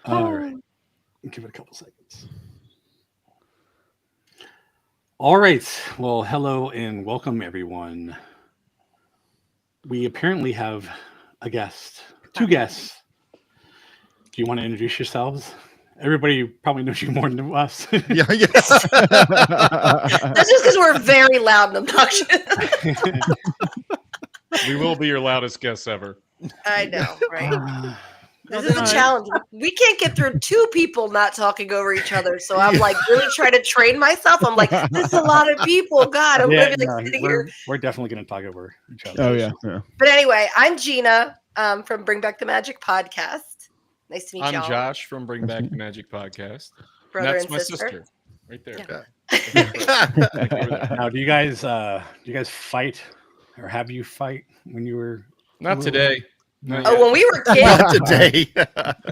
All right. Give it a couple seconds. All right. Well, hello and welcome, everyone. We apparently have a guest, two guests. Do you want to introduce yourselves? Everybody probably knows you more than us. Yeah, yes. That's just because we're very loud and obnoxious. We will be your loudest guests ever. I know, right? This That's is a right. challenge. We can't get through two people not talking over each other. So I'm like really trying to train myself. I'm like, this is a lot of people. God, I'm Yeah, gonna be like sitting here. we're definitely going to talk over each other. Oh yeah. But anyway, I'm Gina from Bring Back the Magic podcast. Nice to meet I'm y'all. Josh from Bring Back the Magic podcast. Brother That's and my sister. right there. Yeah. Now, do you guys fight, or have you fight when you were? Not today. Not Oh, yet. when we were kids, Not today.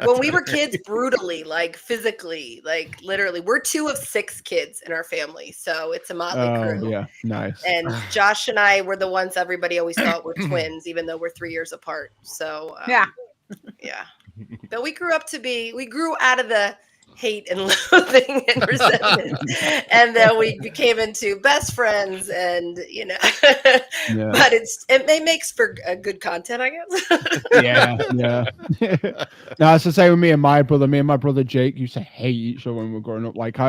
when we were kids, brutally, like physically, like literally, we're 2 of 6 kids in our family, so it's a motley crew. Yeah, nice. And Josh and I were the ones everybody always thought were twins, even though we're 3 years apart. So yeah. But we grew out of the hate and loathing and resentment, and then we became into best friends, and but it makes for a good content, I guess. Yeah. No, it's the same with me and my brother. Me and my brother Jake used to hate each other when we were growing up. Like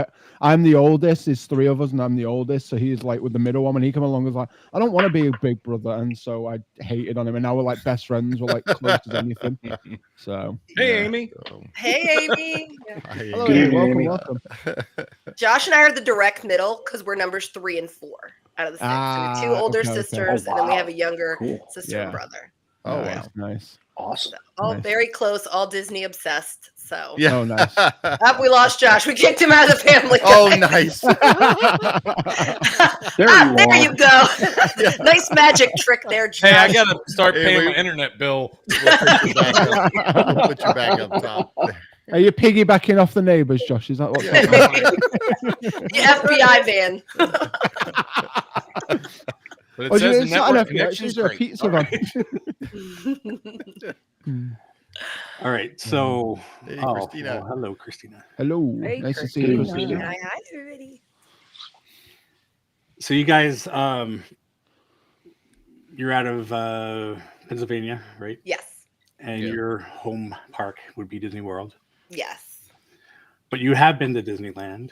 I'm the oldest. There's 3 of us, and I'm the oldest. So he's like with the middle one, and he come along and was like, I don't want to be a big brother, and so I hated on him. And now we're like best friends. We're like close as anything. So Hey, Amy. Hey, Amy. hello, welcome. Josh and I are the direct middle because we're numbers 3 and 4 out of the 6. So we have 2 older sisters, and then we have a younger sister and brother. Oh, nice, nice. Awesome. So, all Nice. very close, all Disney obsessed. So Yeah. Oh, nice. we lost Josh. We kicked him out of the family. Oh, guys. nice. There you go. Nice magic trick there, Josh. Hey, I gotta start Hey, paying we- my internet bill. We'll put you back up. We'll put you back up top. Are you piggybacking off the neighbours, Josh? Is that what's happening? The FBI van. But it Oh, says the it's not network an FBI, connection's it's a great. pizza All van. right. All right. So, Hey, oh, Christina. well, hello, Christina. Hello. Hey, Nice to see you, Christina. Christina. Hi, everybody. So you guys, you're out of Pennsylvania, right? Yes. And Yeah. your home park would be Disney World, Yes. but you have been to Disneyland.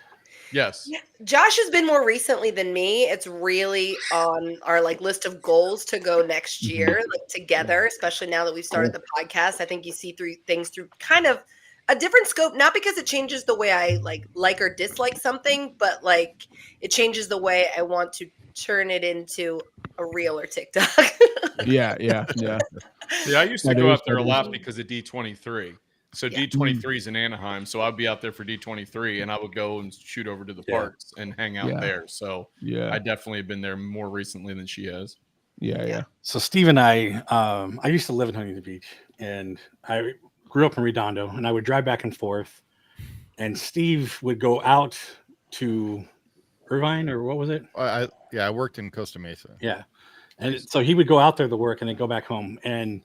Yes. Yeah. Josh has been more recently than me. It's really on our list of goals to go next year, together, especially now that we've started the podcast. I think you see things through kind of a different scope, not because it changes the way I like or dislike something, but it changes the way I want to turn it into a reel or TikTok. Yeah. See, I used to That go is out there a what it lot is. because of D23. So Yeah. D23 is in Anaheim, so I'd be out there for D23, and I would go and shoot over to the parks and hang out Yeah. there. So Yeah. I definitely have been there more recently than she has. Yeah. So Steve and I used to live in Huntington Beach, and I grew up in Redondo, and I would drive back and forth, and Steve would go out to Irvine, or what was it? I worked in Costa Mesa. Yeah. And so he would go out there to work and then go back home. And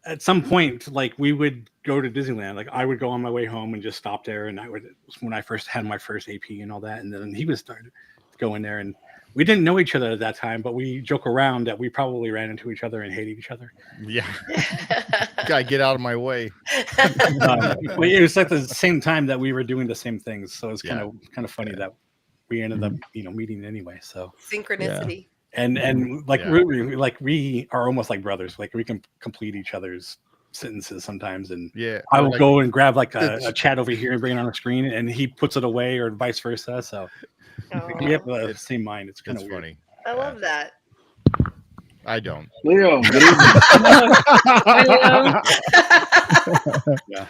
at some point, we would go to Disneyland. I would go on my way home and just stop there. And when I first had my first AP and all that. And then he would start to go in there. And we didn't know each other at that time, but we joke around that we probably ran into each other and hated each other. Yeah. Gotta get out of my way. But it was at the same time that we were doing the same things. So it's kind of funny that we ended up, meeting anyway. So Synchronicity. And we are almost like brothers. We can complete each other's sentences sometimes. And I will go and grab a chat over here and bring it on the screen, and he puts it away, or vice versa. So we have the same mind. It's kind of funny. I love that. I don't. Leo, good evening. Yeah.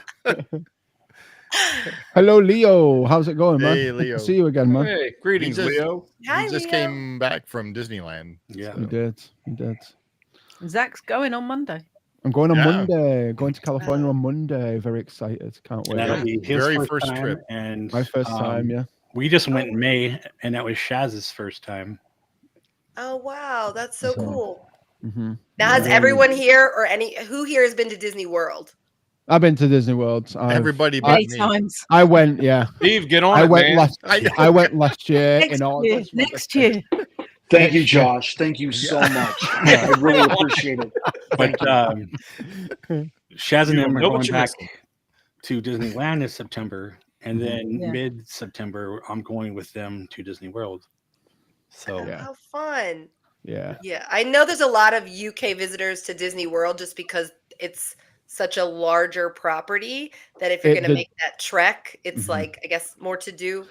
Hello, Leo. How's it going, man? Hey, Leo. Good to see you again, man. Hey, greetings, He just- Leo. Hi, He just Leo. came back from Disneyland. Yeah. You did. Zach's going on Monday. I'm going on Yeah. Monday. Going to California on Monday. Very excited. Can't wait. That'll be his Very first first time, trip. and My first time, yeah. we just went in May, and that was Shaz's first time. Oh wow, that's so So- cool. Mm-hmm. Now, has everyone here or who here has been to Disney World? I've been to Disney World. Everybody but Many me. times. I went, yeah. Steve, get on I it, went man. last. I went last year Next in year. August. Next year. Thank you, Josh. Thank you so much. I really appreciate it. But Shaz and You them don't are know what going you're back missing. to Disneyland in September, and then Yeah. mid-September, I'm going with them to Disney World. So Yeah. How fun. Yeah. Yeah, I know there's a lot of UK visitors to Disney World just because it's such a larger property that if you're going to make that trek, it's like, I guess, more to do.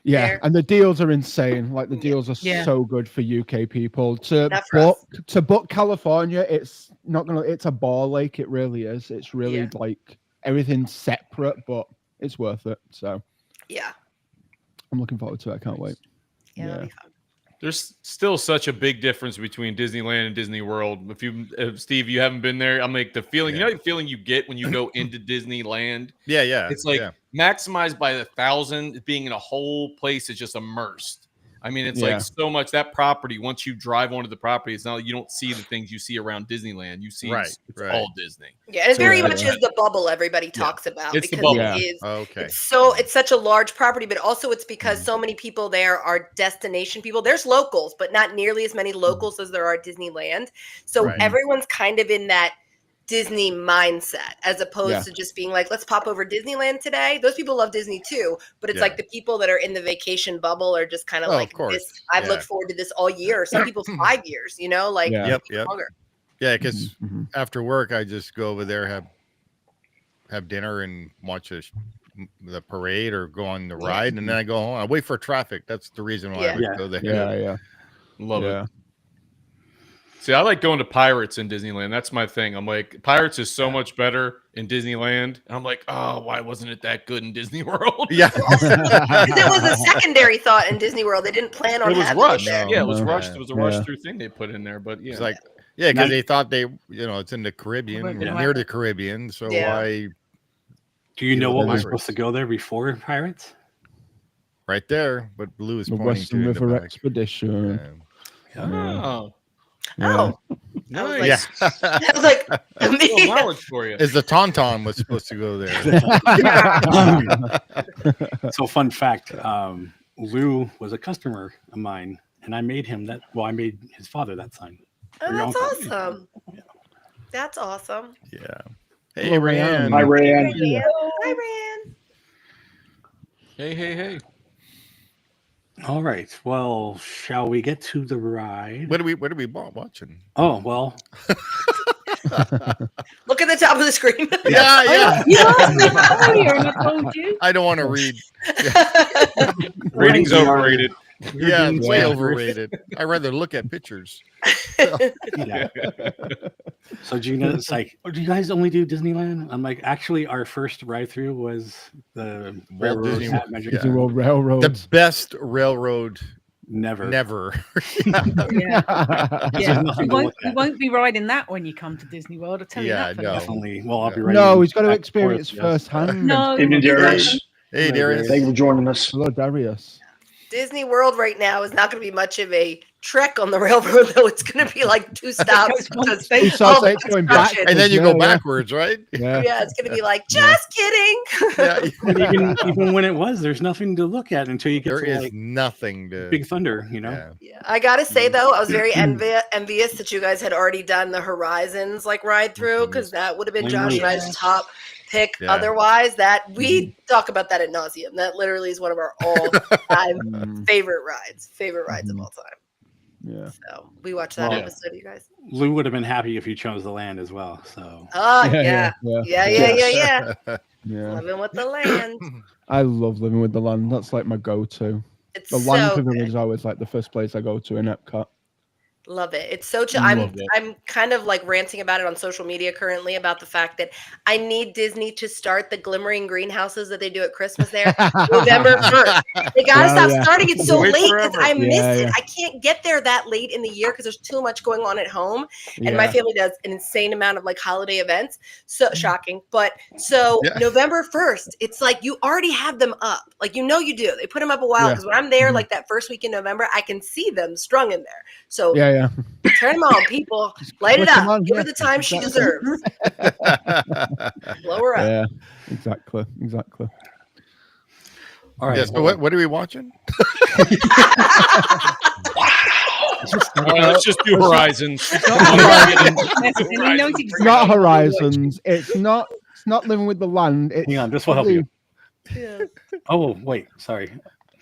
Yeah, there. and the deals are insane. Like the Yeah. deals are Yeah. so good for UK people. To Not for us. book California, it's not gonna. It's a ball lake. It really is. It's really Yeah. like everything's separate, but it's worth it. So Yeah. I'm looking forward to it. I can't wait. Yeah, that'll be fun. There's still such a big difference between Disneyland and Disney World. If Steve, you haven't been there, I'm like the feeling. You know the feeling you get when you go into Disneyland. Yeah, yeah. It's like yeah. maximized by 1,000. Being in a whole place is just immersed. I mean, it's Yeah. like so much that property. Once you drive onto the property, it's not like you don't see the things you see around Disneyland. You see it's all Disney. Yeah, and it very Yeah, much is the bubble everybody talks about It's the because bubble. it is. Okay. It's such a large property, but also it's because so many people there are destination people. There's locals, but not nearly as many locals as there are at Disneyland. So Right. everyone's kind of in that Disney mindset as opposed Yeah. to just being like, let's pop over Disneyland today. Those people love Disney too, but it's Yeah. like the people that are in the vacation bubble are just kind of Oh, like of course. this. I've Yeah. looked forward to this all year. Some people 5 years, like Yeah. Yep, even yep. longer. Yeah, because Mhm. after work, I just go over there, have dinner, and watch the parade or go on the Yeah. ride, and then I go home. I wait for traffic. That's the reason why I would Yeah. go there. Yeah. Love Yeah. it. See, I like going to Pirates in Disneyland. That's my thing. I'm like, Pirates is so much better in Disneyland. And I'm like, oh, why wasn't it that good in Disney World? Yeah. Because it was a secondary thought in Disney World. They didn't plan on It was having it rushed. there. No. Yeah, it was No. rushed. It was a Yeah. rushed through thing they put in there. But yeah, It's like, yeah, because they thought it's in the Caribbean, Yeah. near the Caribbean. So Yeah. why do you know what was Pirates. supposed to go there before Pirates? right there? But Blue is The pointing Western to in the River back. Expedition. oh, Yeah. I was nice. like, Yeah. I was like, A little knowledge for you. Is the Tauntaun was supposed to go there? So fun fact, Lou was a customer of mine, and I made him that. Well, I made his father that sign. oh, Or your that's uncle. awesome. That's awesome. Yeah. Hey, Hello, Ryan. Hi, Rayanne. Ryan. Hi, Ryan. Hey. All right. Well, shall we get to the ride? What are we watching? Oh well, Look at the top of the screen. Yeah. You asked me that earlier and I told you. I don't want to read. Reading's overrated. Yeah, it's way Yeah. overrated. I rather look at pictures. yeah. So Gina's like, oh, do you guys only do Disneyland? I'm like, actually, our first ride through was the Walt Railroad Disney at Magic yeah. Disney Kingdom. World Railroad. The best railroad Never. never. Yeah. There's Yeah. nothing You to won't, look you at. won't be riding that when you come to Disney World. I'll tell you Yeah, that. for no. now. Definitely. Well, I'll be right. No, he's got to experience firsthand. No. Evening, Darius. Hey, Darius. Thank you for joining us. Hello, Darius. Disney World right now is not going to be much of a trek on the railroad, though. It's going to be like 2 stops. One because station. So all the it's going back. construction. And then you Yeah, go yeah. backwards, right? Yeah. Yeah, it's going to be like, just kidding. Yeah. And even when it was, there's nothing to look at until you get There to is like nothing to. Big Thunder. Yeah. Yeah, I gotta say though, I was very envious that you guys had already done the Horizons ride through because that would have been Josh and I's top pick. Yeah. Otherwise, that we talk about that ad nauseum. That literally is one of our all-time favorite rides of all time. Yeah. So we watched that Well, episode, you guys. Lou would have been happy if you chose the land as well. So Oh Yeah. yeah. Yeah. Living with the land. I love living with the land. That's like my go-to. It's The land so pavilion good. is always like the first place I go to in Epcot. Love it. It's so chill. Love it. I'm kind of like ranting about it on social media currently about the fact that I need Disney to start the glimmering greenhouses that they do at Christmas there November 1st. They gotta stop starting it so Wait late because forever. I miss Yeah, it. yeah. I can't get there that late in the year because there's too much going on at home. And my Yeah. family does an insane amount of like holiday events. So shocking. But so Yeah. November 1st, it's like you already have them up. Like you do. They put them up a while Yeah. because when I'm there Mhm. like that first week in November, I can see them strung in there. So Yeah, yeah. Turn them on, people. Light it Click 'em up. on, Give her yeah. the time she Exactly. deserves. Blow her up. Yeah, exactly. All right. Yeah, so what are we watching? Let's just do Horizons. Destiny, noted It's not Horizons. It's not Living with the Land. It's Hang on, this will help probably- you. Yeah. Oh, wait, sorry.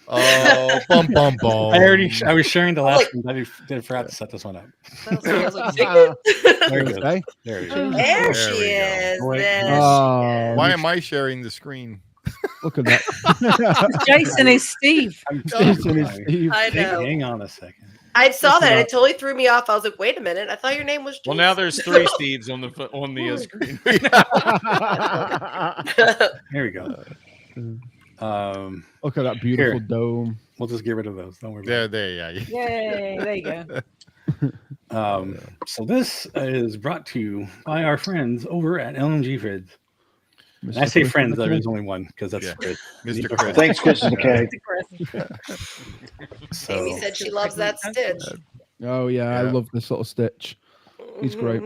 Oh, bum bum bum. I was sharing the last one. I forgot to set this one up. I was like, There it is. Okay. There it is. there There she we go. is. Wait. There she Oh, is. Why am I sharing the screen? Look at that. Jason is Steve. Jason is Steve. I know. Hang on a second. I saw that and it totally threw me off. I was like, wait a minute. I thought your name was Jason. Well, now there's 3 Steves on the screen. Here we go. Look at that beautiful Here. dome. We'll just get rid of those. Don't worry about There, yeah. Yay, there you go. it. So this is brought to you by our friends over at LMG Frids. And I say friends, there is only one because that's Yeah. Chris. Mr. Chris. Thanks, Christmas McKay. So, Amy said she loves that stitch. Oh yeah, I Yeah. love this little Stitch. He's great.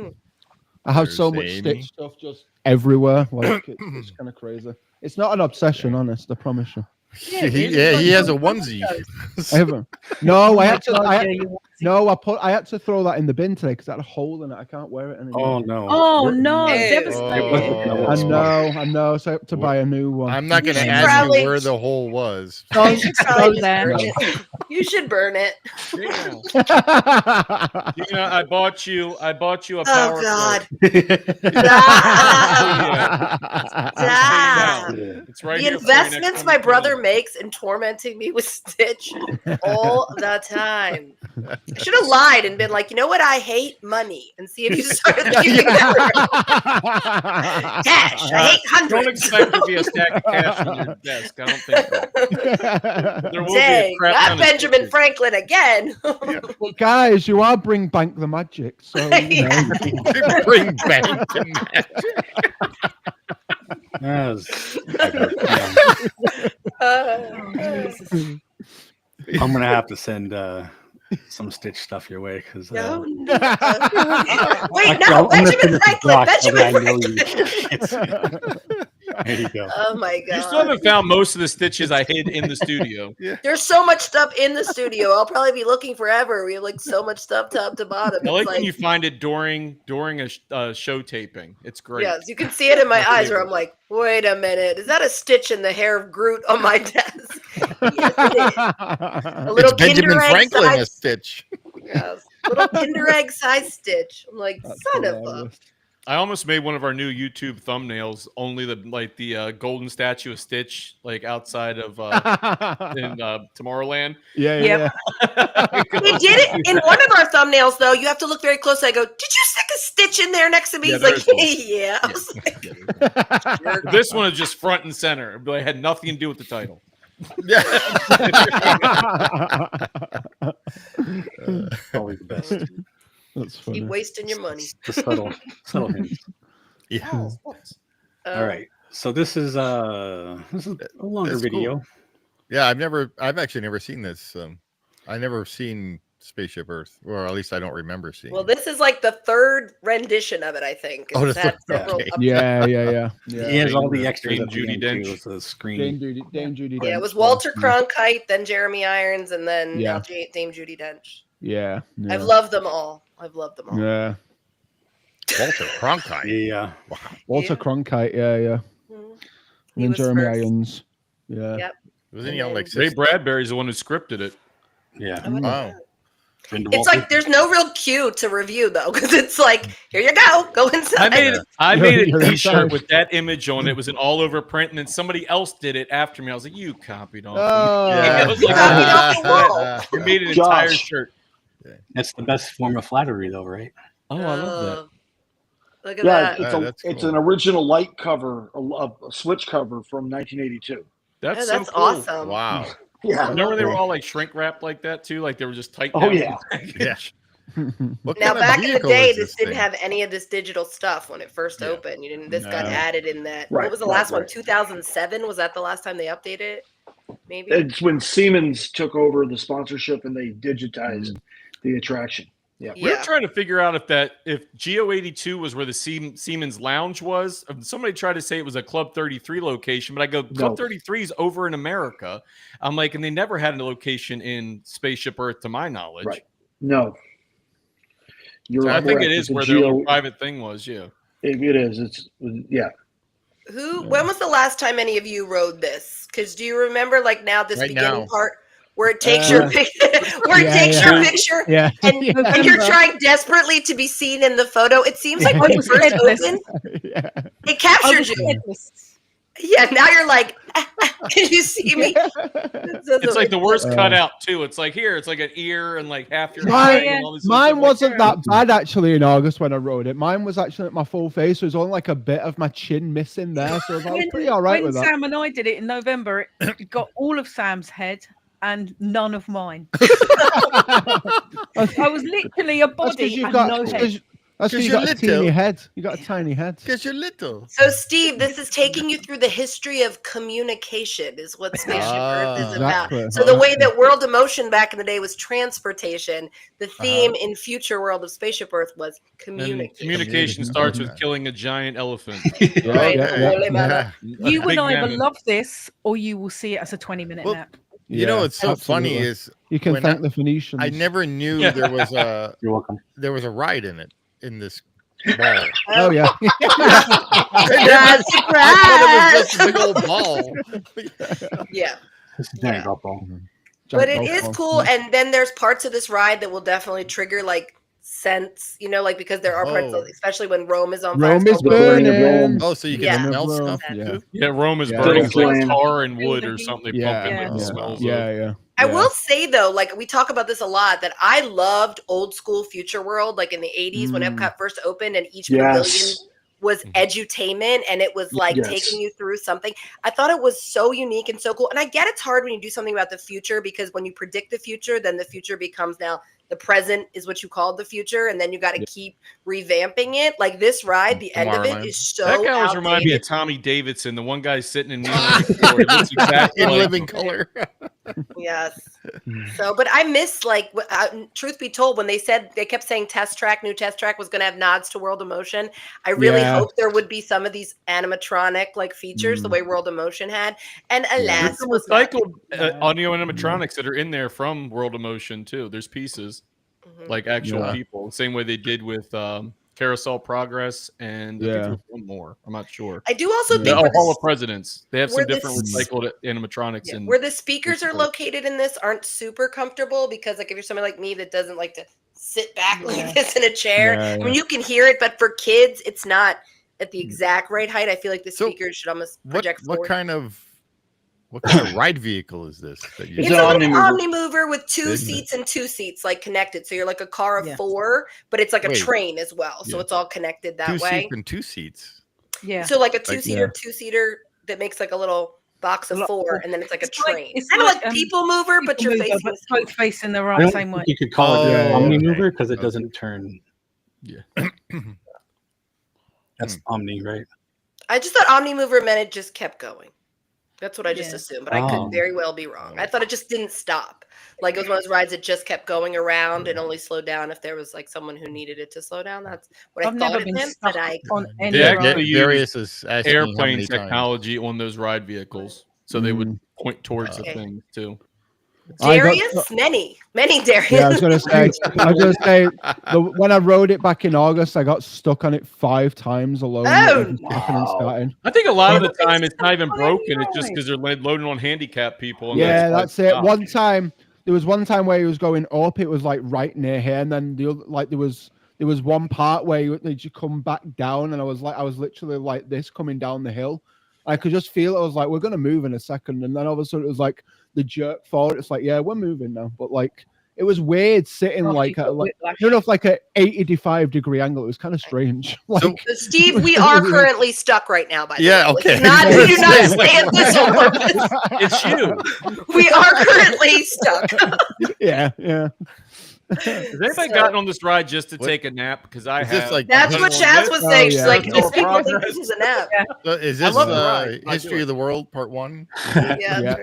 I have so much There's Amy. Stitch stuff just everywhere. Like it's kind of crazy. It's not an obsession, honest. I promise you. He has a onesie. I haven't. No, I had to. God, I, yeah, you- no, I had to throw that in the bin today because it had a hole in it. I can't wear it anymore. oh no. Oh no, Ew. devastating. I know. So I have to buy a new one. I'm not going to should ask probably- you where the hole was. You should probably just there. burn it. You should burn it. Gina, I bought you a Oh power God. Stop. Stop. It's right The here. for you next investments time my you come brother in. makes in tormenting me with Stitch all the time. I should have lied and been like, you know what? I hate money, and see if you started keeping that around. Cash. I hate Don't hundreds. expect to be a stack of cash on your desk. I don't think so. There will be a Dang, crap not ton of Benjamin stickers. Franklin again. Well, guys, you are bring back the magic. So you know. Bring back the magic. That was- I'm gonna have to send some Stitch stuff your way because No, no. Wait, no, Benjamin Franklin. Benjamin Franklin. There you go. Oh my You still God. haven't found most of the stitches I hid in the studio. There's so much stuff in the studio. I'll probably be looking forever. We have like so much stuff top to bottom. I like It's when you find it during a show taping. It's great. yes, you can see it in my eyes where I'm like, wait a minute, is that a stitch in the hair of Groot on my desk? Yes, it is. A little It's Benjamin Kinder Egg Franklin a size, Stitch. yes, little Kinder Egg size Stitch. I'm like, That's son of a. hilarious. I almost made one of our new YouTube thumbnails only the golden statue of Stitch outside of in Tomorrowland. Yeah, Yep. He did it in one of our thumbnails, though. You have to look very closely. I go, did you stick a stitch in there next to me? Yeah, He's like, there is one. yeah. I was like, This one is just front and center, but it had nothing to do with the title. Yeah. Always the best. That's funny. keep wasting your money. The subtle hints. Yeah. All right. So this is a longer That's cool. video. Yeah, I've actually never seen this. I've never seen Spaceship Earth, or at least I don't remember seeing. Well, it. this is like the third rendition of it, I think. Oh, It's the had third, several okay. updates. Yeah. He has all the extras. Dame at the Judi end, too. Dench. It's a screen. Dame Judi. Yeah, it was Dench, Walter yeah. Cronkite, then Jeremy Irons, and then Yeah. now Dame Judi Dench. Yeah. I've loved them all. Yeah. Walter Cronkite. Yeah. Walter Yeah. Cronkite. Yeah. Mhm. And He then was Jeremy first. Irons. Yeah. Yep. Wasn't he on like Ray six? Bradbury's the one who scripted it. Yeah. Wow. It's like there's no real cue to review though, because it's like, here you go inside. I made You're a T-shirt inside. with that image on it. It was an all-over print, and then somebody else did it after me. I was like, "You copied on me. Oh, Yeah, it was like, Yeah. You made an entire Josh. shirt." That's the best form of flattery, though, right? Oh, I love that. Look at Yeah, that. it's, That's it's cool. an original light cover, a Switch cover from 1982. That's Yeah, that's so cool. awesome. Wow. Yeah. Remember they were all like shrink wrapped like that too, like they were just tight. Oh, down yeah. Yeah. What Now, kind of back in the vehicle day, is this didn't thing? have any of this digital stuff when it first Yeah. opened. You didn't. This got No. added in that. Right, What was the right, last one? right. 2007. Was that the last time they updated it? Maybe. It's when Siemens took over the sponsorship and they digitized the attraction. Yeah. We were trying to figure out if Geo 82 was where the Siemens Lounge was. Somebody tried to say it was a Club 33 location, but I go, Club 33 is over in America. I'm like, and they never had a location in Spaceship Earth, to my knowledge. Right. No. So I think it is where their little private thing was. Yeah. It is. When was the last time any of you rode this? Because do you remember, like, now this beginning part where it takes your picture, and you're trying desperately to be seen in the photo? It seems like when you first opened, it captured you. Yeah, now you're like, can you see me? It's like the worst cutout too. It's like here, it's like an ear and like half your mine wasn't that bad actually in August when I rode it. Mine was actually my full face. There was only like a bit of my chin missing there, so I was pretty all right with that. When Sam and I did it in November, it got all of Sam's head and none of mine. I was literally a body and no head. That's because you got a teeny head. You got a tiny head. Because you're little. So, Steve, this is taking you through the history of communication, is what Spaceship Earth is about. So, the way that World of Motion back in the day was transportation, the theme in future world of Spaceship Earth was communication. Communication starts with killing a giant elephant. Right. You will either love this or you will see it as a 20-minute nap. You know what's so funny is you can thank the Phoenicians. I never knew there was a You're welcome. There was a ride in it. In this ball. Oh yeah. I thought it was just a big old ball. Yeah. Golf ball. But it is cool, and then there's parts of this ride that will definitely trigger like sense, like because there are parts, especially when Rome is on fire. Rome is burning. Oh, so you can smell stuff. Yeah, Rome is burning. It's like tar and wood or something. They pump in the smells. Yeah. I will say though, like we talk about this a lot, that I loved old school Future World, like in the 80s when Epcot first opened and each pavilion was edutainment and it was like taking you through something. I thought it was so unique and so cool. And I get it's hard when you do something about the future, because when you predict the future, then the future becomes now the present is what you called the future, and then you got to keep revamping it. Like this ride, the end of it is so that guy always reminded me of Tommy Davidson, the one guy sitting in exactly in living color. Yes. So, but I miss, like, truth be told, when they kept saying new test track was going to have nods to World of Motion. I really hoped there would be some of these animatronic like features the way World of Motion had, and alas, there's recycled audio animatronics that are in there from World of Motion too. There's pieces like actual people, same way they did with Carousel Progress, and I think there's one more. I'm not sure. I do also think Hall of Presidents. They have some different recycled animatronics in where the speakers are located in this aren't super comfortable, because like if you're somebody like me that doesn't like to sit back like this in a chair, I mean you can hear it, but for kids it's not at the exact right height. I feel like the speakers should almost project forward. What kind of ride vehicle is this? It's an Omnimover with two seats and two seats like connected. So you're like a car of four, but it's like a train as well. So it's all connected that way. 2 seats and 2 seats. Yeah. So like a two-seater that makes like a little box of four, and then it's like a train. It's kind of like people mover, but you're facing the right same way. You could call it an Omnimover because it doesn't turn. Yeah. That's Omni, right? I just thought Omnimover meant it just kept going. That's what I just assumed, but I could very well be wrong. I thought it just didn't stop. Like it was one of those rides that just kept going around and only slowed down if there was like someone who needed it to slow down. That's what I thought it meant. But they actually use airplane technology on those ride vehicles, so they would point towards the things too. Darius, many Darius. Yeah, I was gonna say, when I rode it back in August, I got stuck on it 5 times alone. Oh, I think a lot of the time it's not even broken. It's just because they're loading on handicapped people. And that's it. One time, there was one time where he was going up. It was like right near here, and then the other, like there was one part where you come back down, and I was literally like this coming down the hill. I could just feel it. I was like, we're gonna move in a second, and then all of a sudden it was like the jerk forward. It's like, yeah, we're moving now, but like it was weird sitting like an 85-degree angle. It was kind of strange. Like, so, Steve, we are currently stuck right now. By the way, okay. We do not stay at this on purpose. It's you. We are currently stuck. Yeah. Has anybody gotten on this ride just to take a nap? Because I have. That's what Chaz was saying. She's like, this is a nap. So is this History of the World Part 1? Yeah.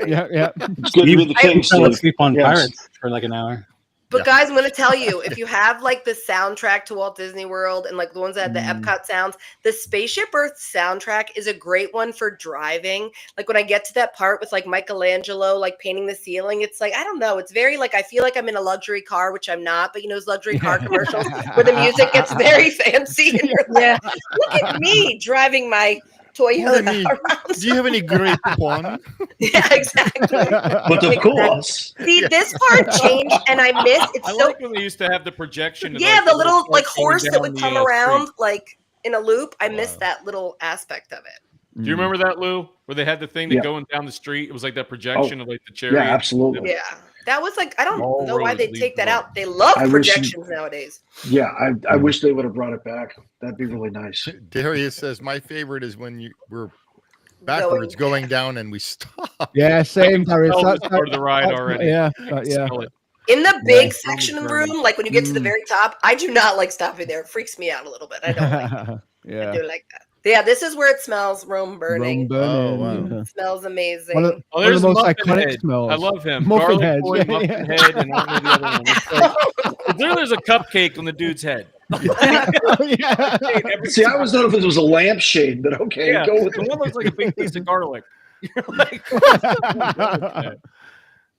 It's good to be the king. Fell asleep on Pirates for like an hour. But guys, I'm going to tell you, if you have like the soundtrack to Walt Disney World and like the ones that had the Epcot sounds, the Spaceship Earth soundtrack is a great one for driving. Like when I get to that part with like Michelangelo, like painting the ceiling, it's like, I don't know. It's very like, I feel like I'm in a luxury car, which I'm not, but you know, those luxury car commercials where the music gets very fancy. And you're like, look at me driving my Toyota around. Do you have any great one? Yeah, exactly. But of course. See, this part changed, and I missed. It's I so like when they used to have the projection. Of, yeah, like, the little like going horse that down would the, come around street. like in a loop. I missed that little aspect of it. Do you remember that, Lou? Where they had the thing that going down the street? It was like that projection of like the chariot. Yeah, absolutely. Yeah, that was like I don't All know why roads they lead take to that Rome. out. They love I wish projections nowadays. Yeah, I wish they would have brought it back. That'd be really nice. Darius says my favorite is when we're backwards going down and we stop. Yeah, same. Darius. That's part of the ride already. Yeah, Smell it. In the big section of the burning. room, like when you get to the very top, I do not like stopping there. It freaks me out a little bit. I don't like it. yeah. I do like that. Yeah, this is where it smells Rome burning. Rome burning. Oh, wow. Yeah. It smells amazing. One of There's the most Muffin iconic Head. smells. I love him. Muffin Garlic Head. boy, Muffin Head, and I don't know the other one. It's like, there's a cupcake on the dude's head. Yeah. See, I always thought if it was a lampshade, but okay, Yeah, go with the it. one looks like a big piece of garlic. You're like,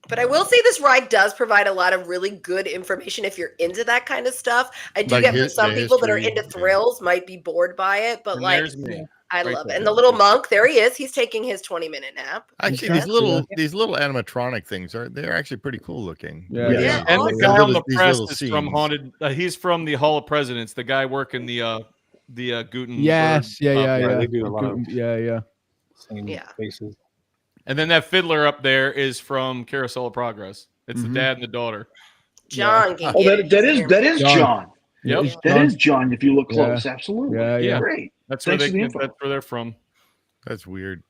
But I will say this ride does provide a lot of really good information if you're into that kind of stuff. I do Like get for some the people that are history, into thrills might be bored by it, but and like there's me. I Right love it. there. And the little monk, there he is. He's taking his 20-minute nap. Actually, these little animatronic things they're actually pretty cool looking. Yeah. Yeah. And awesome. the guy on the These press little is from scenes. Haunted. He's from the Hall of Presidents. The guy working the Gutenberg. Yes. Yeah. they do a lot of Yeah. same Yeah. faces. And then that fiddler up there is from Carousel of Progress. It's the dad and the daughter. John can Oh, get it. that He's is here. John. Yep. That is John. If you look Yeah. close, absolutely. Yeah. Great. That's where Thanks for the info. that's where they're from. That's weird.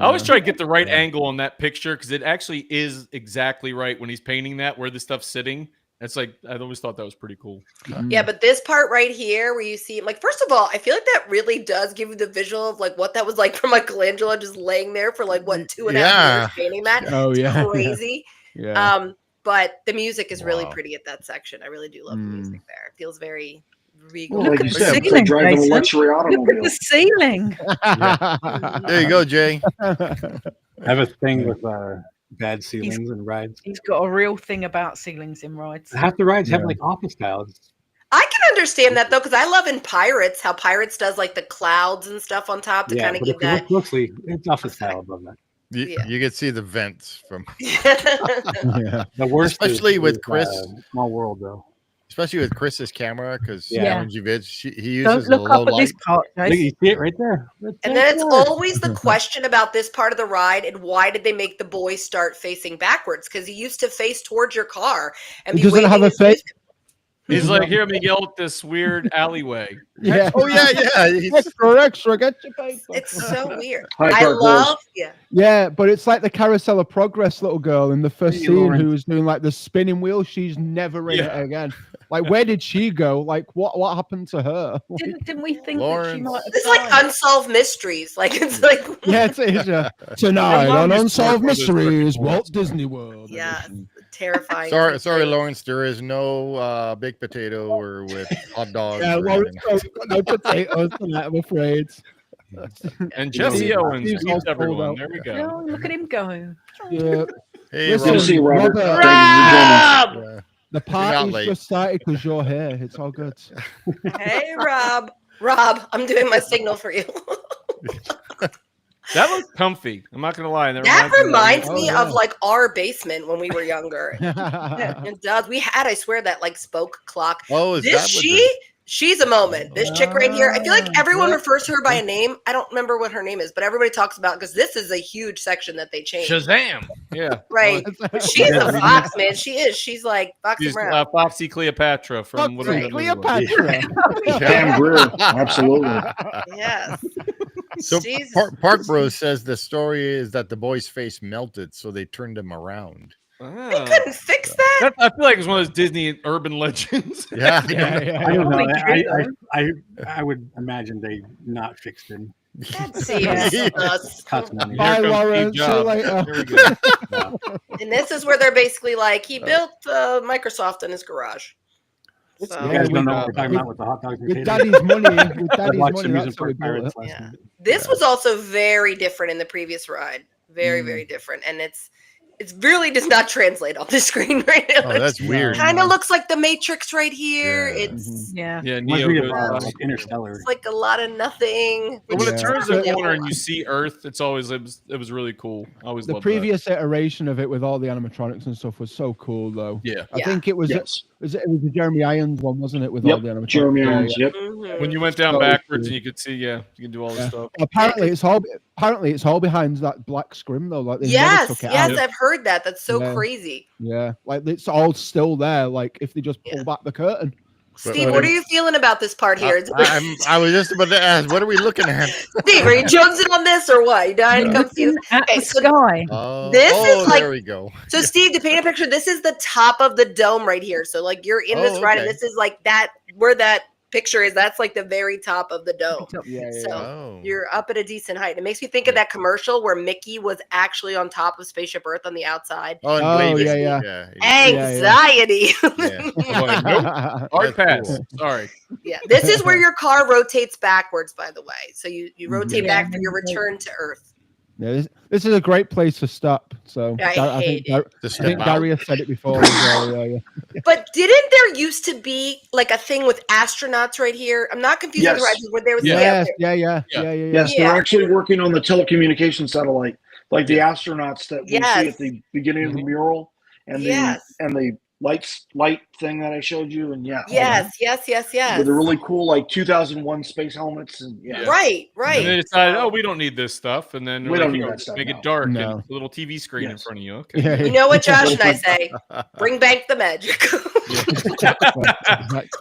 I always try to get the right angle on that picture because it actually is exactly right when he's painting that where the stuff's sitting. It's like I always thought that was pretty cool. Yeah, but this part right here where you see, like, first of all, I feel like that really does give you the visual of like what that was like for Michelangelo just laying there for like what 2.5 years painting that. Oh It's yeah. crazy. Yeah. But the music is really Wow. pretty at that section. I really do love the music there. It feels very regal. Well, Look like at you the said, it's ceiling, like driving a Jason. luxury Look at automobile. the ceiling. There you go, Jay. I have a thing with bad ceilings and rides. He's got a real thing about ceilings in rides. Half the rides have Yeah. like office styles. I can understand that though, because I love in Pirates how Pirates does like the clouds and stuff on top to kind of but give if you that. look closely, it's office style above that. You, Yeah. you can see the vents from, Yeah. The worst, Especially with is, Chris. Small World though. especially with Chris's camera, because Yeah. he uses Don't a look low up at this light. part, Look, Jason. you see it right there. And then it's always the question about this part of the ride and why did they make the boy start facing backwards? Because he used to face towards your car and He be doesn't have waving a his face. He's like, here, Miguel, at this weird alleyway. Yeah. Oh yeah, he's- Extra, get your face. It's so weird. Hi, I Park love, yeah. Yeah, but it's like the Carousel of Progress little girl in the first Hey, scene Lauren. who was doing like the spinning wheel. She's never in it again. Like, where did she go? Like, what happened to her? Didn't we think that she Lawrence. might have It's like died? unsolved mysteries. Like it's like Yeah, it is. Tonight love on this Unsolved part of this Mysteries, freaking Walt Disney World. yeah, terrifying. sorry, Lawrence. There is no baked potato or with hot dogs. Yeah, or Lawrence anything. got no potatoes tonight, I'm afraid. And Jesse Steve- Owens Steve's all feeds sold everyone. out. There we go. Oh, look at him go. Yeah. Hey, Listen, Good to see you, Robert. Robert. Thank you for joining us. Yeah. The not party's late. just started because you're here. It's all good. Hey Rob. Rob, I'm doing my signal for you. That was comfy. I'm not gonna lie. That reminds Oh, me yeah. of like our basement when we were younger. It does. We had, I swear, that like spoke clock. Oh, is that This what she's a moment. This chick right here. I feel like everyone Yeah. refers to her by a name. I don't remember what her name is, but everybody talks about because this is a huge section that they changed. Shazam! Yeah, Right. But she's a fox, man. She is. She's like foxing she's around. Foxy Cleopatra from Fuck, whatever right. that movie was. Cleopatra. Pam Grier, absolutely. Yes. So Jesus. Park Bros says the story is that the boy's face melted, so they turned him around. They Ah. couldn't fix that. I feel like it's one of those Disney urban legends. Yeah, I don't know. Probably true, I would imagine they not fixed him. That seems sus. Cuts money. Bye, comes Lauren. Steve See you Jobs. later. There we go. And this is where they're basically like, he built Microsoft in his garage. So, You guys we- don't know what we're talking about with the hot dogs and With potatoes. daddy's money, with I daddy's watched money, some that's music how we park built it. pirates last yeah. night. This was also very different in the previous ride. Very, very different. And it's really does not translate on the screen right now. Oh, that's weird. Kind of looks like the Matrix right here. Yeah. It's Yeah. Yeah, Reminds Neo me of goes by. like Interstellar. it's like a lot of nothing. But when which it is turns really the a corner whole and you lot. see Earth, it was really cool. I always The loved previous iteration of it with all the animatronics and stuff was so cool, though. that. Yeah. I Yeah. think it was Yes. it was the Jeremy Irons one, wasn't it? With all Yep. the animatronics. Jeremy Yeah, Irons. Yep. Mhm. When you went down So backwards cool. and you could see, you can do all this Yeah. stuff. Apparently, it's all behind that black scrim though. Like they never Yes, took it yes, out. I've heard that. That's so Yeah. crazy. Yeah, like it's all still there. Like if they just pull Yeah. back the curtain. Steve, what are you feeling about this part here? I was just about to ask, what are we looking at? Steve, are you jonesing on this or what? You dying to come see Looking at Okay, the so sky. This is like- there we go. So, Steve, to paint a picture, this is the top of the dome right here. So, like, you're in this ride, and Okay. this is like that where that picture is. That's like the very top of the dome. Yeah, So Oh. you're up at a decent height. It makes me think of that commercial where Mickey was actually on top of Spaceship Earth on the outside. Oh, and Oh, waving. yeah. yeah. Anxiety. Yeah. Nope. Hard That's pass. cool. Sorry. Yeah, this is where your car rotates backwards, by the way. So you rotate Yeah. back for your return to Earth. Yeah, this is a great place to stop. So I I hate think it. To I step think out. Gary has said it before. As well, yeah. But didn't there used to be like a thing with astronauts right here? I'm not confused with Yes. Horizons where there was Yes, yeah, yeah. Yes, Yeah. they're actually working on the telecommunication satellite, like the astronauts that we see Yes. at the beginning of the Mhm. mural, and Yes. the light thing that I showed you, and all that. yes. With the really cool like 2001 space helmets, and Yeah. Right. And they decided, we don't need this stuff. And then We we're don't like, need "Here, that stuff, make no. it dark No. and a little TV screen in Yes. front of you. Okay. Yeah. You know what Josh and I say? Bring back the magic. Exactly.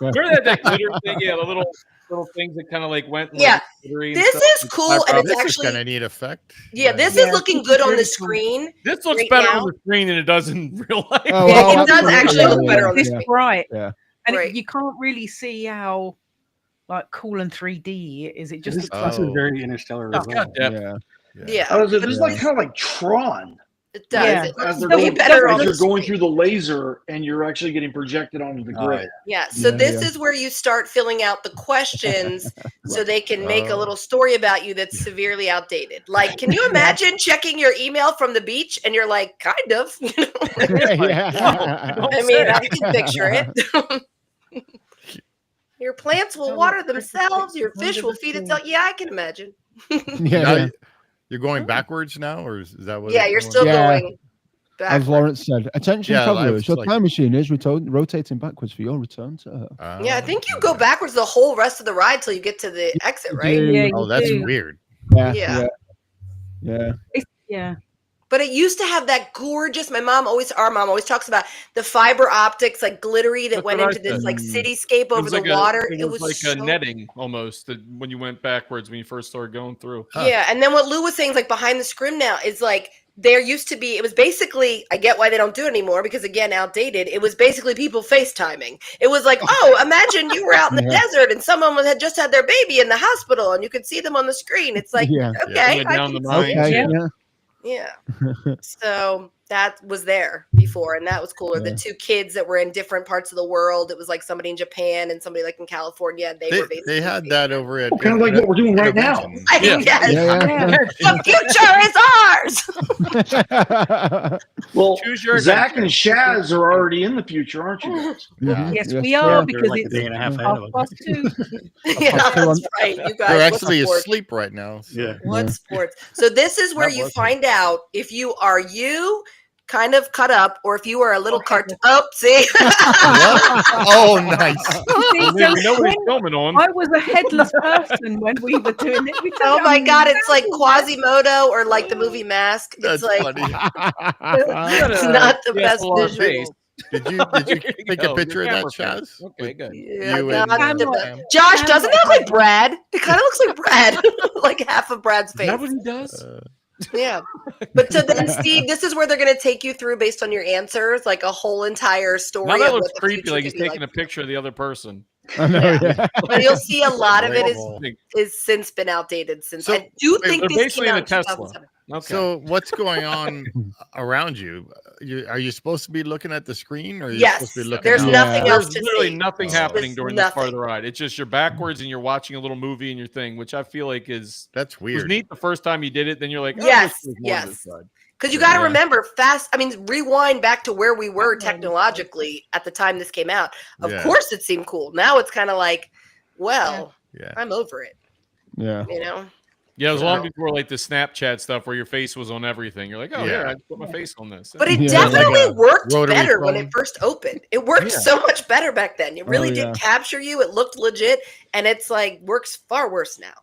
Remember that glitter thing? Yeah, the little things that kind of like went. Yeah. Like, glittery and This stuff. is cool, and it's This is actually kind of neat effect. this Yeah, is looking this is good on really the cool. screen. This looks right better now. on the screen than it does in real life. Oh, Yeah, well, it does absolutely. actually look better on the This screen. bright. Yeah. And Right. you can't really see how like cool and 3D it is. It just This, looks this like is very Interstellar It's as well. got depth. Yeah. Yeah, Oh, this is Yeah. like kind of like Tron. it does. Yeah. It As looks they're way going, better on as the you're going screen. through the laser, and you're actually getting projected onto the Oh, grid. Yeah, so Yeah, this yeah. is where you start filling out the questions so they can make a Oh. little story about you that's severely outdated. Like, can you imagine checking your email from the beach and you're like, kind of? You know? Yeah. I mean, I can picture it. Your plants will water themselves, your fish will feed itself. Yeah, I can imagine. Now you're going backwards now, or is that what? Yeah, it's you're going? still Yeah. going As back. Lawrence said, attention Yeah, travelers, it's your like- time machine is rotating backwards for your return to Earth. Yeah, I think you go backwards the whole rest of the ride till you get to the exit, right? do. Yeah, Oh, you that's do. weird. Yeah, Yeah. Yeah. But it used to have that gorgeous. Our mom always talks about the fiber optics, like glittery, that That's went what I into this said. like cityscape It over was the like water. It was like a netting almost that when you went backwards when you first started going through. Yeah, and then what Lou was saying is like behind the scrim now is like there used to be. It was basically. I get why they don't do it anymore because again, outdated. It was basically people FaceTiming. It was like, oh, imagine you were out in the Yeah. desert and someone had just had their baby in the hospital and you could see them on the screen. It's like, Yeah. okay, Went I down can the see mines, it. Okay. Yeah. Yeah. Yeah. So that was there before, and that was cooler. Yeah. The two kids that were in different parts of the world. It was like somebody in Japan and somebody like in California. And they were basically They had that over at Kind of like what we're doing right now. Intervention. Yes. Yeah. The future is ours. Well, Choose your Zach and Shaz are already in the future, aren't you guys? Yeah. Yes, Yes, we they are are. because like a it's day and a half ahead of us. 2:30. Yeah, Plus that's two right. You guys. They're what actually sports? asleep right now. so- Yeah. What sports? So this is where That you was find out if you are kind of cut up, or if you are a little cartoon. Oh, see. Oh, nice. See, We know so what when he's filming on. I was a headless person when we were doing it. Oh my God! It's like Quasimodo or like the movie Mask. That's It's like funny. it's not the best DSLR visual. face. Did you There you take go, a picture of your that, camera Chaz? Okay, good. Yeah, You not and the Camera. best. Josh doesn't it look like Brad? It kind of looks like Brad, like half of Brad's Is face. that what he does? Yeah. But so then, Steve, this is where they're going to take you through based on your answers, like a whole entire story. Now that of looks what the creepy. future Like he's could be taking a picture of the other person. I know. Yeah. Yeah. But you'll see a lot of it Unbelievable. is since been outdated since. So, I do they're think these basically came in out a in Tesla. 2007. Okay. So what's going on around you? Are you supposed to be looking at the screen, or are you Yes, supposed to be looking? there's out? nothing else There's to literally see. nothing Oh. happening There's during this part of the nothing. ride. It's just you're backwards and you're watching a little movie in your thing, which I feel like was That's weird. neat the first time you did it. Then you're like, oh, Yes, this is more of this yes. ride. Because you got to Yeah. remember, rewind back to where we were technologically at the time this came out. Of Yeah. course, it seemed cool. Now it's kind of like, well, Yeah. I'm over it. Yeah. You know. Yeah, it was long So- before like the Snapchat stuff where your face was on everything. You're like, oh, here, Yeah. I just put my face on this. But it Yeah. definitely Like a worked rotary better when phone. it first opened. It worked Yeah. so much better back then. It really Oh, did yeah. capture you. It looked legit, and it's like works far worse now.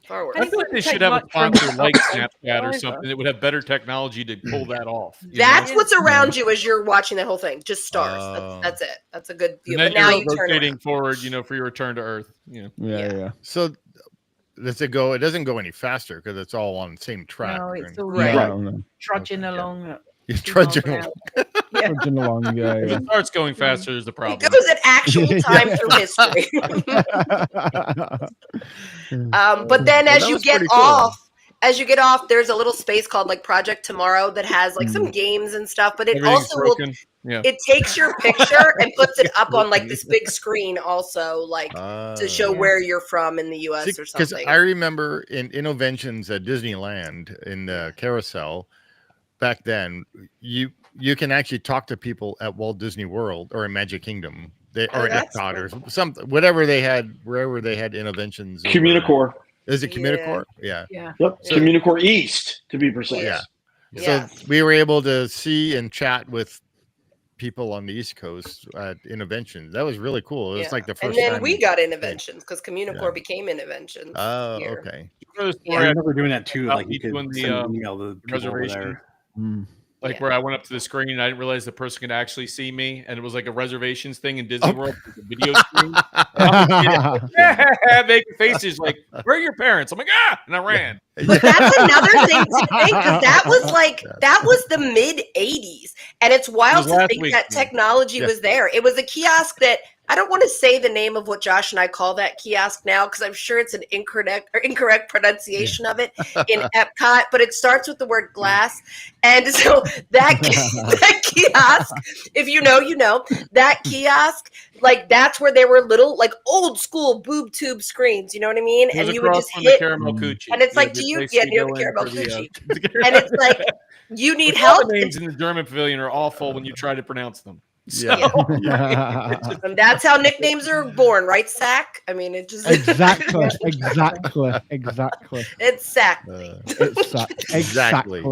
Far worse. I feel like they should have a sponsor like Snapchat or something that would have better technology to pull that off. you That's know? what's around you as you're watching that whole thing. Just stars. Oh. That's it. That's a good view. And then But now you're you turn rotating around. forward, for your return to Earth. Yeah. Yeah. Yeah. So does it go? It doesn't go any faster because it's all on the same track. No, it's all Right. No. trudging Okay. along. You're trudging. Yeah. along. Yeah. Trudging along. Yeah. If Yeah. it starts going faster, there's the It problem. goes at actual time Yeah. through history. But then Well, as that you was get pretty cool. off, there's a little space called like Project Tomorrow that has like some games and stuff, but it Everything's also will broken. Yeah. it takes your picture and puts it up on like this big screen also, like to show Yeah. where you're from in the US or Because something. I remember in Innoventions at Disneyland in the carousel back then, you can actually talk to people at Walt Disney World or in Magic Kingdom, or that's Epcot or something, whatever they had, wherever they had Innoventions. over- Communicore. Is it Yeah. Communicore? Yeah. Yeah. Yep. So- Communicore East, to be precise. Yeah. Yeah. So we were able to see and chat with people on the East Coast at Innoventions. That was really cool. It was Yeah. like the And first then time. we got Innoventions because Communicore Yeah. became Innoventions. Oh, here. okay. For the Yeah. I story, remember doing that too. About Like you could doing the, send an email to people over reservation. there. like Yeah. where I went up to the screen and I didn't realize the person could actually see me, and it was like a reservations thing in Disney World, with a video screen. Yeah, making faces like, "Where are your parents?" I'm like, "Ah!" and I ran. But that's another thing to think because that was the mid '80s, and it's wild was to last think week, that yeah. technology Yeah. was there. It was a kiosk that I don't want to say the name of what Josh and I call that kiosk now because I'm sure it's an incorrect pronunciation of it in Epcot, but it starts with the word glass, and so that that kiosk, if you know, you know that kiosk. Like that's where there were little, like old school boob tube screens. You know what I mean? It was And you would across just from hit, the caramel coochie, and it's like, the do you place get we near go the in caramel for the, coochie? And it's like, you need All help. the names in the German pavilion are awful when you try to pronounce them. So, And that's how nicknames are born, right, Sack? I mean, it just Exactly. it's Sack. Exactly.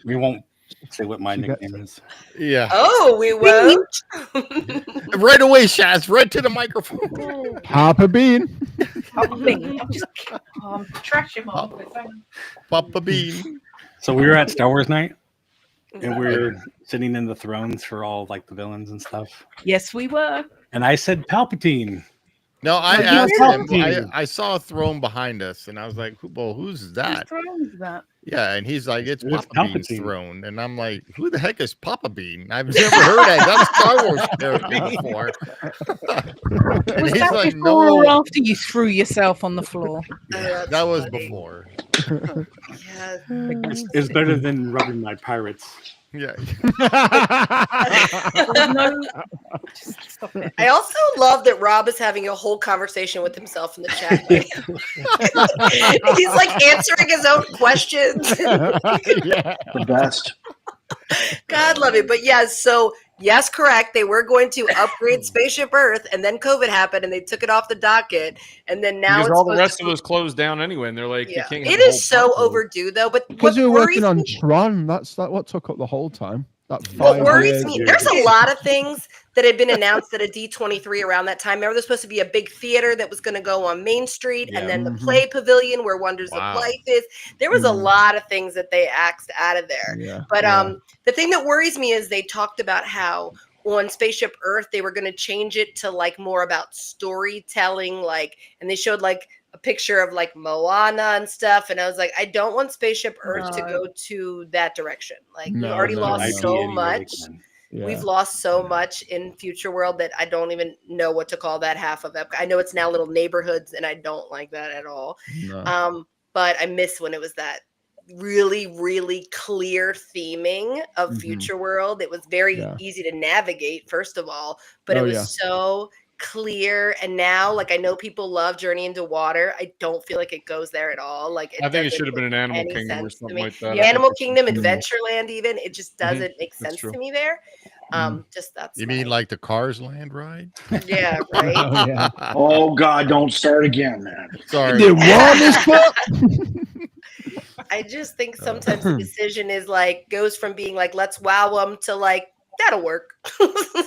We won't say what my She got nickname is. Yeah. Oh, we won't. Right away, Shaz. Right to the microphone. Papa Bean. I'm just trashing my Papa Bean. So we were at Star Wars night, and we were sitting in the thrones for all like the villains and stuff. Yes, we were. And I said Palpatine. No, I Like, asked you're him. Palpatine. I saw a throne behind us, and I was like, "Well, who's that?" What's wrong with that? Yeah, and he's like, "It's It's Papa Bean's Palpatine. throne," and I'm like, "Who the heck is Papa Bean? I've never heard that Star Wars character before." And Was he's that like, before or "No, after you threw yourself on the floor? That's that was funny. before." Yeah. It's better than rubbing my pirates. Yeah, Just stop it. I also love that Rob is having a whole conversation with himself in the chat. He's like answering his own questions. Yeah. The best. God love it. But yes, correct. They were going to upgrade Spaceship Earth, and then COVID happened, and they took it off the docket. And then now because it's all the supposed rest to- of us closed down anyway, and they're like, Yeah, you can't have it the is so whole park. overdue though. But Because what we were working worries on me- Tron. That's what took up the whole time. That What 5 worries years. me, there's a lot of things that had been announced at a D23 around that time. Remember, there's supposed to be a big theater that was going to go on Main Street, Yeah. and then the Mhm. Play Pavilion where Wonders Wow. of Life is. There was a Mhm. lot of things that they axed out of there. Yeah. But yeah. the thing that worries me is they talked about how on Spaceship Earth they were going to change it to like more about storytelling, and they showed like a picture of like Moana and stuff, and I was like, I don't want Spaceship Earth to No. go to that direction. Like we No, already no, lost no. so IP anyway, much. man. we've lost so much in Future World that I don't even know what to call that half of Epcot. I know it's now little neighborhoods, and I don't like that at all. No. But I miss when it was that really, really clear theming of Future World. It was very easy to navigate, first of all, but it was so clear. And now, like, I know people love Journey into Water. I don't feel like it goes there at all. Like, I think it should have been an Animal Kingdom or something like that. Animal Kingdom, Adventureland, even it just doesn't make sense true. to me there. Just that's You mean like the Cars Land ride? yeah, right. Oh, yeah. Oh God, don't start again, man. Sorry. The one is fuck. I just think sometimes the decision is like goes from being like let's wow them to like that'll work.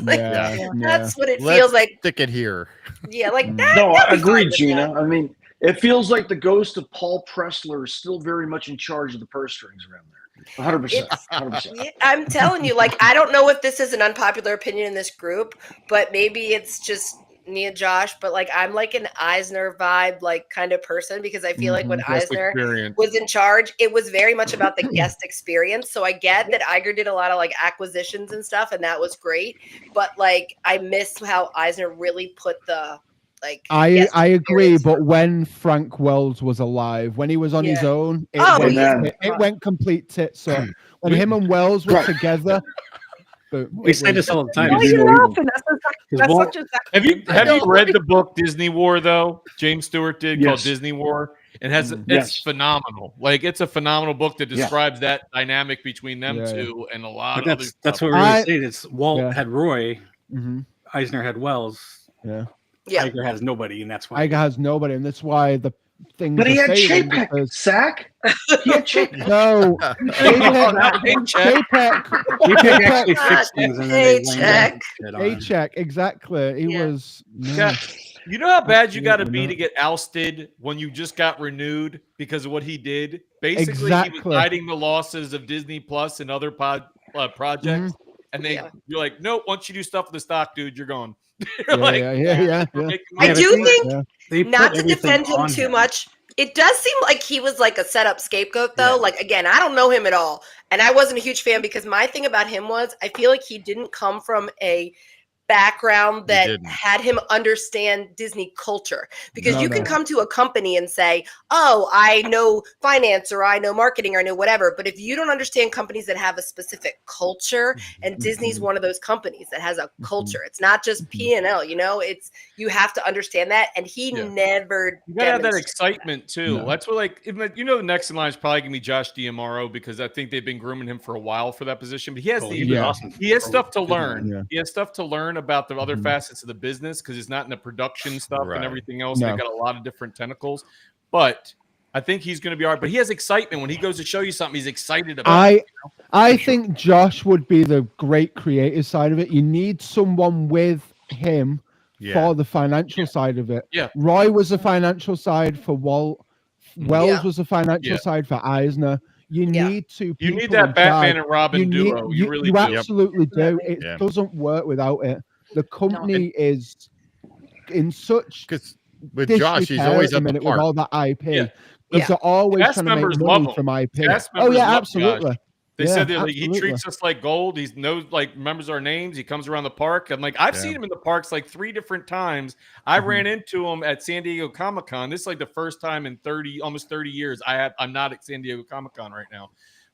Like, that's what it feels like. Stick it here. Yeah, like that. No, I that'd be agree, fine with Gina. that. I mean, it feels like the ghost of Paul Pressler is still very much in charge of the purse strings around there. 100%. 100%. Yeah, I'm telling you, like, I don't know if this is an unpopular opinion in this group, but maybe it's just me and Josh, but like I'm like an Eisner vibe like kind of person because I feel like when Eisner was in charge, it was very much about the guest experience. So I get that Iger did a lot of like acquisitions and stuff, and that was great. But like I miss how Eisner really put the like. I agree, but when Frank Wells was alive, when he was on his own, it went complete tits up. When him and Wells were together. We say this all the time. Why are you laughing? That's such a. Have you read the book Disney War though? James Stewart did called Disney War, and it's phenomenal. Like it's a phenomenal book that describes that dynamic between them two and a lot of other stuff. That's what we're really saying. It's Walt had Roy, Eisner had Wells. Yeah. Iger has nobody, and that's why Iger has nobody, and that's why the thing. But he had Chapek, Zach. He had Chapek. No, Chapek actually fixed things. Paycheck, exactly. He was. Yeah. You know how bad you got to be to get ousted when you just got renewed because of what he did? Basically, he was hiding the losses of Disney Plus and other projects, and you're like, nope. Once you do stuff with the stock, dude, you're gone. Yeah. I do think, not to defend him too much, it does seem like he was like a setup scapegoat, though. Like, again, I don't know him at all. And I wasn't a huge fan because my thing about him was I feel like he didn't come from a background that had him understand Disney culture, because you can come to a company and say, oh, I know finance or I know marketing or I know whatever, but if you don't understand companies that have a specific culture, and Disney's one of those companies that has a culture, it's not just P&L, you know, it's you have to understand that, and he never you gotta have that excitement too. That's what, like, you know, the next in line is probably gonna be Josh D'Amaro, because I think they've been grooming him for a while for that position, but he has he has stuff to learn. He has stuff to learn about the other facets of the business, because it's not in the production stuff and everything else. They've got a lot of different tentacles, but I think he's going to be all right. But he has excitement when he goes to show you something. He's excited about it. I think Josh would be the great creative side of it. You need someone with him for the financial side of it. Yeah, Roy was the financial side for Walt. Wells was the financial side for Eisner. You need to. You need that Batman and Robin duo. You really you do. Absolutely do. It doesn't work without it. The company is in such. Because with Josh, he's always at the park with all that IP. Because they're always trying to make money from IP. Oh yeah, absolutely. They said that he treats us like gold. He knows, like, remembers our names. He comes around the park. I'm like, I've seen him in the parks like 3 different times. I ran into him at San Diego Comic-Con. This is like the first time in almost 30 years. I'm not at San Diego Comic-Con right now,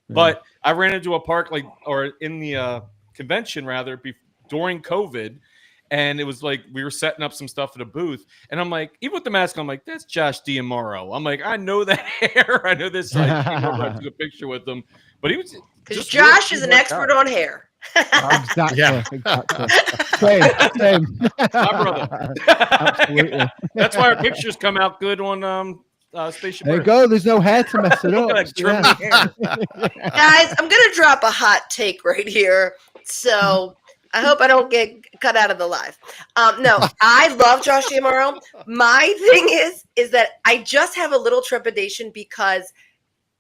but I ran into a park or in the convention rather during COVID. And it was like we were setting up some stuff at a booth, and I'm like, even with the mask, I'm like, that's Josh D'Amaro. I'm like, I know that hair. I know this. I took a picture with him, but he was because Josh is an expert on hair. Exactly. Same. My brother. Absolutely. That's why our pictures come out good on Spaceship Earth. There you go. There's no hair to mess it up. Guys, I'm gonna drop a hot take right here. So I hope I don't get cut out of the live. No, I love Josh D'Amaro. My thing is that I just have a little trepidation because,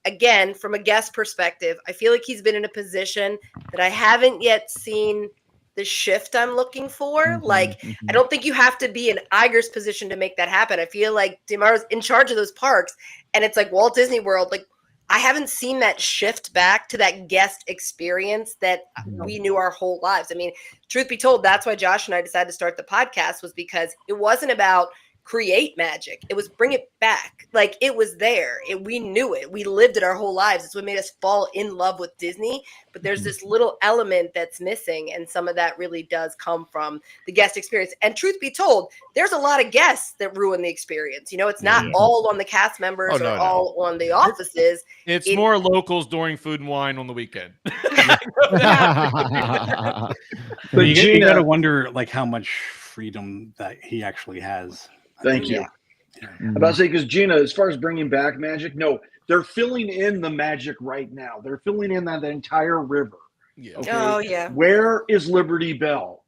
again, from a guest perspective, I feel like he's been in a position that I haven't yet seen the shift I'm looking for. I don't think you have to be in Iger's position to make that happen. I feel like D'Amaro's in charge of those parks, and it's like Walt Disney World. Like, I haven't seen that shift back to that guest experience that we knew our whole lives. I mean, truth be told, that's why Josh and I decided to start the podcast, was because it wasn't about create magic. It was bring it back. Like, it was there. We knew it. We lived it our whole lives. It's what made us fall in love with Disney. But there's this little element that's missing. And some of that really does come from the guest experience. And truth be told, there's a lot of guests that ruin the experience. You know, it's not all on the cast members all on the offices. It's more locals during food and wine on the weekend. But you got to wonder, like, how much freedom that he actually has. Thank you. I'm about to say, because Gina, as far as bringing back magic, no, they're filling in the magic right now. They're filling in that entire river. Yeah. Okay? Oh, yeah. Where is Liberty Bell?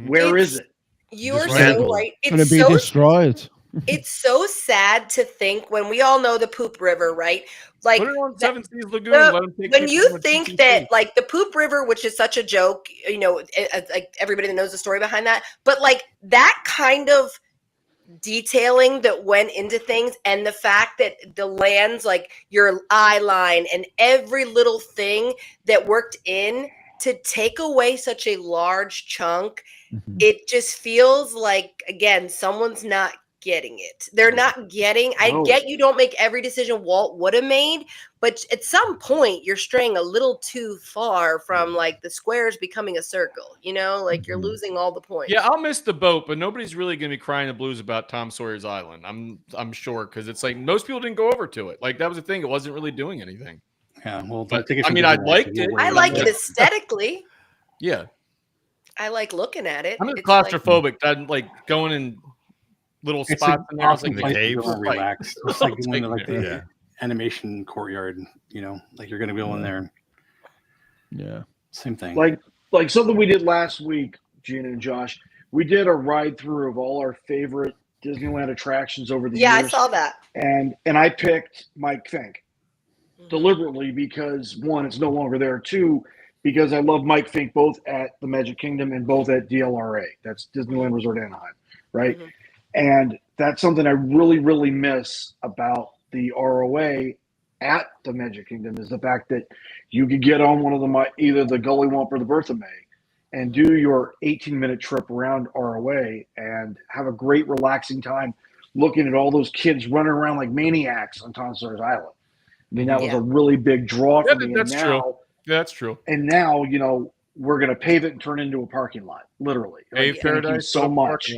Where is it? You're so right. It's going to be destroyed. It's so sad to think, when we all know the Poop River, right? Like, put it on Seven Seas Lagoon. Let them take when you pictures think on that, TTC. like, the Poop River, which is such a joke, you know, like everybody that knows the story behind that, but like that kind of detailing that went into things, and the fact that the lands, like your eye line and every little thing that worked in to take away such a large chunk, it just feels like, again, someone's not getting it. They're not getting, I get you don't make every decision Walt would have made, but at some point you're straying a little too far from like the squares becoming a circle, you know, like you're losing all the points. Yeah, I'll miss the boat, but nobody's really going to be crying the blues about Tom Sawyer's Island. I'm sure, because it's like most people didn't go over to it. Like, that was the thing; it wasn't really doing anything. Yeah, well, but I mean, I liked it. I like it aesthetically. Yeah, I like looking at it. I'm It's claustrophobic. I'm like going in little spots in there. I was like, the caves, relax. It's like going to like the animation courtyard. You know, like you're going to go in there. Yeah, same thing. Like something we did last week, Gina and Josh. We did a ride through of all our favorite Disneyland attractions over the years. Yeah, I saw that. And I picked Mike Fink deliberately because, one, it's no longer there. Two, because I love Mike Fink both at the Magic Kingdom and both at DLRA. That's Disneyland Resort Anaheim, right? And that's something I really, really miss about the ROA at the Magic Kingdom, is the fact that you could get on one of them, either the Gully Wump or the Bertha May, and do your 18-minute trip around ROA and have a great relaxing time looking at all those kids running around like maniacs on Tom Sawyer's Island. I mean, that was a really big draw for me. That's true. That's true. And now, you know, we're going to pave it and turn it into a parking lot, literally. Pave Thank you so much.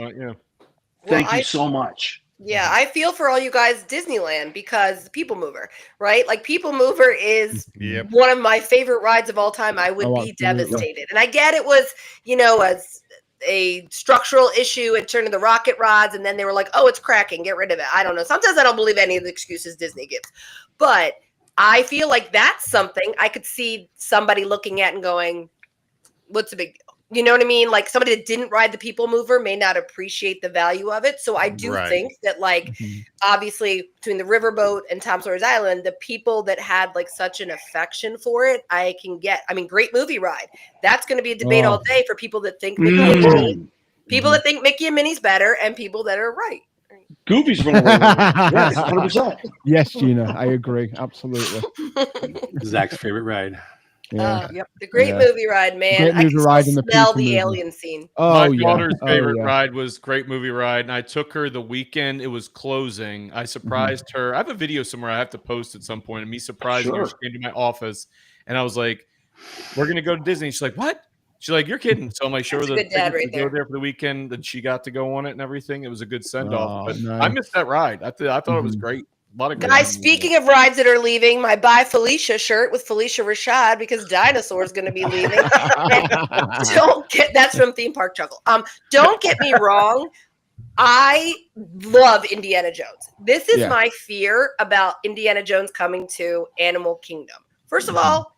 Thank you so much. Yeah, I feel for all you guys, Disneyland, because People Mover, right? Like, People Mover is one of my favorite rides of all time. I would be devastated. And I get it was, you know, a structural issue. It turned into rocket rods, and then they were like, oh, it's cracking, get rid of it. I don't know. Sometimes I don't believe any of the excuses Disney gives. But I feel like that's something I could see somebody looking at and going, what's the big deal? You know what I mean? Like, somebody that didn't ride the People Mover may not appreciate the value of it. So I do think that, like, obviously between the Riverboat and Tom Sawyer's Island, the people that had like such an affection for it, I can get. I mean, great movie ride. That's going to be a debate all day for people that think Mickey and Minnie, people that think Mickey and Minnie's better, and people that are right. Goofy's from yes, 100%. Yes, Gina, I agree. Absolutely. Zach's favorite ride. Yeah. Yep, the great movie ride, man. Great movie ride in the smell People the Mover. alien scene. Oh, my daughter's favorite yeah. ride was Great Movie Ride, and I took her the weekend it was closing. I surprised her. I have a video somewhere I have to post at some point of me surprising her. She came to my office, and I was like, "We're gonna go to Disney." She's like, "What?" She's like, "You're kidding." So I'm like, "Show her the tickets to go there for the weekend," and she got to go on it and everything. It was a good send off. But I missed that ride. I thought it was great. A lot of great Guys, speaking of rides that are leaving, my Bye Felicia shirt with Felicia Rashad, because Dinosaur is going to be leaving. That's from Theme Park Chuckle. Don't get me wrong. I love Indiana Jones. This is my fear about Indiana Jones coming to Animal Kingdom. First of all,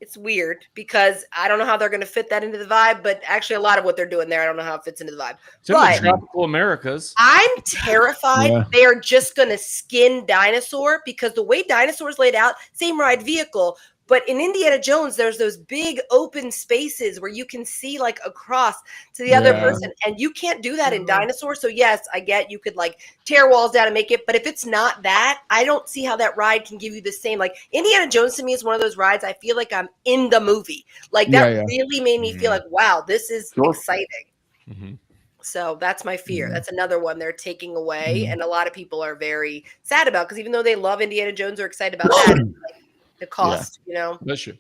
it's weird because I don't know how they're going to fit that into the vibe, but actually a lot of what they're doing there, I don't know how it fits into the vibe. But Tropical Americas. I'm terrified they are just going to skin Dinosaur, because the way Dinosaur's laid out, same ride vehicle, But in Indiana Jones, there's those big open spaces where you can see like across to the other person, and you can't do that in Dinosaur. So yes, I get you could like tear walls down and make it, but if it's not that, I don't see how that ride can give you the same. Like Indiana Jones to me is one of those rides I feel like I'm in the movie. Like that really made me feel like, wow, this is exciting. So that's my fear. That's another one they're taking away, and a lot of people are very sad about, because even though they love Indiana Jones or excited about that, it's like the cost, you know. Bless you.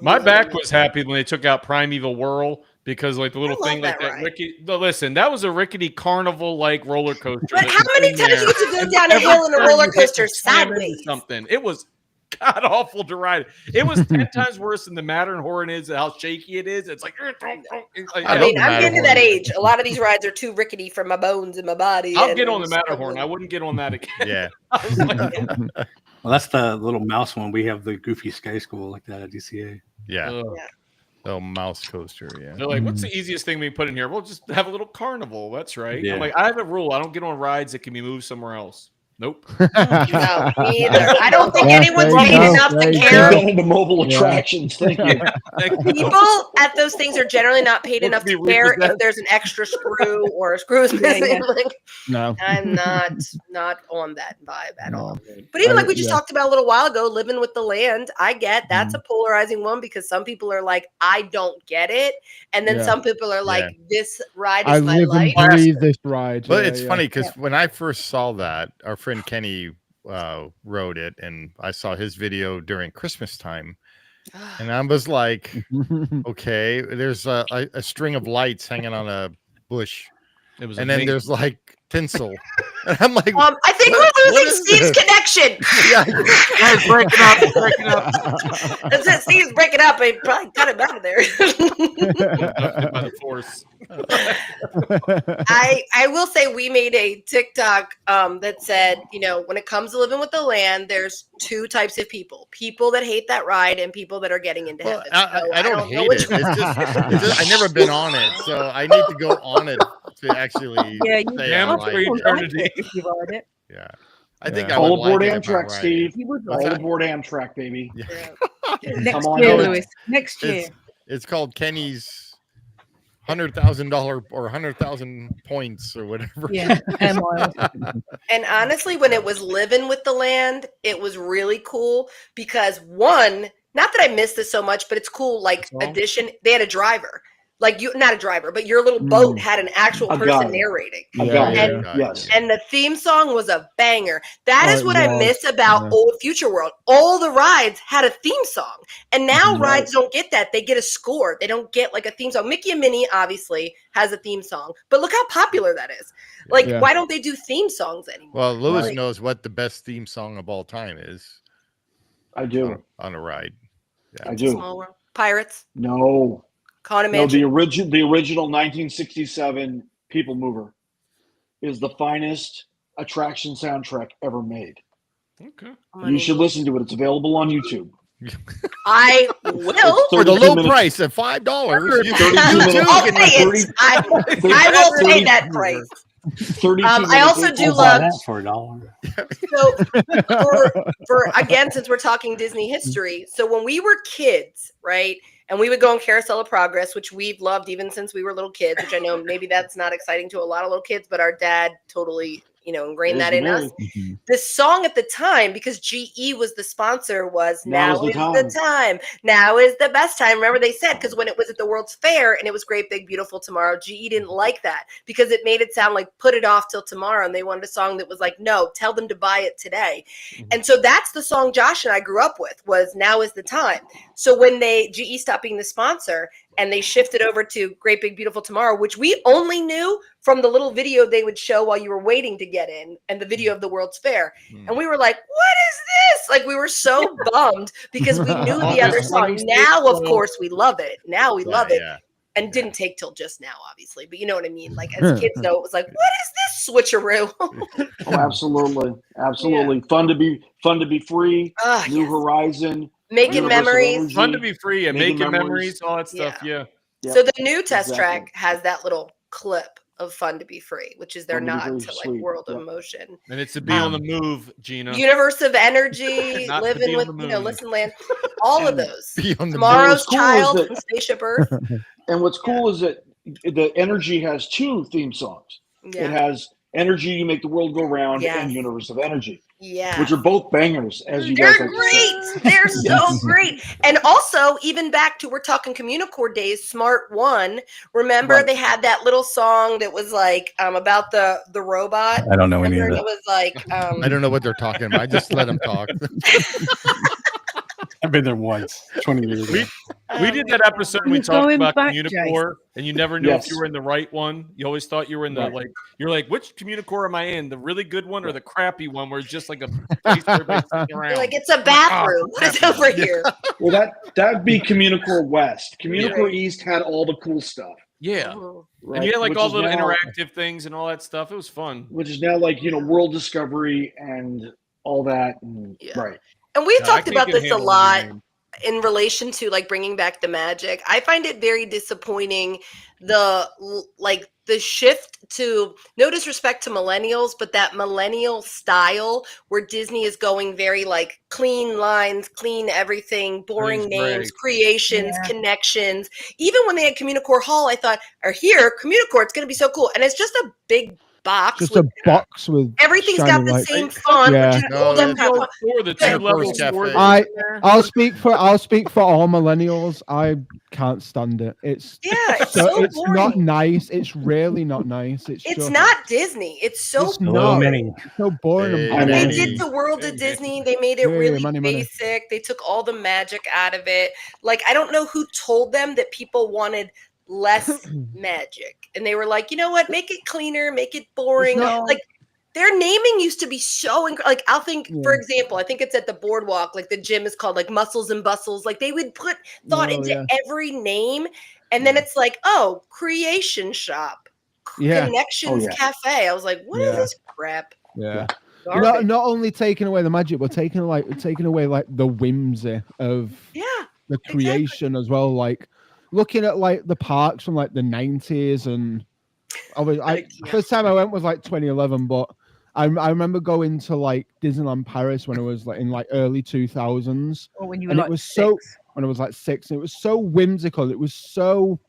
My back was happy when they took out Primeval Whirl, because like the little thing like that rickety. Listen, that was a rickety carnival like roller coaster. But how many times you get to go down a hill in a roller coaster sideways? Something. It was god awful to ride. It was 10 times worse than the Matterhorn is. How shaky it is. It's like I mean, I'm getting to that age. A lot of these rides are too rickety for my bones and my body. I'll get on the Matterhorn. I wouldn't get on that again. Yeah. I was like, Well, that's the little mouse one. We have the Goofy Sky School like that at DCA. Yeah. Oh, mouse coaster. Yeah. They're like, what's the easiest thing we put in here? We'll just have a little carnival. That's right. Yeah. I'm like, I have a rule. I don't get on rides that can be moved somewhere else. Nope. No, me either. I don't think anyone's paid enough to care. Get into mobile attractions. Thank you. People at those things are generally not paid enough to care if the's an extra screw or a screw is missing. Like, No, I'm not on that vibe at all. But even like we just talked about a little while ago, living with the land, I get that's a polarizing one, because some people are like, I don't get it, and then some people are like, this ride is my life. I live and breathe this ride. But it's funny because when I first saw that, our friend Kenny wrote it, and I saw his video during Christmas time, and I was like, okay, there's a string of lights hanging on a bush, and then there's like tinsel, and I'm like, I think we're losing Steve's connection. Guys, breaking up. That's it. Steve's breaking up. I probably cut him out of there. By the force. I will say we made a TikTok that said, you know, when it comes to living with the land, there's two types of people that hate that ride and people that are getting into heaven. I don't hate it. It's just I've never been on it, so I need to go on it to actually say I like it. Yeah. I think I would all aboard like it Amtrak, Steve. All aboard Amtrak, baby. Next year, Lewis. Next year. It's called Kenny's $100,000 or 100,000 points or whatever. Yeah. And honestly, when it was living with the land, it was really cool because one, not that I missed this so much, but it's cool. Like addition, they had a driver. Like you, not a driver, but your little boat had an actual person narrating. And the theme song was a banger. That is what I miss about old Future World. All the rides had a theme song. And now rides don't get that. They get a score. They don't get like a theme song. Mickey and Minnie obviously has a theme song, but look how popular that is. Like, why don't they do theme songs anymore? Well, Lewis knows what the best theme song of all time is. I do. On a ride. Yeah. I do. Small World. Pirates? No. No, the original 1967 People Mover is the finest attraction soundtrack ever made. Okay. You should listen to it. It's available on YouTube. I will. For the low price of $5. I will pay that price. I also do love that for $1. So for again, since we're talking Disney history, so when we were kids, right? And we would go on Carousel of Progress, which we've loved even since we were little kids, which I know maybe that's not exciting to a lot of little kids, but our dad totally, ingrained that in us. The song at the time, because GE was the sponsor, was Now is the time. Now is the best time. Remember they said, because when it was at the World's Fair and it was Great Big Beautiful Tomorrow, GE didn't like that because it made it sound like put it off till tomorrow. And they wanted a song that was like, no, tell them to buy it today. And so that's the song Josh and I grew up with, was Now is the time. So when GE stopped being the sponsor and they shifted over to Great Big Beautiful Tomorrow, which we only knew from the little video they would show while you were waiting to get in and the video of the World's Fair. And we were like, what is this? Like, we were so bummed because we knew the other song. Now, of course, we love it. Now we love it. And didn't take till just now, obviously. But you know what I mean? Like, as kids, though, it was like, what is this switcheroo? Oh, absolutely. Absolutely. Yeah. Fun to be free. New Horizon. Making memories. Fun to be free and making memories, all that stuff. Yeah. So the new test track has that little clip of fun to be free, which is they're Fun to be not free, to like sweet. world of Yep. motion. And it's to be on the move, Gina. Universe of Energy, Not to living be on with, the you know, moon. Listen Land, all of And those. Be on the Tomorrow's cool is Child that- from Spaceship Earth. And what's cool is that the Energy has 2 theme songs. It Yeah. has Energy, You Make the World Go Round, Yes. and Universe of Energy, Yeah. which are both bangers, as you guys They're like to say. great. They're so great. And also, even back to, we're talking Communicore days, Smart One. Remember, Right. they had that little song that was like about the robot. I don't know any of Remember, that. it was like I don't know what they're talking about. I just let them talk. I've been there once, 20 years ago. We did that episode and we You're talked going about back, Communicore, and you never knew if Yes. you were in the right one. You always thought you were in the Right. you're like, which Communicore am I in? The really good one or the crappy one where it's just like a place where everybody's sitting around? like it's a bathroom. It's crappy over one. here. Well, that'd be Communicore West. Communicore Yeah. East had all the cool stuff. Yeah. Mhm. Right? And you had like Which all is the little now- interactive things and all that stuff. It was fun. which is now like World Discovery and all that. And, Yeah. Right. And we've No, I talked can't about get this a handle lot the name. in relation to like bringing back the magic. I find it very disappointing the shift to, no disrespect to millennials, but that millennial style where Disney is going very like clean lines, clean everything, boring Everything's names, great. creations, Yeah. connections. Even when they had Communicore Hall, I thought, or here, Communicore, it's going to be so cool. And it's just a big box. Just with, a box with everything's shiny got the lights. same font, Yeah. which is No, old that's- Epcot. Or the But- 2 level Cafe. store. I'll speak for all millennials. I can't stand it. It's Yeah, it's so it's boring. not nice. It's really not nice. It's It's just, not Disney. It's so It's Hello, boring. Manny. so boring Hey, and And they Manny. did the world of Disney. They made it Yeah, really money. basic. They took all the magic out of it. Like, I don't know who told them that people wanted less magic. And they were like, you know what? Make it cleaner, make it boring. not- Like, their naming used to be so like I'll think, for Yeah. example, I think it's at the boardwalk, like the gym is called like Muscles and Bustles. Like they would put thought Oh, into yeah. every name. And then it's like, oh, Creation Shop, Yeah. Connections Oh, yeah. Cafe. I was like, what is Yeah. this crap? Yeah. Garbage. Not only taking away the magic, but taking away like the whimsy of Yeah. the exactly. creation as well. Like looking at like the parks from like the 90s, and first time I went was like 2011, but I remember going to like Disneyland Paris when it was like in like early 2000s, Or when you were and like it was so six. when I was like 6, and it was so whimsical. It was so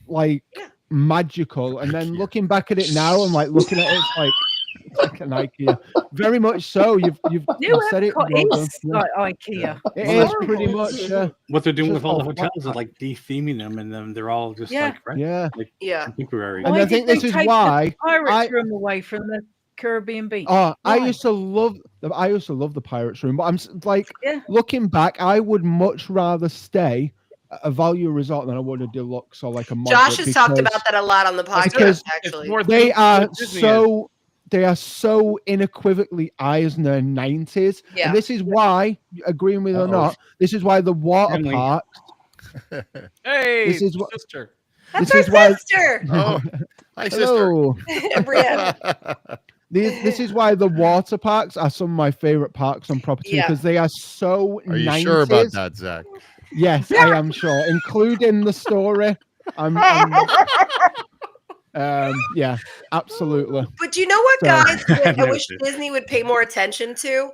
like Yeah. magical. And then looking back at it now, and like looking at it, it's like an IKEA. Very much so. You've New said it. Epcot well done. is Yeah. like IKEA. It Well, is pretty much. Yeah. What they're doing Just with all the all hotels is like de-theming them, and then they're all just Yeah. like Yeah. Yeah. contemporary. And Why I think did they this is take why the Pirates I- room away from the Caribbean beach. I Why? used to love the Pirates Room, but like Yeah. looking back, I would much rather stay at a value resort than I would a deluxe or like a moderate. Josh has talked because about that a lot on the podcast, because actually. It's more They are Disney so they are so unequivocally Eisner 90s. Yeah. And this is why, agreeing with it or Uh-oh. not, this is why the water Family. parks. Hey, This is what- sister. That's this our is why- sister, Oh, hi, sister. Hello. Brianna. This is why the water parks are some of my favorite parks on property, Yeah. because they are so Are you 90s. sure about that, Zach? Yes, I am sure, including the story. Yeah, absolutely. But you know what, So- guys? That I wish Noted. Disney would pay more attention to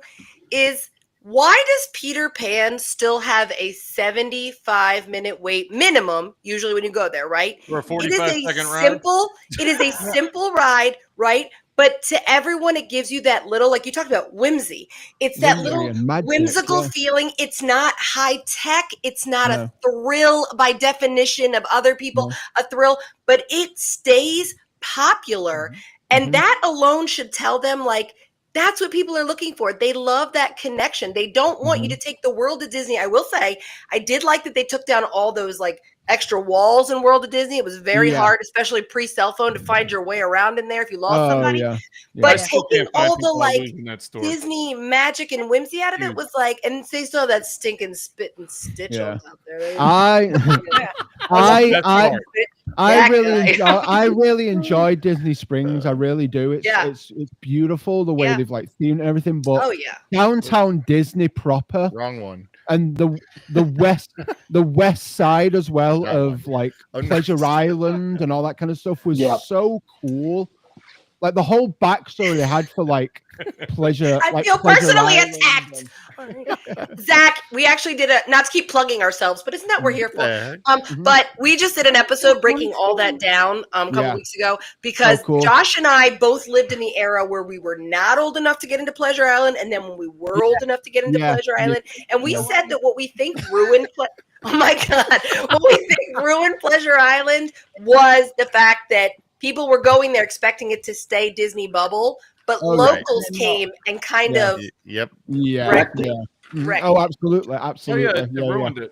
is why does Peter Pan still have a 75-minute wait minimum? Usually, when you go there, right? For a It is 45-second a ride. simple. It is a simple ride, right? But to everyone, it gives you that little, like you talked about, whimsy. It's that Whimsy little and magic, whimsical yeah. feeling. It's not high tech. It's not No. a thrill by definition of other people, No. a thrill, but it stays popular. And Mhm. that alone should tell them, like, that's what people are looking for. They love that connection. They don't want you Mm-hmm. to take the world of Disney. I will say, I did like that they took down all those like extra walls in World of Disney. It was very Yeah. hard, especially pre-cell phone, to find your way around in there if you lost Oh, somebody. yeah. I But still taking can't find all the people I like lose in that store. Disney magic and whimsy out of it Huge. was like, and they still have that stinking spit and stitch Yeah. out there. I That's I hard. That guy. I really enjoy Disney Springs. I really do. It's Yeah. it's beautiful the way Yeah. they've like themed everything, but Oh yeah. downtown Disney proper, Wrong one. and the west side as well of like Pleasure Island and all that kind of stuff was so cool. Like the whole backstory they had for like Pleasure. I feel personally attacked. Zach, we actually did not to keep plugging ourselves, but isn't that what we're here for? But we just did an episode breaking all that down a couple weeks ago because Josh and I both lived in the era where we were not old enough to get into Pleasure Island, and then when we were old enough to get into Pleasure Island, and we said that what we think ruined oh my God, what we think ruined Pleasure Island was the fact that people were going there expecting it to stay Disney bubble, but locals came and kind of wrecked it. Oh, absolutely. Oh, yeah, it ruined it.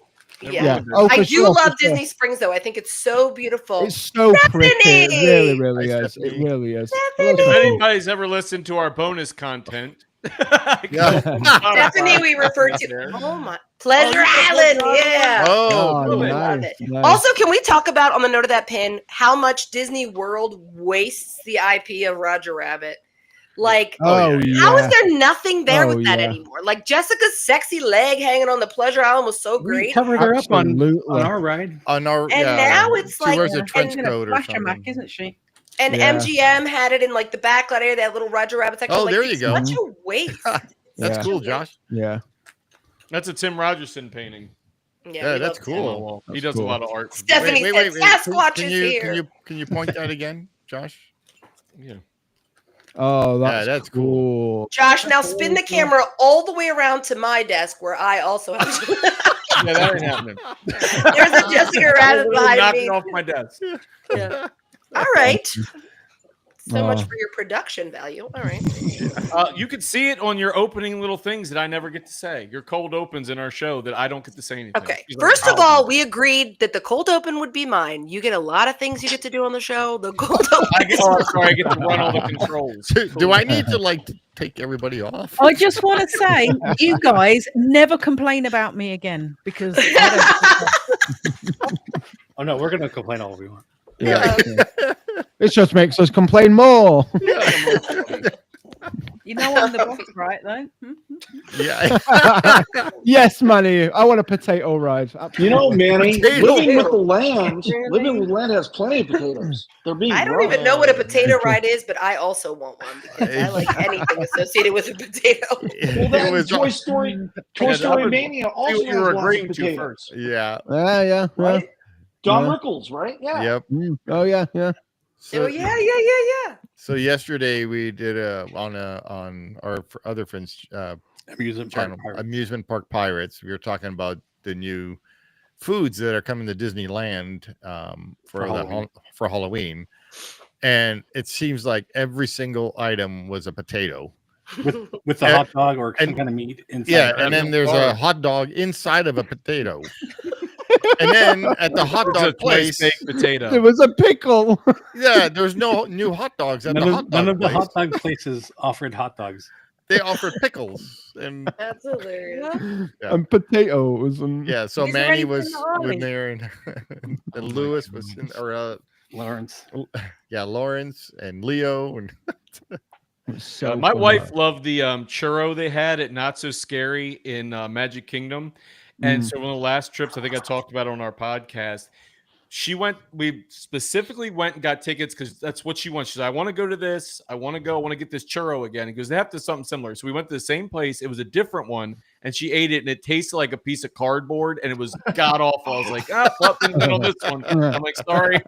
Oh, I do love Disney Springs, though. I think it's so beautiful. It's so pretty. It really is. It really is. If anybody's ever listened to our bonus content, Stephanie, we refer to. Oh my, Pleasure Island. Yeah. Love it. Nice. Also, can we talk about, on the note of that pin, how much Disney World wastes the IP of Roger Rabbit? Like, how is there nothing there with that anymore? Like, Jessica's sexy leg hanging on the Pleasure Island was so great. We covered her up on our ride. And now it's like, she wears a trench coat or something, isn't she? And MGM had it in like the backlight area, that little Roger Rabbit section. Oh, like, there you go. Such a waste. That's cool, Josh. Yeah. That's a Tim Rogerson painting. Yeah, that's cool. He does a lot of art. Stephanie said Sasquatch is here. Can you point that again, Josh? Yeah. Oh, that's cool. Josh, now spin the camera all the way around to my desk where I also have Yeah, that ain't happening. There's a Jessica Rabbit behind knocking me. off my desk. Yeah. All right. So much for your production value. All right. You could see it on your opening little things that I never get to say. Your cold opens in our show that I don't get to say anything. Okay. First of all, we agreed that the cold open would be mine. You get a lot of things you get to do on the show. The cold open. I get to run all the controls. Do I need to take everybody off? I just want to say, you guys never complain about me again because. Oh no, we're gonna complain all we want. Yeah. It just makes us complain more. You know I'm the boss, right? Though. Yeah. Yes, Manny. I want a potato ride. Absolutely. You know, Manny, living with the land has plenty of potatoes. They're being. I don't even know what a potato ride is, but I also want one because I like anything associated with a potato. Well, that was Toy Story Mania also has lots of potatoes. Yeah. Yeah. Right? Don Rickles, right? Yeah. Yep. Oh yeah. So, yeah. So yesterday we did on our other friends Amusement Park Pirates. We were talking about the new foods that are coming to Disneyland for Halloween, and it seems like every single item was a potato with the hot dog or some kind of meat inside. Yeah, and then there's a hot dog inside of a potato. And then at the hot dog place, potato. There was a pickle. Yeah, there's no new hot dogs at the hot dog None of the place. hot dog places offered hot dogs. They offered pickles, and That's hilarious. And potatoes. And so Is there Manny anything was early? in there, and Lewis was in, or Lawrence. Lawrence and Leo, and my wife loved the churro they had at Not So Scary in Magic Kingdom. And so one of the last trips, I think I talked about it on our podcast, we specifically went and got tickets because that's what she wants. She's like, I want to go to this. I want to get this churro again. Because they have to do something similar. So we went to the same place. It was a different one. And she ate it and it tasted like a piece of cardboard and it was god awful. I was like, didn't get on this one. I'm like, sorry.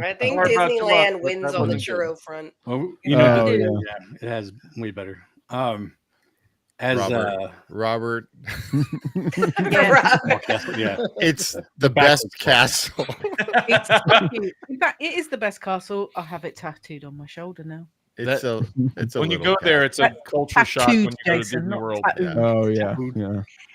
I think Disneyland wins on the churro front. Well, it has way better. Robert. It's the best castle. In fact, it is the best castle. I have it tattooed on my shoulder now. It's a when you go there, it's a culture shock when you go to Disney World. Oh yeah.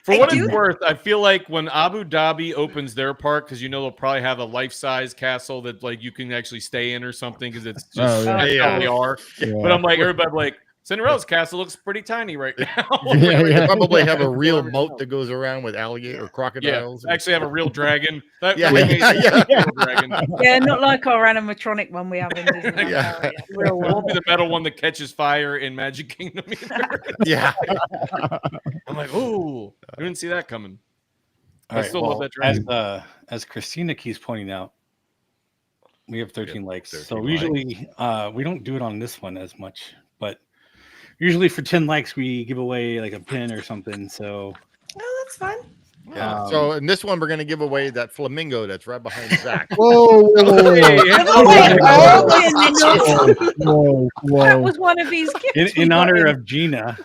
For what it's worth, I feel like when Abu Dhabi opens their park, because they'll probably have a life-size castle that you can actually stay in or something, because it's just how they are. Yeah. But I'm like, everybody Cinderella's castle looks pretty tiny right now. They probably have a real moat that goes around with alligator or Yeah, crocodiles. actually have a real dragon. That, Yeah, that made yeah. a real dragon. Yeah, not like our animatronic one we have in Disneyland. Yeah. Paris. Real It one. won't be the metal one that catches fire in Magic Kingdom either. Yeah. I'm like, oh, I didn't see that coming. All I right, still well, love that dragon. as Christina keeps pointing out, we have 13 likes. 13 So likes. usually we don't do it on this one as much, but usually for 10 likes we give away like a pin or something. So Oh, that's fun. Yeah. So in this one, we're going to give away that flamingo that's right behind Zach. Whoa, whoa, whoa, whoa, Hey, Give and- away all Oh, the whoa, whoa. That was one of his gifts. in honor of Gina,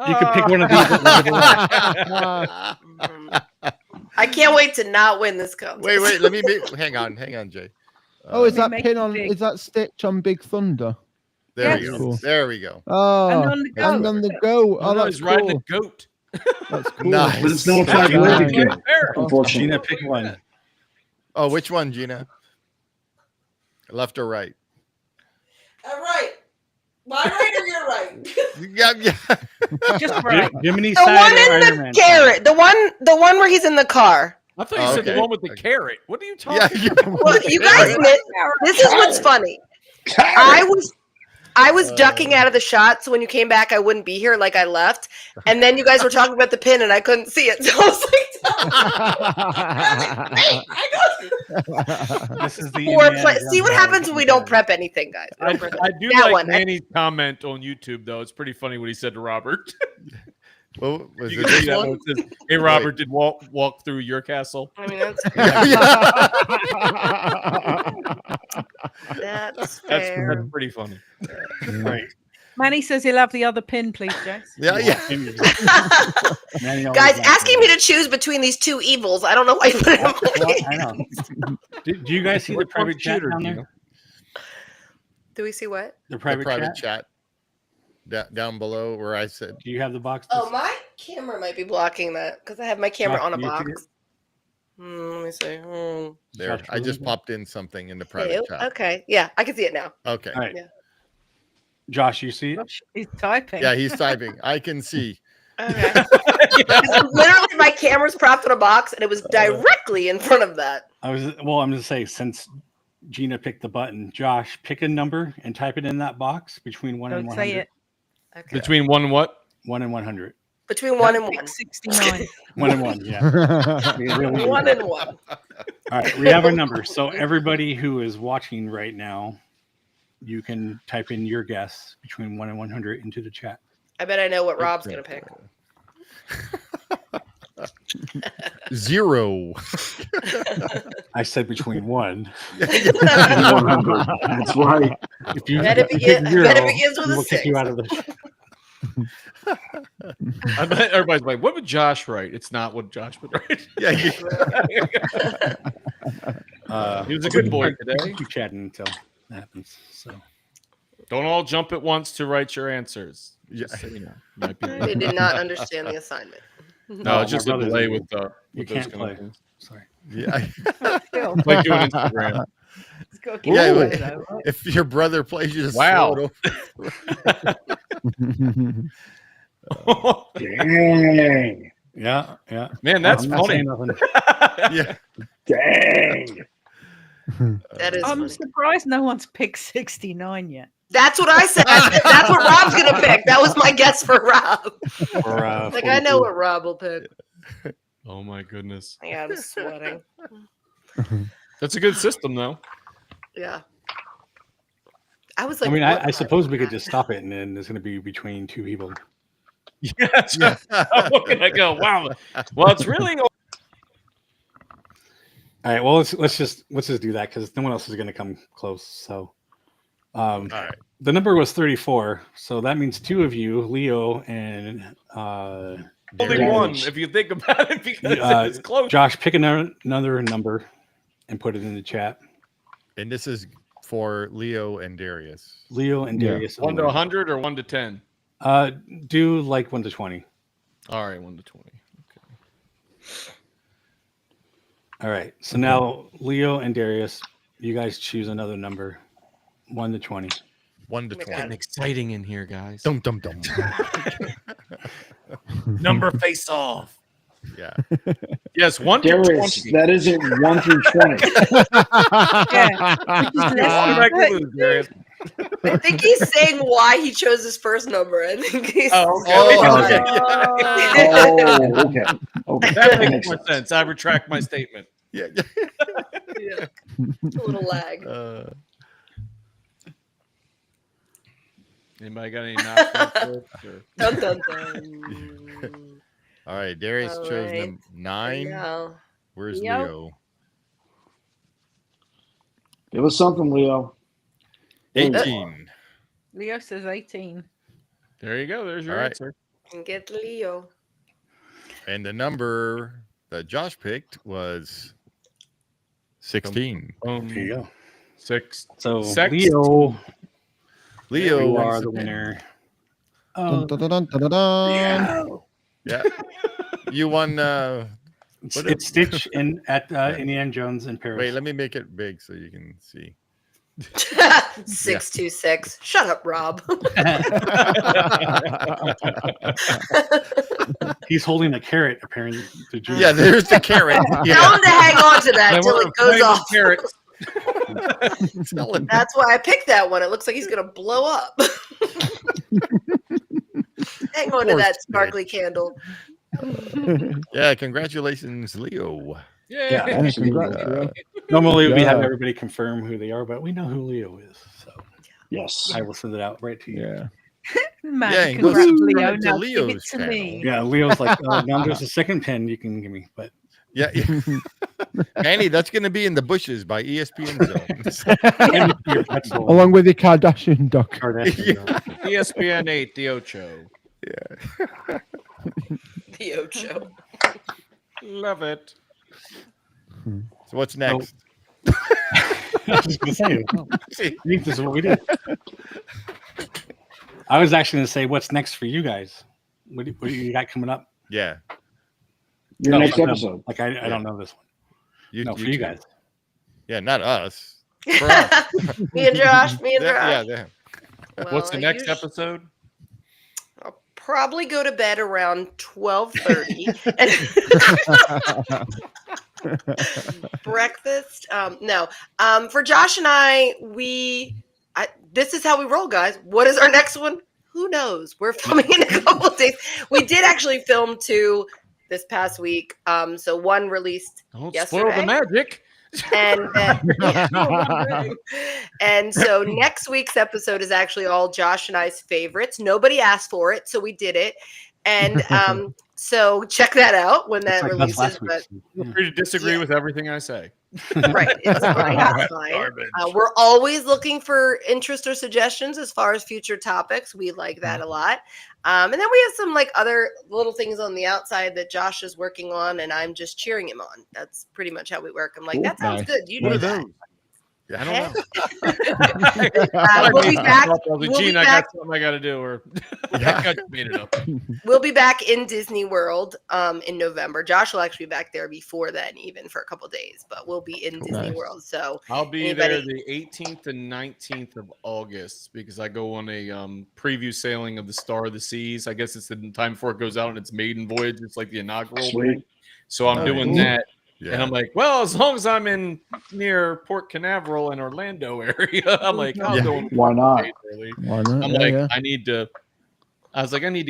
you could pick one of these. That we give away. I can't wait to not win this contest. Wait. Let me hang on, Jay. Oh, is Let that me make pin it on? big. Is that Stitch on Big Thunder? There Yes. we go. Cool. There we go. Oh, And on the and goat. on the go. Oh, Oh, no, that's he's riding cool. a goat. That's cool. Nice. But it's not a That's five-legged nice. goat, Fair. unfortunately. Gina, pick one. Oh, which one, Gina? Left or right? All right. My right or your right? Yeah. Just right. Jiminy The side one or in Iron the Man carrot. The one where he's in the car. I thought you Oh, said the okay. one with the carrot. What are you talking Yeah. about? Well, you guys missed. This is what's funny. I was ducking out of the shot, so when you came back, I wouldn't be here. Like I left, and then you guys were talking about the pin, and I couldn't see it. So I was like, This is the see what happens when we don't prep anything, guys. We I, don't prep I do That like one. Manny's comment on YouTube, though. It's pretty funny what he said to Robert. Well, was You it can see this that one? one. It says, hey, Robert, did walk through your castle? I mean, that's That's fair. pretty funny. Right. Manny says he'll have the other pin, please, Jace. Yeah. Guys, asking me to choose between these two evils, I don't know why you put it on my I know. Do you guys see the What private chat computer down do you there? know? Do we see what? The The private, chat? down below where I said, Do you have the box? Oh, my camera might be blocking that because I have my camera on a Can you see box. Let me see. there. Josh, I just really? popped in something in the private chat. Okay, yeah, I can see it now. Okay. All right. Yeah. Josh, you see it? Gosh, he's typing. Yeah, he's typing. I can see. Okay. Literally, my camera's propped in a box, and it was directly in front of that. I'm going to say, since Gina picked the button, Josh, pick a number and type it in that box between 1 and Don't 100. say it. Okay. Between one and what? 1 and 100. Between 1 and 1. 69. 1 and 1, yeah. We really do 1 that. and 1. All right, we have our number. So everybody who is watching right now, you can type in your guess between 1 and 100 into the chat. I bet I know what Rob's gonna pick. 0. I said between 1. That's right. If you Bet it if you pick begin- zero, bet it begins with a we'll kick you 6. out of the. I bet everybody's like, what would Josh write? It's not what Josh would write. Yeah. He was a good boy today. Keep chatting until that happens. So Don't all jump at once to write your answers. Yeah. Just so you know. Might be- They did not understand the assignment. No, it's just a my brother's delay in. with You with can't those kind play. of things. Sorry. Yeah. Still, Like doing Instagram. he's got to keep Yeah, it but- though, right? If your brother plays, you just Wow. throw it Dang. Yeah, yeah. Man, that's I'm not funny. saying nothing. over. Yeah. Dang. That is I'm funny. surprised no one's picked 69 yet. That's what I said. That's what Rob's gonna pick. That was my guess for Rob. Or, Like I know what Rob will pick. Oh my goodness. Yeah, I'm sweating. That's a good system though. Yeah. I was like, I mean, what I suppose we could that? just stop it, and then it's going to be between two people. Yes. What can I go? Wow. Well, it's really All right. Well, let's just do that because no one else is going to come close. So, All right. the number was 34. So that means two of you, Leo and only Darius. one if you think about it because it's close. Josh, pick another number and put it in the chat. And this is for Leo and Darius. Leo and Yeah. Darius. 1 to only. 100 or 1 to 10? Do like 1 to 20. All right, 1 to 20. Okay. All right. So now Leo and Darius, you guys choose another number, 1 to 20. 1 to Oh my 20. God. exciting in here, guys. Dum dum dum. Number face off. Yeah. Yes, 1 to Darius, 20. that isn't 1 through 20. Yeah. Which is less Welcome back to than lose, Darius. I think he's saying why he chose his first number. I think he's. Oh, okay. Oh, Okay. Oh, okay. Okay. That makes more sense. I retract my statement. Yeah. Yeah. A little lag. Anybody got any knockouts? Dun, dun, dun. All right. Darius All chose right. 9. No. Where's Leo. Leo? Give us something, Leo. 18. Leo says 18. There you go. There's your All right. answer. And get Leo. And the number that Josh picked was 16. There you go. 6. So Sex. Leo, Leo you wins are the the pin. winner. Dun, dun, dun, dun, dun, dun. Yeah. You won. It's Stitch in at Indiana Jones in Paris. Wait, let me make it big so you can see. 626. Shut up, Rob. He's holding a carrot apparently to Julie. Yeah, there's the carrot. Tell him to hang on to that till it goes off. Carrots. That's why I picked that one. It looks like he's gonna blow up. Hang on to Poor that Stitch. sparkly candle. Yeah, congratulations, Leo. Yeah, Yeah, congrats, Leo. Normally we have Yeah. everybody confirm who they are, but we know who Leo is, so Yes. I will send it out right to you. Yeah. Man, Yeah, and go congrats, subscribe Leo. to Now give Leo's it to channel. me. Yeah, Leo's like, now there's a second pen you can give me, but Yeah. Manny, that's going to be in the bushes by ESPN Zones. your pretzel Along with the Kardashian duck. Kardashian. ESPN 8, the Ocho. The Ocho. Love it. So what's next? I was just gonna say, I think this is what we did. I was actually gonna say, what's next for you guys? What do you got coming up? Yeah. Your No, next no, episode. Like I don't know this one. No, for you two. guys. Yeah, not us. For us. Me and Josh. Me and Yeah, Josh. yeah. Well, What's the I next usu- episode? I'll probably go to bed around 12:30. Breakfast. No. For Josh and I, this is how we roll, guys. What is our next one? Who knows? We're filming in a couple of days. We did actually film 2 this past week. So one released Don't yesterday. spoil the magic. And and so next week's episode is actually all Josh and I's favorites. Nobody asked for it, so we did it. And so check that out when that That's releases. last But week's. Feel free to disagree Yeah. with everything I say. right, it's fine. That's fine. Garbage. We're always looking for interest or suggestions as far as future topics. We like that a lot. And then we have some like other little things on the outside that Josh is working on, and I'm just cheering him on. That's pretty much how we work. I'm like, Cool. that sounds Nice. good. You What do are that. those? Yeah, I don't know. We'll be back. We'll We'll be Gene, I back. got something I got to do. Or I just made it up. We'll be back in Disney World in November. Josh will actually be back there before then, even for a couple days, but we'll be in Disney Nice. World. So I'll be there Anybody- the 18th and 19th of August because I go on a preview sailing of the Star of the Seas. I guess it's the time before it goes out on its maiden voyage. It's like the inaugural Sweet. thing. So I'm Oh, doing cool. that. Yeah. And I'm like, well, as long as I'm in near Port Canaveral and Orlando area, I'm like, I'll Yeah. go on Why not? days early. Why not? I'm Yeah, like, yeah. I need to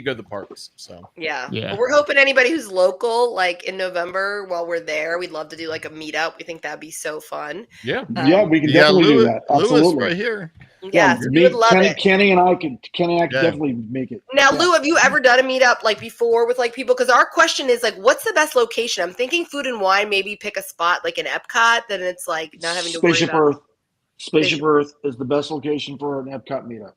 go to the parks. So yeah. Yeah. But we're hoping anybody who's local, like in November while we're there, we'd love to do like a meetup. We think that'd be so fun. yeah. Yeah, we can Yeah, definitely do Lewis, that. Lewis Absolutely. right here. Yeah, so we would love it. Kenny and I could Yeah. definitely make it. Now, Yeah. Lou, have you ever done a meetup like before with like people? Because our question is like, what's the best location? I'm thinking Food and Wine. Maybe pick a spot like an Epcot. Then it's like not having to Spaceship worry Earth. Spaceship Earth is the best location for an Epcot meetup.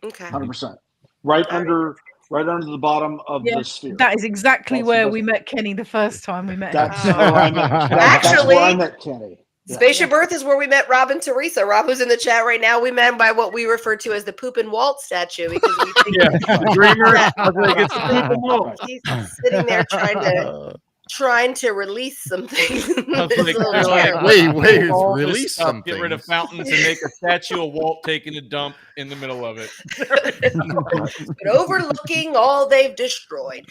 Okay. 100%. Right under the bottom of Yeah, the sphere. That is exactly That's where the we best. met Kenny the first time we met him. That's where I met. That's Actually- where I met Kenny. Yeah. Spaceship Earth is where we met Rob and Teresa. Rob, who's in the chat right now, we met him by what we refer to as the Poop and Walt statue because we think Yeah. Dreamer. I was like, it's a he's sitting there trying to trying to release some things. I was It's a like, little they're like, terrible. wait, all this release stuff, some get rid of things. fountains and make a statue of Walt taking a dump in the middle of it. But overlooking all they've destroyed.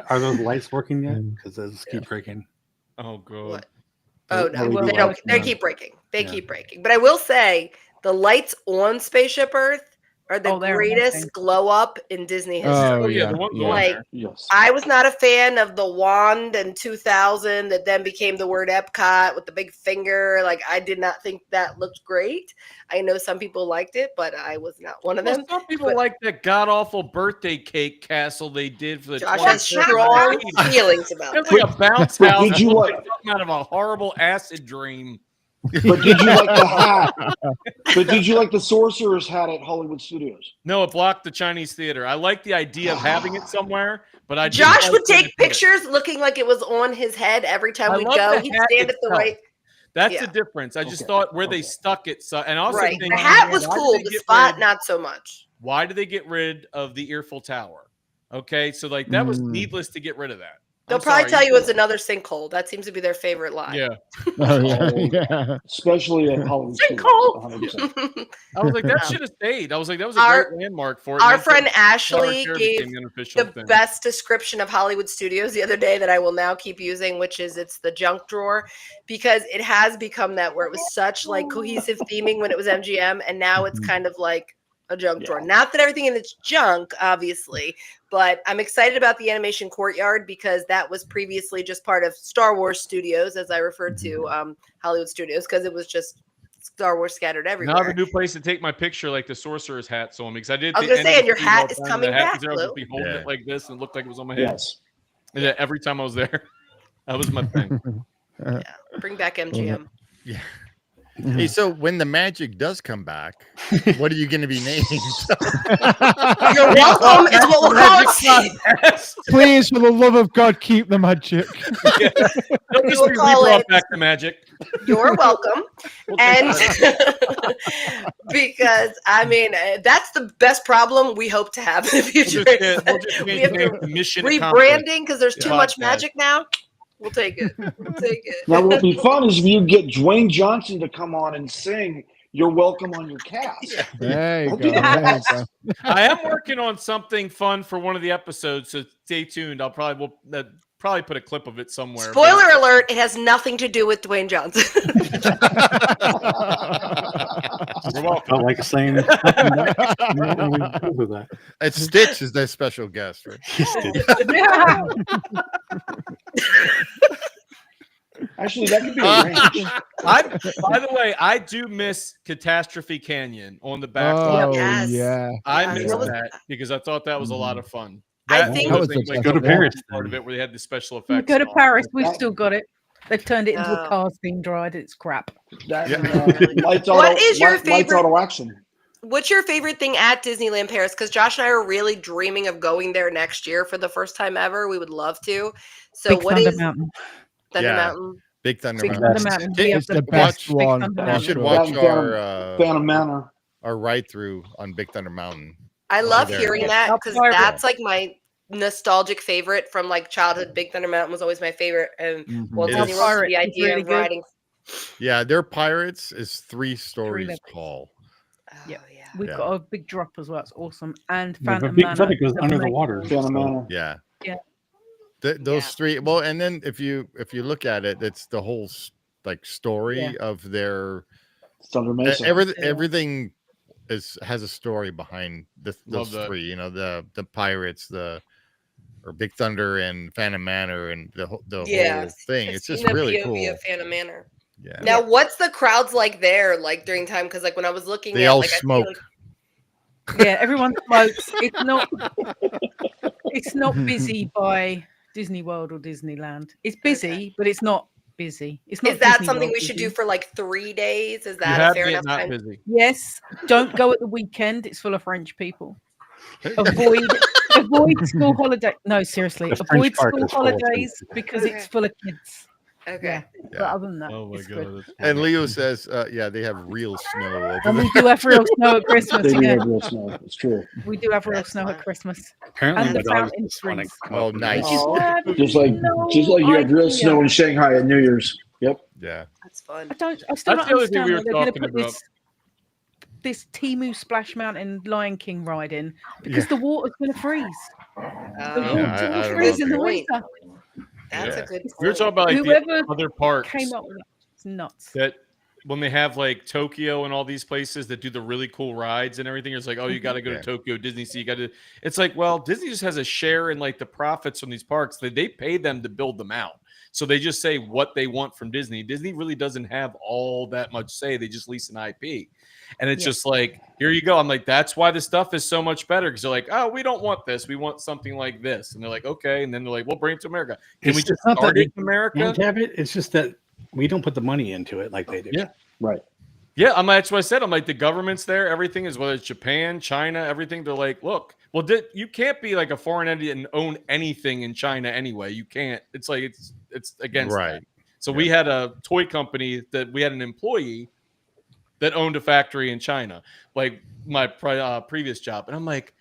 Are those lights working yet? Because those keep breaking. Oh god. What? Oh no, LED they don't. lights, They yeah. keep breaking. They Yeah. keep breaking. But I will say, the lights on Spaceship Earth are the Oh, they're greatest amazing. glow up in Disney history. Oh, yeah, yeah. the ones yeah. on Like, there. Yes. I was not a fan of the wand in 2000 that then became the word Epcot with the big finger. Like, I did not think that looked great. I know some people liked it, but I was not one of Well, them. some people but- like that god awful birthday cake castle they did for the Josh has 25th strong anniversary. feelings about It's that. like a bounce But house. did you Like like- something out of a horrible acid dream. But did you like the hat? But did you like the sorcerer's hat at Hollywood Studios? No, it blocked the Chinese theater. I like the idea of having it somewhere, but I didn't Josh like would when take they did it. pictures looking like it was on his head every time I we'd love go. the He'd hat stand at the itself. right. That's Yeah. the difference. I just Okay. thought where they Okay. stuck it. So, and also Right. thinking, The hat was why did cool. they The get spot, rid- not so much. Why did they get rid of the Earful Tower? Okay, so like that was needless to get rid of that. They'll I'm probably sorry. tell you it's another sinkhole. That seems to be their favorite line. Yeah, Oh, yeah. Especially at Hollywood Studios. Sinkhole. 100%. I was like, that No. should have stayed. I was like, that was a Our- great landmark for it. Our And then friend Tower Ashley Chair gave became the unofficial the thing. best description of Hollywood Studios the other day that I will now keep using, which is it's the junk drawer, because it has become that where it was such like cohesive theming when it was MGM, and now it's kind of like a junk drawer. Not that everything in it's junk, obviously, but I'm excited about the animation courtyard because that was previously just part of Star Wars Studios, as I referred to Hollywood Studios, because it was just Star Wars scattered everywhere. Now I have a new place to take my picture, like the sorcerer's hat's on me, because I did. I was the gonna say, end and your of the stream all hat the is time, coming the hat back, was there, I would Lou. just be holding Yeah. it like this and it looked like it was on my head. Yes. Yeah, every time I was there, that was my thing. Bring back MGM. Yeah. Hey, so when the magic does come back, what are you going to be named? You're welcome is what we'll call it. Please, for the love of God, keep the magic. Don't just will be call rebrought it- back to magic. You're welcome. We'll take And that. because I mean, that's the best problem we hope to have in the future. We'll just We change have the to name to Mission Accomplished. rebranding because there's too Yeah. much Podcast. magic now. We'll take it. We'll take it. Now, what would be fun is if you get Dwayne Johnson to come on and sing "You're Welcome" on your cast. There you I'll go. do that. There you go. I am working on something fun for one of the episodes, so stay tuned. I'll probably probably put a clip of it somewhere. Spoiler alert: it has nothing to do with Dwayne Johnson. You're welcome. Felt like saying with that. It's Stitch is their special guest, right? Actually, that could be arranged. By the way, I do miss Catastrophe Canyon on the back. Oh, Yes. yeah. I Yes. missed What was that because I thought that was a lot of fun. I That think- was That was like, a Go to Yeah. Paris. part of it where they had the special We effects. go to and all. Paris. We've That- still got it. They've turned it into Oh. a cars being dried. It's crap. That, Yeah. lights What auto, is your lights favorite- auto action. What's your favorite thing at Disneyland Paris? Because Josh and I are really dreaming of going there next year for the first time ever. We would love to. So, Big what Thunder is Mountain. Thunder Yeah. Mountain? Big Thunder Big Mountain. Thunder Mountain. Hey, We have It's the best best Big one. Thunder You Mountain. should Sure. watch Phantom- Phantom Manor. our ride through on Big Thunder Mountain. I love there. hearing Yeah. that I'll because fire it. that's like my nostalgic favorite from like childhood. Big Thunder Mountain was always my favorite, and Walt It Disney is. World, the It's idea really of good. riding. Yeah, their Pirates is 3 stories levels. tall. Oh, Yeah. yeah. We've Yeah. got a big drop as well. It's awesome. And Yeah, Phantom but Big Manor. Thunder goes under the Amazing. water. Phantom Manor. Yeah. Yeah. Those Yeah. 3. Well, and then if you look at it, it's the whole like story Yeah. of their Thunder Mesa. everything has a story behind those Love that. 3. You know, the Pirates, or Big Thunder and Phantom Manor, and the whole thing. I've It's seen just the really POV cool. of Phantom Manor. Yeah. Now, what's the crowds like there, like during time? Because like when I was looking, They at all like I see, smoke. like, Yeah, everyone smokes. It's not busy by Disney World or Disneyland. It's busy, but it's not busy. It's not. is that Disney something World we should busy. do for like 3 days? Is You that a have fair been enough not time? busy. Yes. Don't go at the weekend. It's full of French people. Avoid school holiday. No, seriously, The French avoid part school is full of French holidays people. because it's Okay. full of kids. Okay. Yeah. But Yeah. other than that, Oh my it's god. good. That's And funny. Leo says, yeah, they have real snow And over we there. do have real snow at Christmas. They do Yeah, have real snow. It's true. we do have real That's snow fine. at Christmas. Apparently, And my the dogs fountain just want to springs. come Oh, up. nice. Which is why I have Just like you have real idea. snow in Shanghai at New Year's. Yep. Yeah. That's fun. I still That's don't the other thing understand we why were they're going to talking put about. this Temu Splash Mountain Lion King ride in because the water's going to freeze. The Oh, Yeah, water's I going to don't freeze know. in the Point. winter. That's Yeah. a good We were point. talking about like Whoever the other parks came up with it, it's nuts. that when they have like Tokyo and all these places that do the really cool rides and everything, it's like, oh, you got to go Yeah. to Tokyo Disney. So you got to. It's like, well, Disney just has a share in like the profits from these parks. They pay them to build them out. So they just say what they want from Disney. Disney really doesn't have all that much say. They just lease an IP. And it's just like, here you go. I'm like, that's why the stuff is so much better. Because they're like, oh, we don't want this. We want something like this. And they're like, okay. And then they're like, well, bring it to America. Can we It's just not that start they it in America? Can't have it. It's just that we don't put the money into it like they do. Yeah. Right. Yeah, that's what I said. I'm like, the government's there. Everything is, whether it's Japan, China, everything. They're like, look, well, you can't be like a foreign entity and own anything in China anyway. You can't. It's like it's against Right. that. So we had a toy company that we had an employee that owned a factory in China, like my previous job, and I'm like,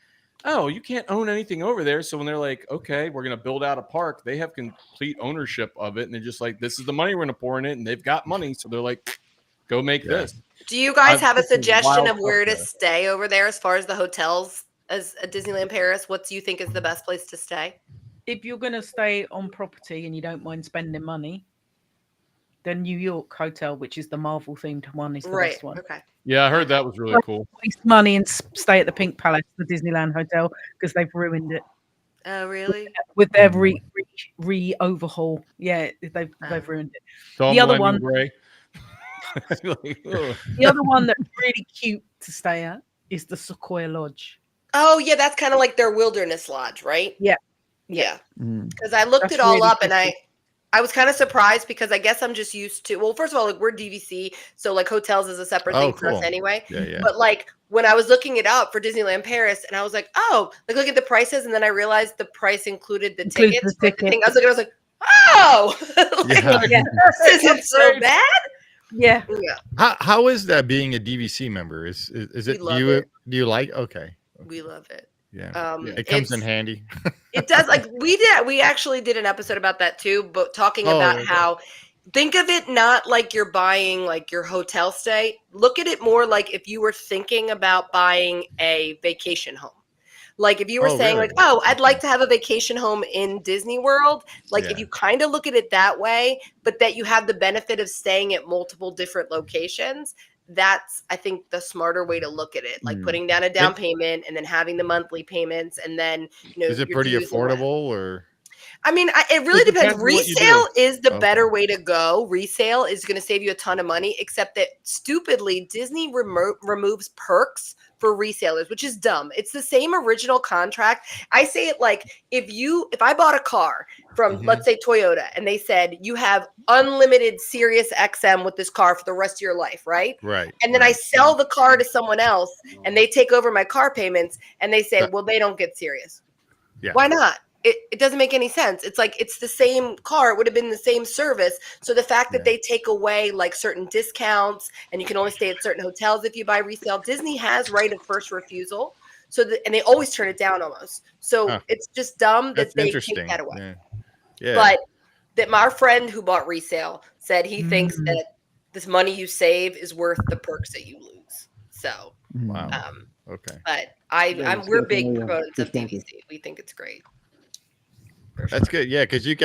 oh, you can't own anything over there. So when they're like, okay, we're going to build out a park, they have complete ownership of it, and they're just like, this is the money we're going to pour in it, and they've got money, so they're like, go make this. Do you guys I've have a seen some suggestion wild of where to stuff there. stay over there as far as the hotels as at Disneyland Paris? What do you think is the best place to stay? If you're going to stay on property and you don't mind spending money, then New York Hotel, which is the Marvel themed one, is the Right. best one. Okay. Yeah, I heard that was really cool. Waste money and stay at the Pink Palace, the Disneyland Hotel, because they've ruined it Oh, really? with their re overhaul. Yeah, they've ruined it. Don't The other blame one- you, Ray. Like, ugh. The other one that's really cute to stay at is the Sequoia Lodge. Oh, yeah. That's kind of like their wilderness lodge, right? Yeah. Yeah. Mm. Because I looked That's it all really up and pretty. I was kind of surprised because I guess I'm just used to, well, first of all, like we're DVC, so like hotels is a separate Oh, thing for us cool. anyway. Yeah. But like when I was looking it up for Disneyland Paris, and I was like, oh, like look at the prices, and then I realized the price included the Includes tickets. the for everything. ticket. I was looking, I was like, oh, like, Yeah. this isn't so bad. Yeah. Yeah, How is that being a DVC member? Is We it love do it. you like? Okay. we love it. Yeah. Yeah. It comes in it's- handy. It does. Like we actually did an episode about that too, but talking Oh, about okay. how think of it not like you're buying like your hotel stay. Look at it more like if you were thinking about buying a vacation home. Like if you were Oh, saying really? like, oh, I'd like to have a vacation home in Disney World. Like if Yeah. you kind of look at it that way, but that you have the benefit of staying at multiple different locations. That's, I think, the smarter way to look at it. Like Mm. putting down a down payment and then having the monthly payments, and then Is it your pretty dues and what. affordable or? I mean, it really It depends. depends on what you do. Resale is the Okay. better way to go. Resale is going to save you a ton of money, except that stupidly, Disney removes perks for resellers, which is dumb. It's the same original contract. I say it like if I bought a car from, Mhm. let's say, Toyota, and they said you have unlimited Sirius XM with this car for the rest of your life, right? Right. And then I right. sell the car to someone else and they take over my car payments and they say, That- well, they don't get Sirius. Yeah. Why not? It doesn't make any sense. It's like it's the same car. It would have been the same service. So the fact that Yeah. they take away like certain discounts and you can only stay at certain hotels if you buy resale, Disney has right of first refusal. So and they always turn it down almost. So Huh. it's just dumb that That's they interesting. take that away. Yeah. Yeah. But that my friend who bought resale said he thinks Mm. that this money you save is worth the perks that you lose. So, Wow. Okay. but Yeah, it's we're big definitely, proponents of discounted. DVC. We think it's great. For That's sure. good. Yeah, because you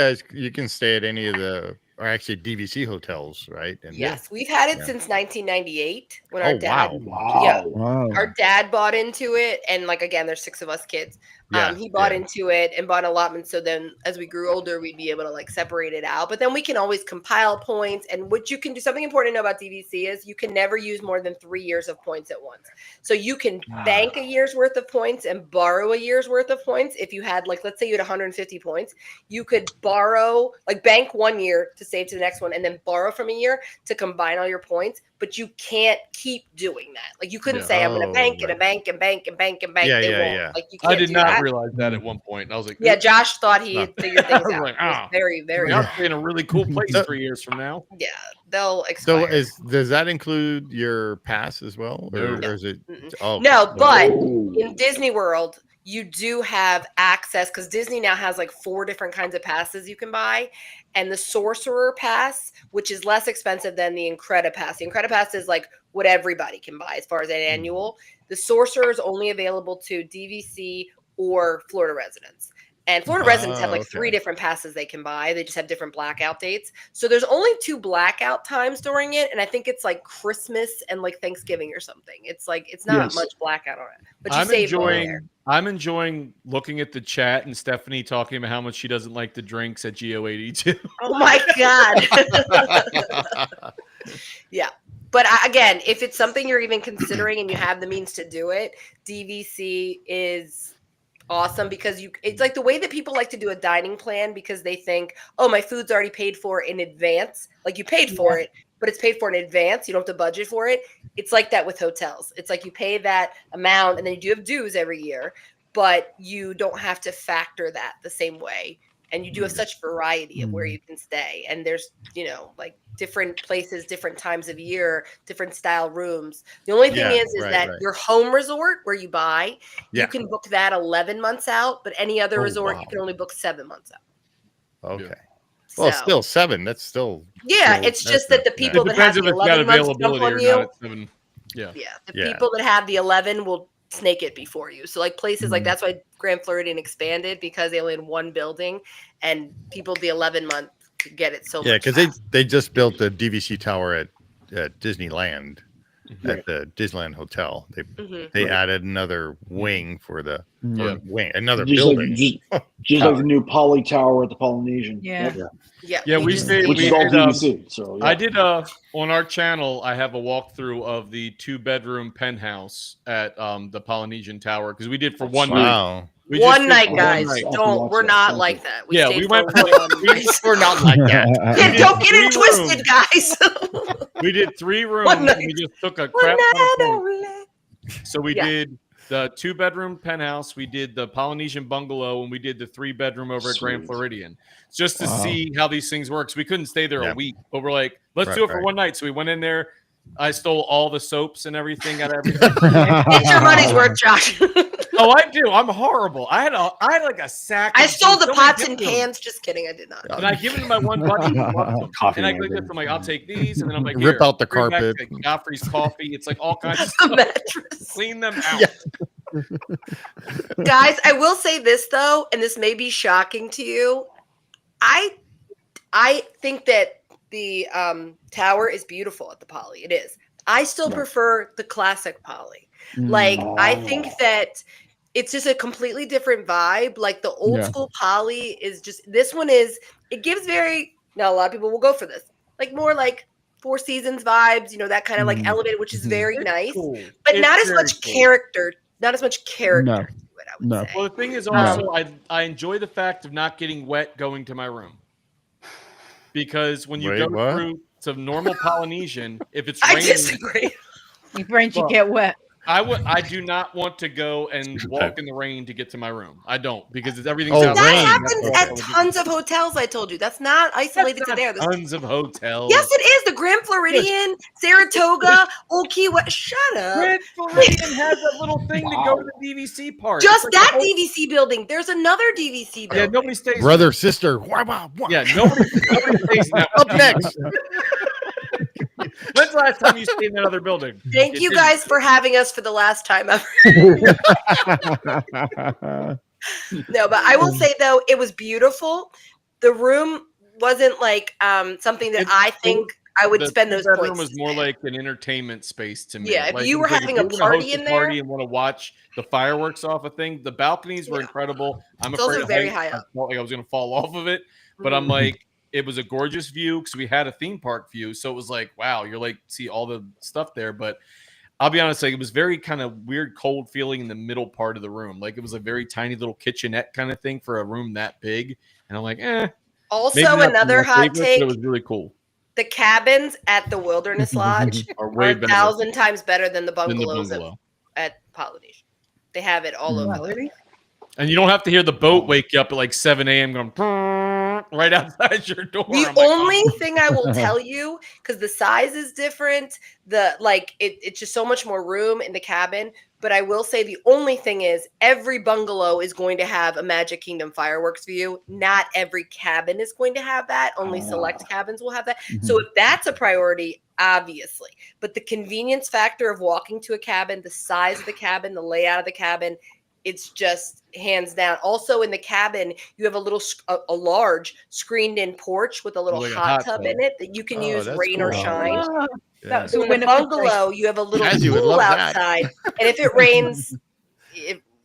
can stay at any of the, or actually DVC hotels, right? And Yes, we've had it Yeah. since 1998 when our Oh, dad, wow. Wow. Yeah. Wow. our dad bought into it, and like again, there's 6 of us kids. Yeah, He bought yeah. into it and bought an allotment. So then, as we grew older, we'd be able to like separate it out. But then we can always compile points. And what you can do, something important to know about DVC is you can never use more than 3 years of points at once. So you can bank a year's worth of points and borrow a year's worth of points. If you had like, let's say you had 150 points, you could borrow, like bank 1 year to save to the next one, and then borrow from a year to combine all your points. but you can't keep doing that. Like you couldn't say I'm going to bank and a bank and bank and bank and bank. Yeah, They yeah, won't. yeah. Like you can't I did do not that. realize that at one point. I was like, Yeah, "Oops." Josh thought he had figured things I was out. like, It was "Ah." very, very. I'll be in a really cool place 3 years from now. Yeah, they'll So expire. does that include your pass as well, or, No. or is it? Mm-mm. Oh No, but Oh. in Disney World, you do have access because Disney now has like 4 different kinds of passes you can buy. And the Sorcerer Pass, which is less expensive than the Incredipass. Pass. The Incredipass Pass is like what everybody can buy as far as an annual. The Sorcerer is only available to DVC or Florida residents. And Florida residents have like 3 different passes they can buy. They just have different blackout dates. So there's only 2 blackout times during it. And I think it's like Christmas and like Thanksgiving or something. It's like, it's not much blackout on it. But you save money there. I'm enjoying looking at the chat and Stephanie talking about how much she doesn't like the drinks at GO82. Oh my God. Yeah. But again, if it's something you're even considering and you have the means to do it, DVC is awesome because it's like the way that people like to do a dining plan because they think, oh, my food's already paid for in advance. Like you paid for it, but it's paid for in advance. You don't have to budget for it. It's like that with hotels. It's like you pay that amount and then you do have dues every year, but you don't have to factor that the same way. And you do have such variety of where you can stay. And there's, like different places, different times of year, different style rooms. The only thing is that your home resort where you buy, you can book that 11 months out, but any other resort, you can only book 7 months out. Okay. Well, still 7. That's still. Yeah, it's just that the people that have the 11 months jump on you. Yeah. The people that have the 11 will snake it before you. So like places like that's why Grand Floridian expanded because they only had 1 building and people the 11-month could get it so much. Yeah, because they just built the DVC tower at Disneyland. At the Disneyland Hotel, they added another wing for the another building, just like the new Poly Tower at the Polynesian. Yeah. Which is all DVC. So I did on our channel. I have a walkthrough of the 2-bedroom penthouse at the Polynesian Tower because we did for one night. One night, guys. We're not like that. We went. We're not like that. Yeah, don't get it twisted, guys. We did 3 rooms. And we just took a crap ton of. So we did the 2-bedroom penthouse. We did the Polynesian bungalow, and we did the 3-bedroom over at Grand Floridian, just to see how these things work. So we couldn't stay there a week, but we're like, let's do it for one night. So we went in there. I stole all the soaps and everything out of everything. Get your money's worth, Josh. Oh, I do. I'm horrible. I had like a sack. I stole the pots and pans. Just kidding. I did not. And I give it to my one buddy. And I go, I'm like, I'll take these. And then I'm like, rip out the carpet. Back, like, Godfrey's coffee. It's like all kinds of stuff. Clean them out. Guys, I will say this though, and this may be shocking to you. I think that the tower is beautiful at the Poly. It is. I still prefer the classic Poly. Like, I think that it's just a completely different vibe. Like the old school Poly is just, this one is, it gives now a lot of people will go for this, like more like Four Seasons vibes, that kind of like elevated, which is very nice, but not as much character, to it, I would say. Well, the thing is also, I enjoy the fact of not getting wet going to my room. Because when you go through some normal Polynesian, if it's raining, I disagree. Your brain should get wet. I do not want to go and walk in the rain to get to my room. I don't because everything's out. That happens at tons of hotels. I told you that's not isolated to there. Tons of hotels. Yes, it is. The Grand Floridian, Saratoga, Old Key West. Shut up. Grand Floridian has a little thing to go to the DVC part. Just that DVC building. There's another DVC building. Yeah, nobody stays. Brother, sister. Yeah, nobody stays now. Up next. When's the last time you stayed in that other building? Thank you guys for having us for the last time ever. No, but I will say though, it was beautiful. The room wasn't like something that I think I would spend those points. The room was more like an entertainment space to me. Yeah, like, if you were having a party in there and want to watch the fireworks off a thing, the balconies were incredible. I'm those afraid are very high up. I felt like I was going to fall off of it, but I'm like. It was a gorgeous view because we had a theme park view. So it was like, wow, you're like, see all the stuff there. But I'll be honest, like it was very kind of weird, cold feeling in the middle part of the room. Like it was a very tiny little kitchenette kind of thing for a room that big. And I'm like, Also, another hot take. It was really cool. The cabins at the Wilderness Lodge Are are way 1,000 times better than the than the bungalows bungalow. at Polynesian. They have it all over. Really? And you don't have to hear the boat wake you up at like 7 a.m. going right outside your door. The I'm like, only thing I will tell you, because the size is different, it's just so much more room in the cabin. But I will say the only thing is every bungalow is going to have a Magic Kingdom fireworks view. Not every cabin is going to have that. Only select cabins will have that. So if that's a priority, obviously. But the convenience factor of walking to a cabin, the size of the cabin, the layout of the cabin, it's just hands down. Also in the cabin, you have a large screened-in porch with a little Like a hot hot tub tub. in it that you can use that's rain or cool. shine. Ah, Yeah. that's So a in the winner for bungalow, you have a little Jazzy would pool love that. outside, and if it rains,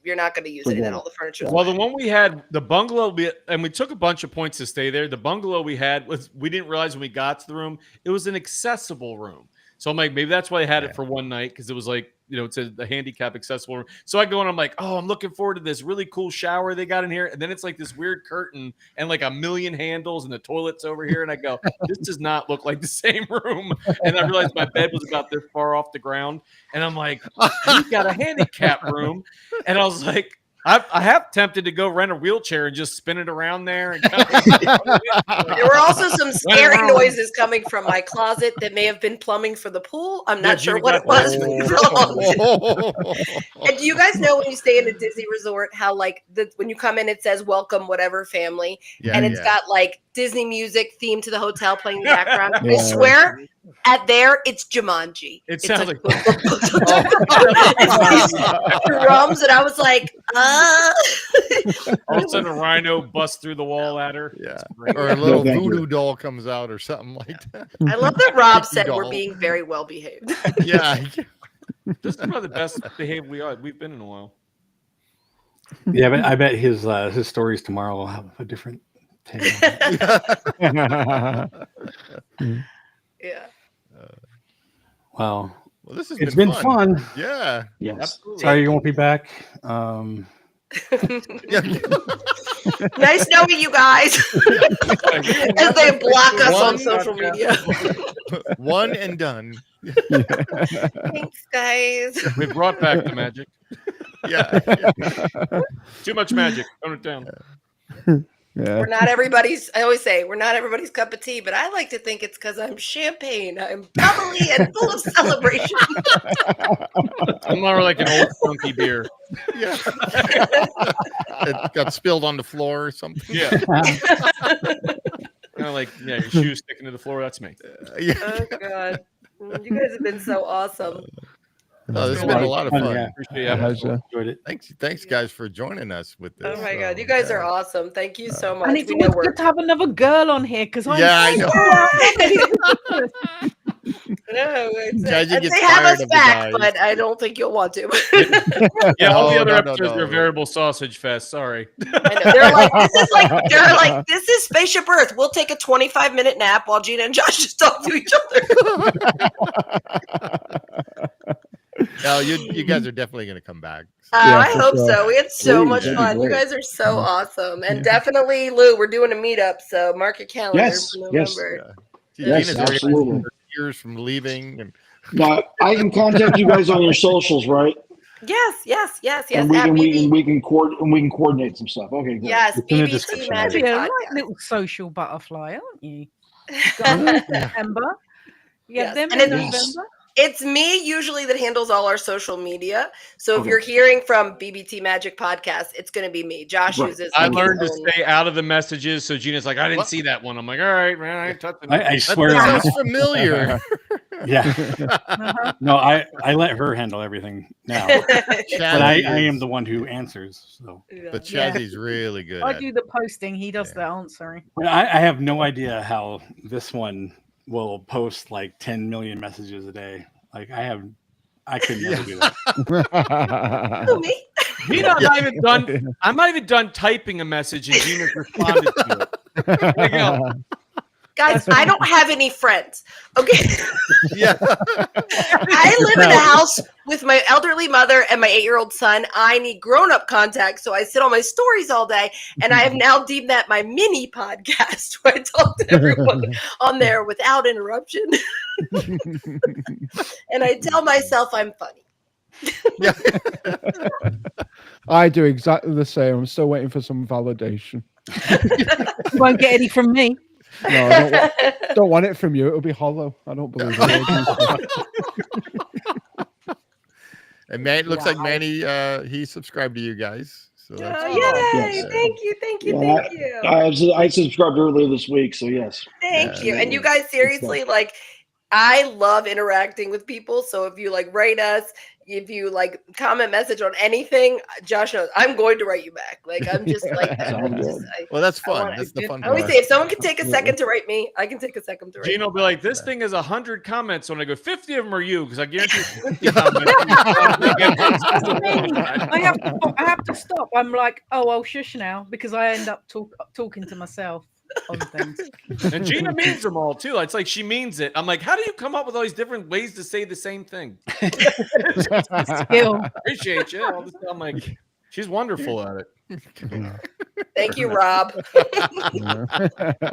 you're not going to use it, and then all the furniture. well, the one we had, the bungalow, and we took a bunch of points to stay there. The bungalow we had we didn't realize when we got to the room, it was an accessible room. So I'm like, maybe that's why I had it for one night, because it was like, it's a handicap accessible room. So I go and I'm like, oh, I'm looking forward to this really cool shower they got in here. And then it's like this weird curtain and like a million handles and the toilet's over here. And I go, this does not look like the same room. And I realized my bed was about this far off the ground. And I'm like, you got a handicap room. And I was like, I have tempted to go rent a wheelchair and just spin it around there. And There were also some scary noises coming from my closet that may have been plumbing for the pool. I'm not sure what it was. And do you guys know when you stay in a Disney resort, how when you come in, it says welcome whatever family, and it's got like Disney music themed to the hotel playing in the background. I swear, it's Jumanji. It sounds like it's these drums, and I was like, all of a sudden a rhino busts through the wall at her. Yeah. Or a little voodoo doll comes out or something like that. I love that Rob said we're being very well behaved. Yeah. This is probably the best behaved we've been in a while. Yeah, but I bet his stories tomorrow will have a different take. Yeah. Well, This has it's been fun. Yeah. Yes. Absolutely. Sorry you won't be back. Nice knowing you guys. As they block us on social media. One and done. Thanks, guys. We brought back the magic. Yeah. Too much magic. Tone it down. We're not everybody's. I always say we're not everybody's cup of tea, but I like to think it's because I'm champagne. I'm bubbly and full of celebration. I'm more like an old funky beer. Yeah. It got spilled on the floor or something. Yeah. Kind of like your shoes sticking to the floor. That's me. Oh God, you guys have been so awesome. No, this has been a lot of fun. Yeah. Appreciate it. Enjoyed it. Thanks, guys, for joining us with this. Oh my God, you guys are awesome. Thank you so much. And it's We know always good to have another girl on here because I know. No, Jazzy they gets have tired us of the back, guys. but I don't think you'll want to. Yeah, all the No, other no, episodes no. are variable sausage fest. Sorry. I know. They're like, this is Spaceship Earth. We'll take a 25-minute nap while Gina and Josh just talk to each other. No, you guys are definitely going to come back. I hope so. We had so Please, much that'd be fun. You great. guys are so awesome. And definitely, Lou, we're doing a meetup. So mark your calendar Yes, for yes. November. Yes, Gina's already absolutely. years from leaving. And Now, I can contact you guys on your socials, right? Yes. And we at can BB we can coordinate some stuff. Okay, great. Yes, It's in the BBT description. Magic You're a Podcast. little social butterfly, aren't you? November. Yeah, Yes. them And in it's- November. It's me usually that handles all our social media. So if Okay. you're hearing from BBT Magic Podcast, it's going to be me. Josh Right. uses. I like, learned to his own- stay out of the messages. So Gina's like, I didn't see that one. I'm like, all right, man, I ain't touching it. I swear. that sounds familiar. Yeah. Uh-huh. No, I let her handle everything now. But I am the one who answers. So But Yeah. Chazzy's really good. I at do the posting. He does the answering. But I have no idea how this one will post like 10 million messages a day. Like I could never do that. Who, me? I'm not even done. I'm not even done typing a message, and Gina's responded to it. There you go. Guys, I don't have any friends. Okay. Yeah. I live in a house with my elderly mother and my 8-year-old son. I need grown-up contact, so I sit on my stories all day. And I have now deemed that my mini podcast where I talk to everyone on there without interruption. And I tell myself I'm funny. Yeah. I do exactly the same. I'm still waiting for some validation. You won't get any from me. No, I don't want it from you. It'll be hollow. I don't believe it. And man, it looks like Manny, he subscribed to you guys. So that's Yay! Yes. Thank you. Yeah, I subscribed earlier this week, so yes. Thank you. And you guys, seriously, like, I love interacting with people. So if you like rate us, if you like comment message on anything, Josh knows I'm going to write you back. Like, I'm just like that. well, that's fun. That's the fun I always part. say if someone can take a second to write me, I can take a second to write. Gina will be like, this thing has 100 comments. When I go, 50 of them are you, because I guarantee 50 comments. I have to stop. I'm like, I'll shush now because I end up talking to myself on things. And Gina means them all too. It's like she means it. I'm like, how do you come up with all these different ways to say the same thing? Skill. Appreciate you. All this, I'm like, she's wonderful at it. Thank you, Rob.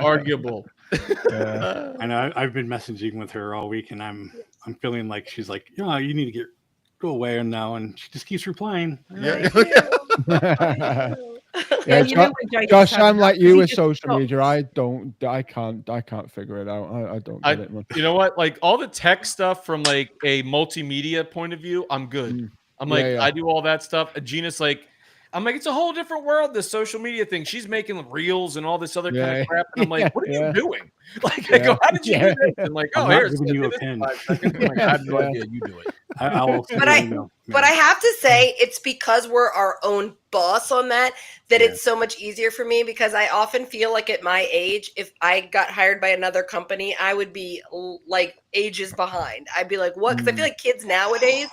Arguable. I know. I've been messaging with her all week, and I'm feeling like she's like, you need to go away now, and she just keeps replying. Yeah. Yeah, you know when Josh, I'm having like that, you he with just social stops. media. I can't figure it out. I don't get it, man. You know what? Like all the tech stuff from like a multimedia point of view, I'm good. I'm like, Yeah. I do all that stuff. And Gina's like, I'm like, it's a whole different world, this social media thing. She's making reels and all this other kind of crap. And I'm like, what are you doing? Like, I go, how did you do this? And like, I'm oh, not here's giving you a this pin. 5 seconds. I'm like, I have no idea. You do it. I'll But I have to say, it's because we're our own boss on that it's so much easier for me, because I often feel like at my age, if I got hired by another company, I would be like ages behind. I'd be like, what? Because I feel like kids nowadays,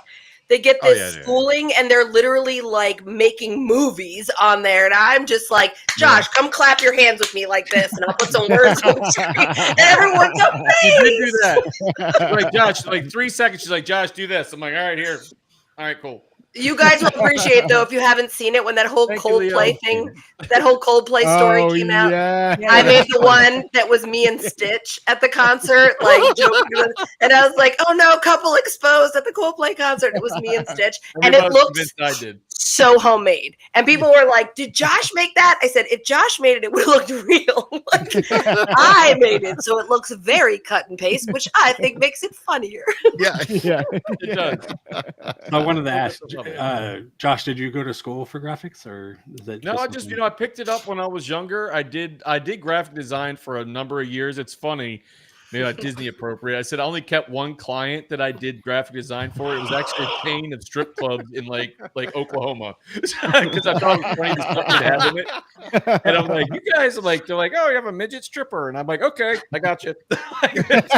they get this schooling and they're literally like making movies on there. And I'm just like, Josh, come clap your hands with me like this. And I'll put some words on the screen. And everyone's amazed. She did do that. Like, Josh, like 3 seconds. She's like, Josh, do this. I'm like, all right, here. All right, cool. You guys will appreciate, though, if you haven't seen it, when that whole Coldplay thing, that whole Coldplay story came out. Yeah. I made the one that was me and Stitch at the concert, like joking, and I was like, "Oh no, couple exposed at the Coldplay concert." It was me and Stitch, and it looks so homemade. And people were like, "Did Josh make that?" I said, "If Josh made it, it would have looked real. Like, I made it, so it looks very cut and paste, which I think makes it funnier." Yeah, it does. I wanted to ask, Josh, did you go to school for graphics, or is that No, I just I picked it up when I was younger. I did graphic design for a number of years. It's funny, maybe not Disney appropriate. I said I only kept one client that I did graphic design for. It was actually a chain of strip clubs in like Oklahoma, because I thought it was funny the stuff they'd have in it. And I'm like, you guys are like, they're like, oh, you have a midget stripper, and I'm like, okay, I got you. That's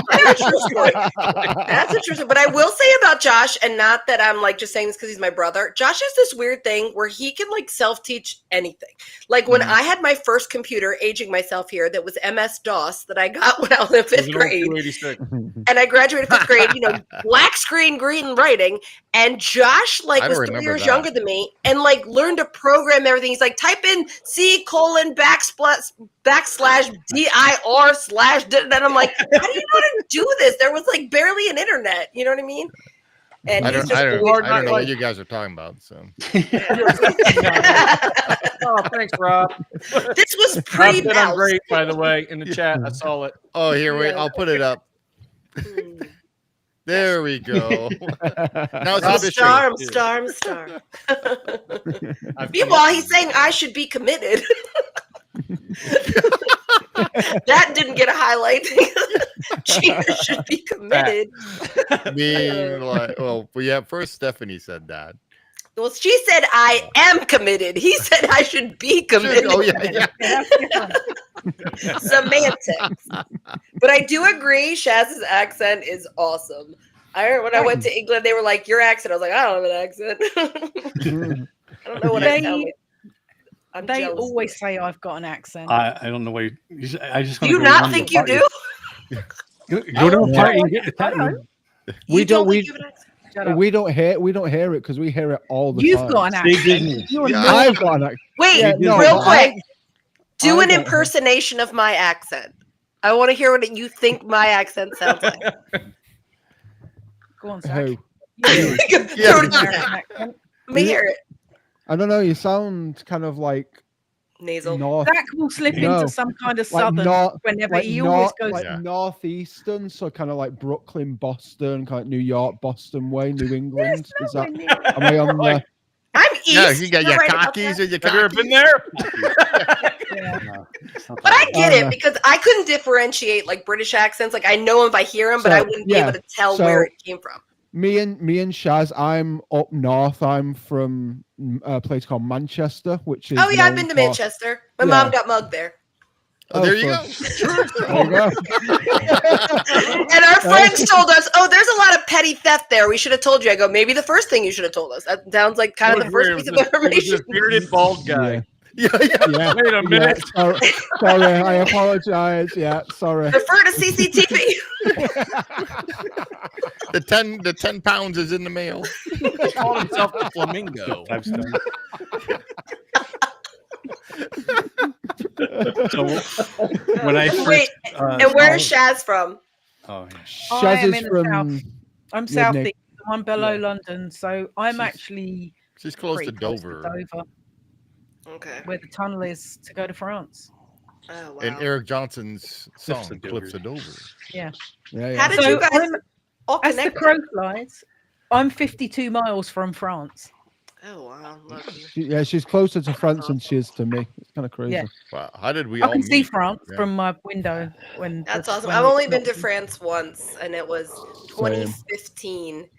interesting. But I will say about Josh, and not that I'm like just saying this because he's my brother. Josh has this weird thing where he can like self-teach anything. Like when I had my first computer, aging myself here, that was MS-DOS that I got when I was in 5th grade. And I graduated 5th grade, black screen, green writing. And Josh was 3 years younger than me and like learned to program everything. He's like, type in C:\dir/. And I'm like, how do you know how to do this? There was like barely an internet. You know what I mean? And I don't know what you guys are talking about. So. Oh, thanks, Rob. This was Rob said I'm great, by the way, in the chat. I saw it. Oh, here, wait. I'll put it up. There we go. Now it's star. Meanwhile, he's saying I should be committed. That didn't get a highlight. Gina should be committed. First Stephanie said that. Well, she said I am committed. He said I should be committed. Oh yeah. Semantics. But I do agree, Shaz's accent is awesome. I heard when I went to England, they were like, your accent. I was like, I don't have an accent. I don't know what I sound like. They jealous. always say I've got an accent. I don't know why. I just Do wanna you go not run to think the you party. do? Go to a Yeah. party and get I know. We You don't. think you have an accent? Shut up. We don't hear it because we hear it all the You've time. got an Say accent. Disney. You're Yeah. not. I've got an accent. Wait, Yeah, no, real but quick. Do I an don't- impersonation of my accent. I want to hear what you think my accent sounds like. Go on, Zach. Who? Throw it in there. American accent. Let me hear it. I don't know. You sound kind of like Nasal. north, Zach will slip No. into some kind of like southern north, whenever like he always north, goes. like Yeah. northeastern, so kind of like Brooklyn, Boston, kind of New York, Boston way, New England. Is that? Nowhere near. Am I on Like, I'm east. Yeah, you got You're your right about cockies that. or your Have you ever cockies? been there? Yeah. No, it's not But I that get Oh, no. it because I couldn't differentiate like British accents. Like I know them if I hear them, but I So, wouldn't be yeah. able to tell So- where it came from. Me and Shaz, I'm up north. I'm from a place called Manchester, which is. Oh yeah, I've known been to for- Manchester. My Yeah. mom got mugged there. Oh, there you for- go. There you go. And our friends told us, "Oh, there's a lot of petty theft there. We should have told you." I go, "Maybe the first thing you should have told us." That sounds like kind of the first piece of It was information. this bearded bald guy. Yeah. Yeah. Wait a Yeah, minute. sorry, I apologize. Yeah, sorry. Refer to CCTV. The 10 pounds is in the mail. He called himself a flamingo. 5 stone. So when I first, Wait, and where's Shaz from? oh, yeah. I Shaz am is in the from. south. I'm Yeah, southeast. Nick. I'm below Yeah. London, so I'm actually She's close to pretty close Dover. Okay. where the tunnel is to go to France. Oh wow. And Eric Johnson's song, of Dover. Cliffs of Dover. Yeah, How yeah. did So you guys I'm, all as the connect? crow flies, I'm 52 miles from France. Oh wow, lucky. Yeah, she's closer to France than she is to me. It's kind of crazy. Yeah. Wow. How did we I all can see meet? France Yeah. from my window when. That's the- awesome. when I've it's only been not- to France once, and it was 2015,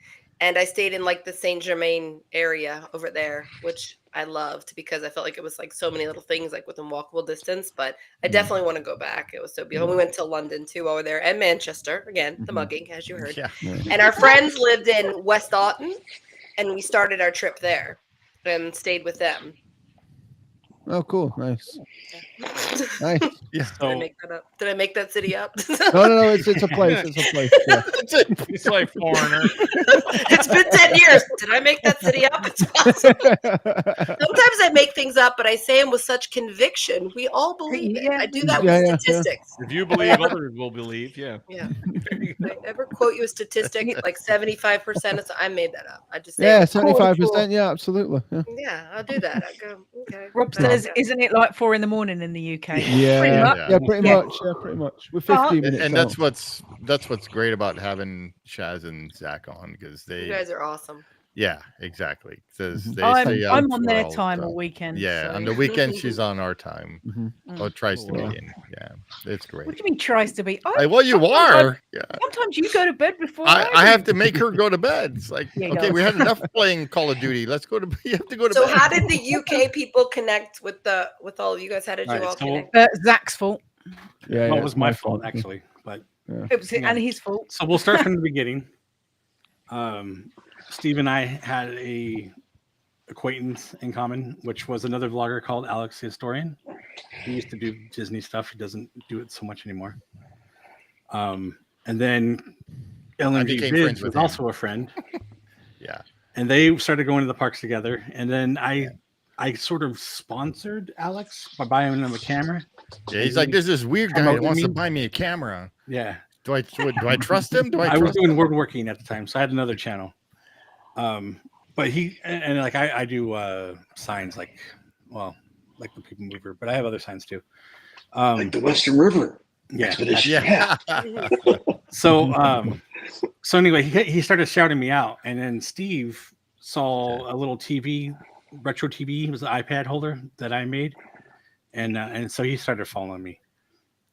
and I stayed in like the Saint Germain area over there, which I loved because I felt like it was like so many little things like within walkable distance. But I definitely want to go back. It was so beautiful. We went to London too over there, and Manchester again, the Mhm. mugging as you heard. Yeah. And our friends lived in West Aughton, and we started our trip there and stayed with them. Oh, cool. Nice. Nice. Did I So make that up? Did I make that city up? No. It's a place. It's a place. Yeah. He's like foreigner. It's been 10 years. Did I make that city up? It's possible. Sometimes I make things up, but I say them with such conviction. We all believe it. Yeah. I do that Yeah, with yeah. statistics. If you believe, others will believe. Yeah. Yeah. I never quote you a statistic like 75%. I made that up. I just say, Yeah, it. 75%. Yeah, absolutely. Yeah. Yeah, I'll do that. I go, okay. Rob There you says, go. "Isn't it like 4 a.m. in the UK?" Yeah, Pretty much. yeah, pretty Yeah. much. Yeah, pretty much. We're 15 minutes. And out. that's what's great about having Shaz and Zach on because You they guys are awesome. yeah, exactly. Says Mhm. they I'm, stay out I'm on their well, time so- all weekend. Yeah, so- on the weekend she's on our time. Mhm. Or tries to be Wow. in. Yeah, it's great. What do you mean tries to be? Well, you are. Yeah. Sometimes you go to bed before I have do. to make her go to bed. It's like, Yeah, okay, no. we had enough playing Call of Duty. Let's go to. You have to go to So bed. how did the UK people connect with all of you guys? How did you Right, all so- connect? Zach's fault. Yeah, well, yeah, it was it's my fault actually, but It was and his fault. so we'll start from the beginning. Steve and I had a acquaintance in common, which was another vlogger called Alex the Historian. He used to do Disney stuff. He doesn't do it so much anymore. And then LNG became Vids friends with was him. also a friend, Yeah. and they started going to the parks together. And then I sort of sponsored Alex by buying him a camera. Yeah. He's like, there's this weird guy that Promoting wants to me? buy me a camera. Yeah, Do I trust him? Do I I was trust doing him? woodworking at the time, so I had another channel. But he and like I do signs like the People Mover, but I have other signs too. Like the Western River Yeah. Expedition. Yeah. So so anyway, he started shouting me out, and then Steve saw a little TV, retro TV. It was an iPad holder that I made, and so he started following me.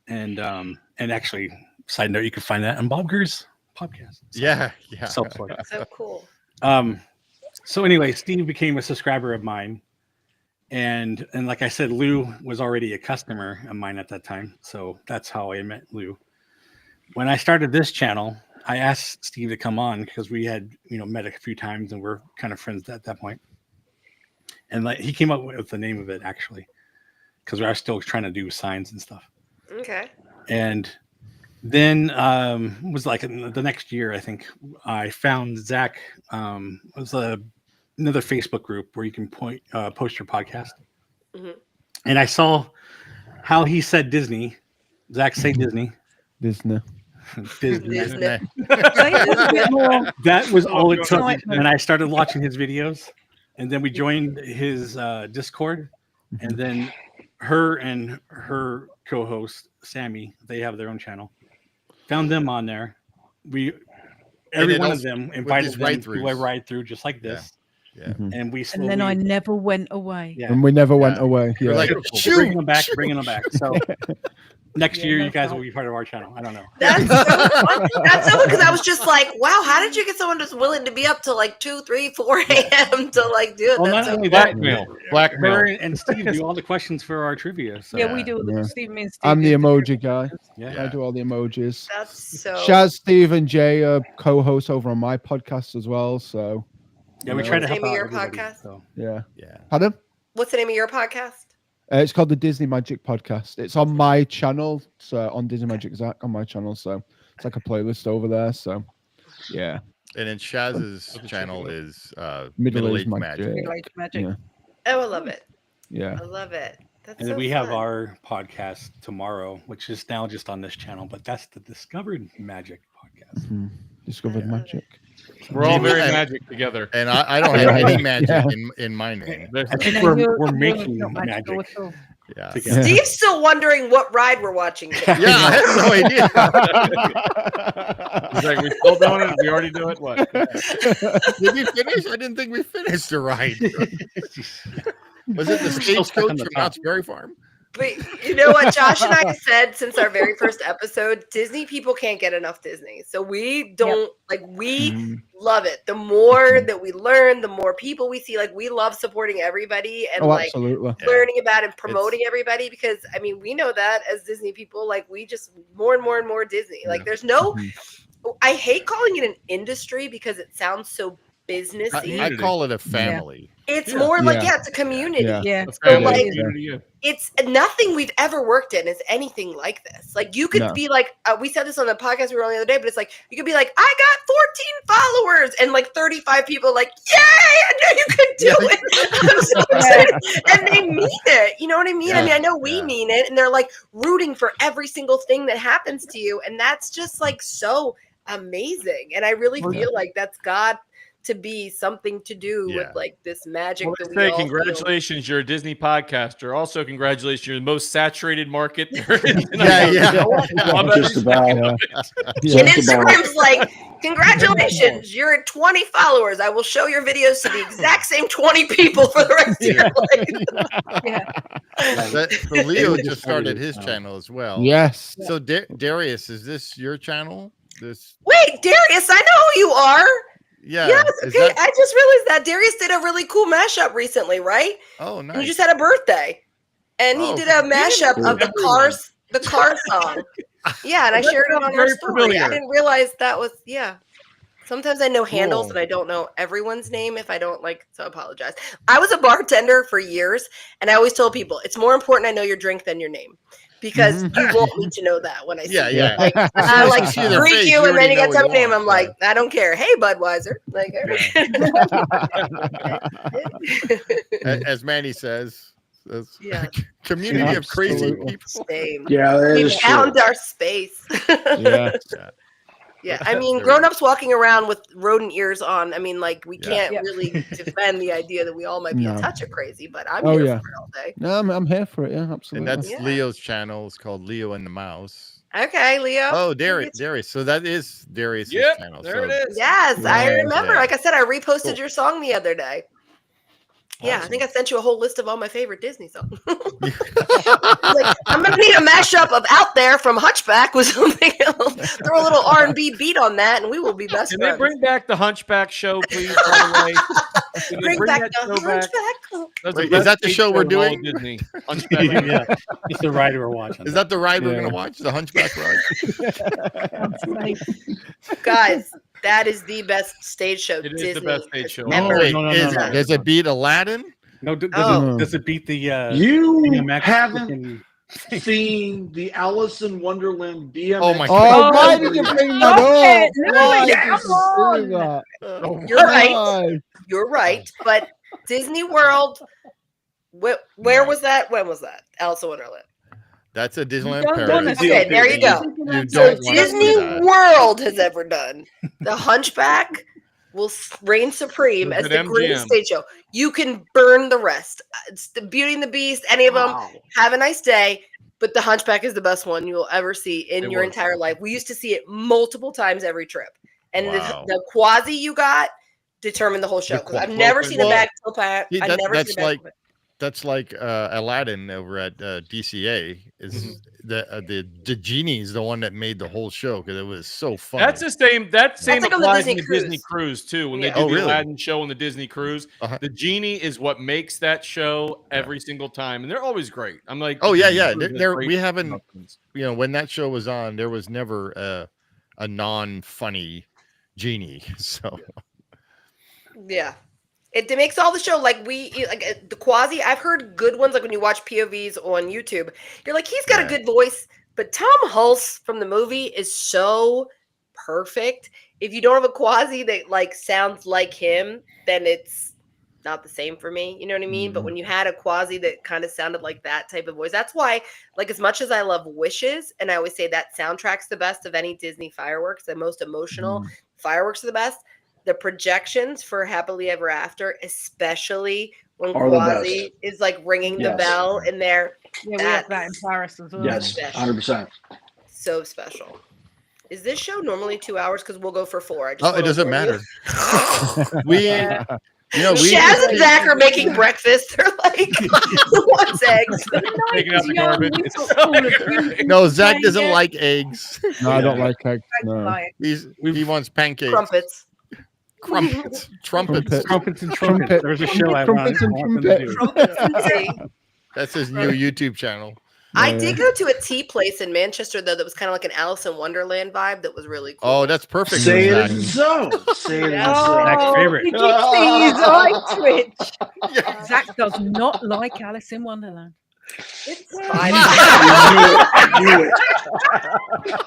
And actually, side note, you can find that on Bob Gurr's podcast. Yeah. Self-plug. So cool. So anyway, Steve became a subscriber of mine, and like I said, Lou was already a customer of mine at that time, so that's how I met Lou. When I started this channel, I asked Steve to come on because we had met a few times and we're kind of friends at that point. And like he came up with the name of it actually. because I was still trying to do signs and stuff. Okay. And then it was like the next year, I think I found Zach. It was another Facebook group where you can post your podcast. Mm-hmm. And I saw how he said Disney. Zach say Disney. Disney. Disney. Disney. That was all it took. Excitement. And I started watching his videos. And then we joined his Discord. And then her and her co-host, Sammy, they have their own channel. Found them on there. Every one of them invited them to a ride through just like this. Yeah. And we slowly, And then I never went away. yeah, And we never went away. We're Yeah. like, bringing them back. So next year, you guys will be part of our channel. I don't know. That's so fun. That's so because I was just like, wow, how did you get someone that's willing to be up to like 2, 3, 4 a.m. to like do it? Well, That's not so only that, Blackmail. her Blackmail. and Steve do all the questions for our trivia. So. Yeah, we do. Yeah. Steve means I'm the emoji guy. Yeah. I do all the emojis. That's so. Shaz, Steve, and Jay are co-hosts over on my podcast as well. So Yeah, we try to What's the help name of out your everybody, podcast? so. yeah. Yeah. Pardon? What's the name of your podcast? It's called the Disney Magic Podcast. It's on my channel, so on Disney Magic Zach on my channel. So it's like a playlist over there. So yeah, And then Shaz's channel is Middle-aged Middle-Aged Magic. Magic. Middle-aged magic. Yeah. Oh, I love it. Yeah. I love it. That's And so then we have fun. our podcast tomorrow, which is now just on this channel, but that's the Discovered Magic podcast. Mhm. Discovered Magic. We're all very And- magic together. And I don't have any magic Yeah. in my name. I think No, we're you're making not magical magic at all. Yeah. together. Steve's still wondering what ride we're watching. today. Yeah, I have no idea. He's like, we still doing it? We already do it? What? Did we finish? I didn't think we finished the ride. Was it the Still stuck on stagecoach the from top. Knott's Berry Farm? But you know what Josh and I said since our very first episode, Disney people can't get enough Disney. So we don't we Mhm. love it. The more that we learn, the more people we see. Like we love supporting everybody and Oh, like absolutely. Yeah. learning about and promoting everybody because I mean we know that as Disney people, like we just more and more and more Disney. Like there's no I hate calling it an industry because it sounds so businessy. I call it a family. It's Yeah. more like Yeah. it's a community. Yeah. Yeah. That's So, family like- community, yeah. It's nothing we've ever worked in is anything like this. Like you could No. be like, we said this on the podcast we were on the other day, but it's like you could be like, I got 14 followers, and like 35 people like, yay! I knew you could do it. I'm so excited, and they mean it. You know what I mean? I mean, I know we Yeah. mean it, and they're like rooting for every single thing that happens to you, and that's just like so amazing. And I really feel like that's got to be something to do Yeah. with like this magic Well, that let's we say all feel. congratulations, you're a Disney podcaster. Also, congratulations, you're the most saturated market there is. Yeah. I'm Just about. Yeah. And Yeah. Instagram's like, congratulations, you're at 20 followers. I will show your videos to the exact same 20 people for the rest of your life. So Leo just started his channel as well. Yes. So Darius, is this your channel? This Wait, Darius, I know who you are. yeah. Yes, is okay. that- I just realized that Darius did a really cool mashup recently, right? oh And nice. you just had a birthday. And he Oh, did a mashup of the car song. Yeah, and I That shared it sounds on our very story. familiar. I didn't realize that was Sometimes I know handles Cool. and I don't know everyone's name if I don't so I apologize. I was a bartender for years and I always told people it's more important I know your drink than your name because you want me to know that when I see Yeah, you. yeah. Like, As soon I as like you see their greet face, you you and then already you get know some what you name. want. I'm like, I don't care. Hey, Budweiser. Like, As Manny says, Yeah. community of crazy Absolutely. people. same. Yeah, that We is true. found our space. Yeah. Yeah, I mean, There we grown-ups walking around with rodent ears on. I mean, like we Yeah. can't Yeah. really defend the idea that we all might be a No. touch of crazy, but I'm Oh, here yeah. for it all day. No, I'm here for it. Yeah, And absolutely. that's Yeah. Leo's channel. It's called Leo and the Mouse. Okay, Leo. Oh, Darius. So that is Darius' Yep, channel. there so it is. Yes, I Yeah. remember. Yeah. Like I said, I reposted Cool. your song the other day. Yeah, I Awesome. think I sent you a whole list of all my favorite Disney songs. Like, I'm gonna need a mashup of "Out There" from Hunchback with something else. Throw a little R&B beat on that, and we will be best Can they friends. bring back the Hunchback show, please? By the way, Can they Bring back that the show back? Hunchback. That's Wait, the is that best the show we're in all of doing? Disney. Hunchback. Yeah, it's the ride we're watching. Is that the ride we're Yeah. going to watch? The Hunchback ride? Guys, that is the best stage show It is the Disney best stage has show. ever. Wait, no, is, no. does it beat Aladdin? No, Oh. does it beat the You BMX haven't freaking- seen the Alice in Wonderland BMX? Oh my Oh, God. why did you bring that Stop up? it. No, Why yeah, did you come do that? You're right. Why? You're right. But Disney World, where No. was that? When was that? Alice in Wonderland. That's a You Disneyland don't Paris. wanna see Okay, it, there you baby. go. You So don't want to see Disney that. World has ever done. The Hunchback will reign supreme Was as it the greatest MGM? stage show. You can burn the rest. It's the Beauty and the Beast, any of them. Wow. Have a nice day. But the Hunchback is the best one you will ever see in It your was. entire life. We used to see it multiple times every trip. And Wow. the quasi you got determined the whole show. 'Cause I've never seen a Well, bag tilt pack. see, I've never that's seen a bag like- tilt pack. That's like Aladdin over at DCA. Is the genie is the one that made the whole show because it was so fun. That's the same. That same like on the applies Disney in the Disney cruise. cruise too. When Yeah. they do Oh, the really? Aladdin show on the Disney cruise, Uh-huh. the genie is what makes that show every single time, and they're always great. I'm like, Oh the yeah, Disney yeah. cruise has There great we haven't. productions. When that show was on, there was never a non-funny genie. So Yeah. It makes all the show like the quasi. I've heard good ones like when you watch POVs on YouTube. You're like, he's got Yeah. a good voice, but Tom Hulse from the movie is so perfect. If you don't have a quasi that like sounds like him, then it's not the same for me. You know what I mean? But when you had a quasi that kind of sounded like that type of voice, that's why, like, as much as I love Wishes, and I always say that soundtrack's the best of any Disney fireworks, the most emotional fireworks are the best. The projections for Happily Ever After, especially when Are the Quasi is like ringing the Yes. bell in there, Yeah, we have that in Paris as well. Yes, 100%. so special. Is this show normally 2 hours? Because we'll go for 4. I just oh, it wanna doesn't warn you. matter. We we Shaz and Zach are making breakfast. They're like, who wants eggs? Taking out the Young, garbage. we've got Call of Duty No, Zach playing doesn't it. like eggs. No, I don't like eggs. I No. like- He wants pancakes. Crumpets. Trumpets. Trumpet. Trumpets and Trumpets. Trumpet. There's a show I want Trumpets and them to do. Crumpets and tea. That's his new YouTube channel. I Yeah. did go to a tea place in Manchester, though, that was kind of like an Alice in Wonderland vibe that was really cool. Oh, that's perfect. Say for it Zach. isn't so. Say it isn't Yeah. so. Zach's favorite. Did you see his eye twitch? Zach does not like Alice in Wonderland. It's fine. I knew it.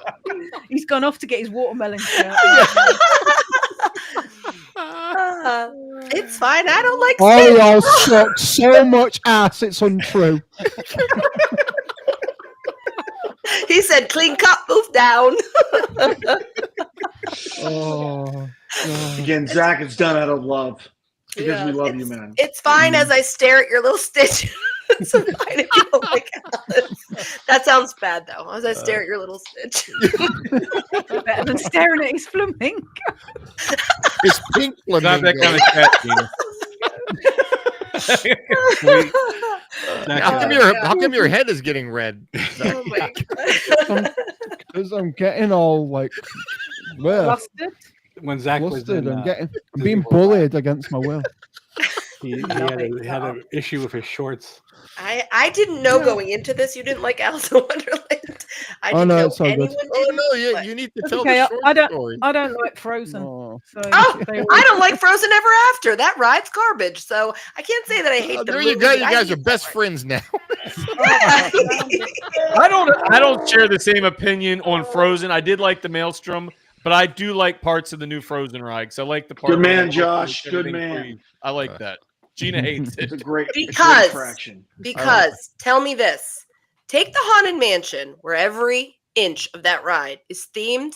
He's gone off to get his watermelon shirt. It's fine. I don't like Oh, steak. y'all suck so much ass, it's untrue. He said, clean cut, move down. Oh, God. Again, Zach, it's done out of love because Yeah. we love you, man. It's fine as I stare at your little stitch. It's fine if you don't like Alice. That sounds bad, though. As I stare at your little stitch. Better than staring at his flamingo. It's pink Not that flamingo. kind of cat, Gina. Sweet. How come your head is getting red? Oh my God. Because I'm getting all like, well, Flustered. When Zach was flustered. in, I'm being bullied against my will. he had an issue with his shorts. I didn't know going into this you didn't like Alice in Wonderland. I Oh, didn't no, know it's all good. anyone Oh didn't. no, but- you need to That's tell okay, the short I don't- story. I don't like Frozen. Oh. So Oh, they I don't like Frozen Ever After. That ride's garbage. So I can't say that I hate the There movie. you go. You I guys hate are best that friends now. ride. I don't share the same opinion on Frozen. I did like the Maelstrom, but I do like parts of the new Frozen ride. Because I like the part. Good where man, they Josh. make Good everything man. free. I like that. Gina hates It's a it. great Because- attraction. Because tell me this: take the Haunted Mansion, where every inch of that ride is themed,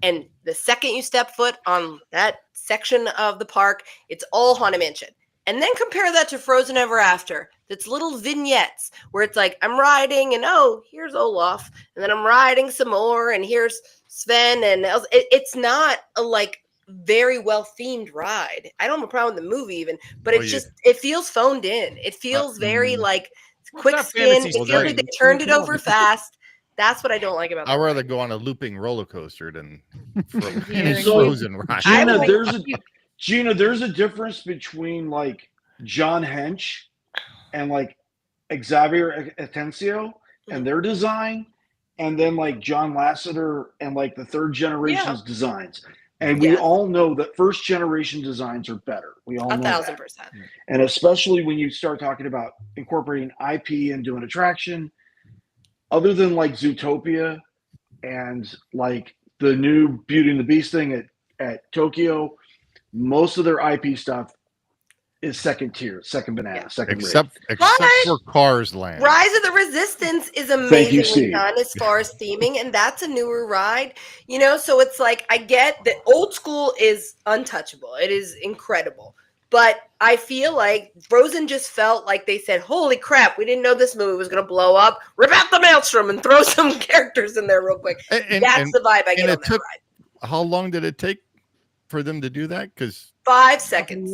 and the second you step foot on that section of the park, it's all Haunted Mansion. And then compare that to Frozen Ever After. That's little vignettes where it's like, I'm riding, and oh, here's Olaf, and then I'm riding some more, and here's Sven, and it's not a like very well themed ride. I don't have a problem with the movie even, but Oh, it's yeah. just it feels phoned in. It feels very like Well, it's quick not skin. Fantasy It feels like they Springs. turned it over fast. That's what I don't like about. I'd the rather ride. go on a looping roller coaster than Yeah. Frozen ride. I Gina, like- Gina, there's a difference between like John Hench and like Xavier Atencio and their design, and then like John Lasseter and like the third generation's designs. And we Yes. all know that first generation designs are better. We all know that. 1,000%. And especially when you start talking about incorporating IP into an attraction, other than like Zootopia and like the new Beauty and the Beast thing at Tokyo, most of their IP stuff is second tier, second banana, Yeah. second Except rate. for Cars Land. Rise of the Resistance is Thank you, amazingly Steve. done as far as theming, and that's a newer ride, you know. So it's like I get that old school is untouchable; it is incredible. But I feel like Frozen just felt like they said, "Holy crap, we didn't know this movie was going to blow up. Rip out the maelstrom and throw some characters in there real quick." That's the vibe I get on that ride. How long did it take for them to do that? Because 5 seconds.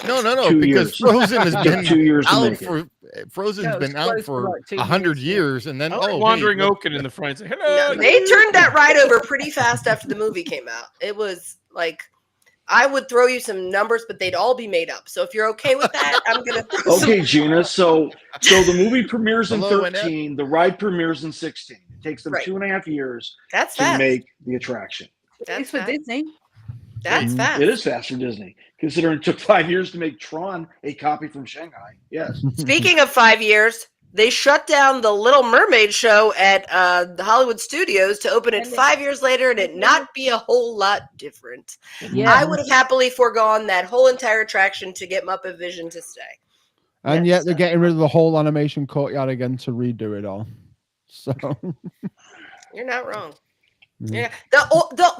no, 2 because years. Frozen has been 2 years to out make it. for Frozen's No, it was been out close to for like 2 100 years, yeah. years, and then Wandering hey, Oaken in the front. Say, hello. No, they turned that ride over pretty fast after the movie came out. It was like I would throw you some numbers, but they'd all be made up. So if you're okay with that, I'm gonna throw Okay, Gina. So the movie premieres in Hello, Annette. 13. The ride premieres in 16. It takes them Right. 2.5 years That's to fast. make the attraction. That's It's for fast. Disney. That's fast. It is fast for Disney, considering it took 5 years to make Tron a copy from Shanghai. Yes. Speaking of 5 years, they shut down the Little Mermaid show at the Hollywood Studios to open it And they- 5 years later, and it not be a whole lot different. Yeah. I would have happily foregone that whole entire attraction to get Muppet Vision to stay. And Yes. yet they're getting rid of the whole animation courtyard again to redo it all. So You're not wrong. Mhm. Yeah.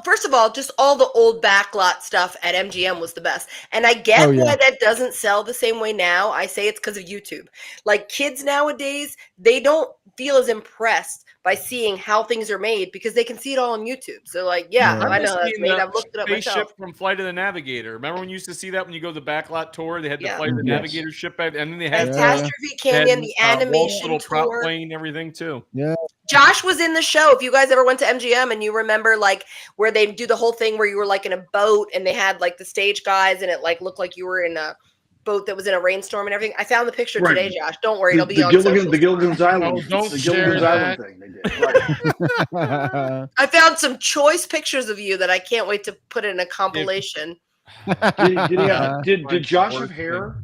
First of all, just all the old backlot stuff at MGM was the best. And I get Oh, yeah. why that doesn't sell the same way now. I say it's because of YouTube. Like kids nowadays, they don't feel as impressed by seeing how things are made because they can see it all on YouTube. So like, yeah, Yeah. I know miss that's seeing made. the I've looked it up myself. Spaceship from Flight of the Navigator. Remember when you used to see that when you go to the backlot tour? They had the Yeah. Flight of the Yes. Navigator ship, and then they had Catastrophe Canyon, the Walt's animation little prop tour. plane, everything too. Josh was in the show. If you guys ever went to MGM and you remember like where they do the whole thing where you were like in a boat and they had like the stage guys and it like looked like you were in a boat that was in a rainstorm and everything. I found the picture Right. today, Josh. Don't worry, it'll be The on Gilligan's social. Island. Oh, don't the share Gilligan's that. Island thing they did. Right. I found some choice pictures of you that I can't wait to put in a compilation. Did Josh have hair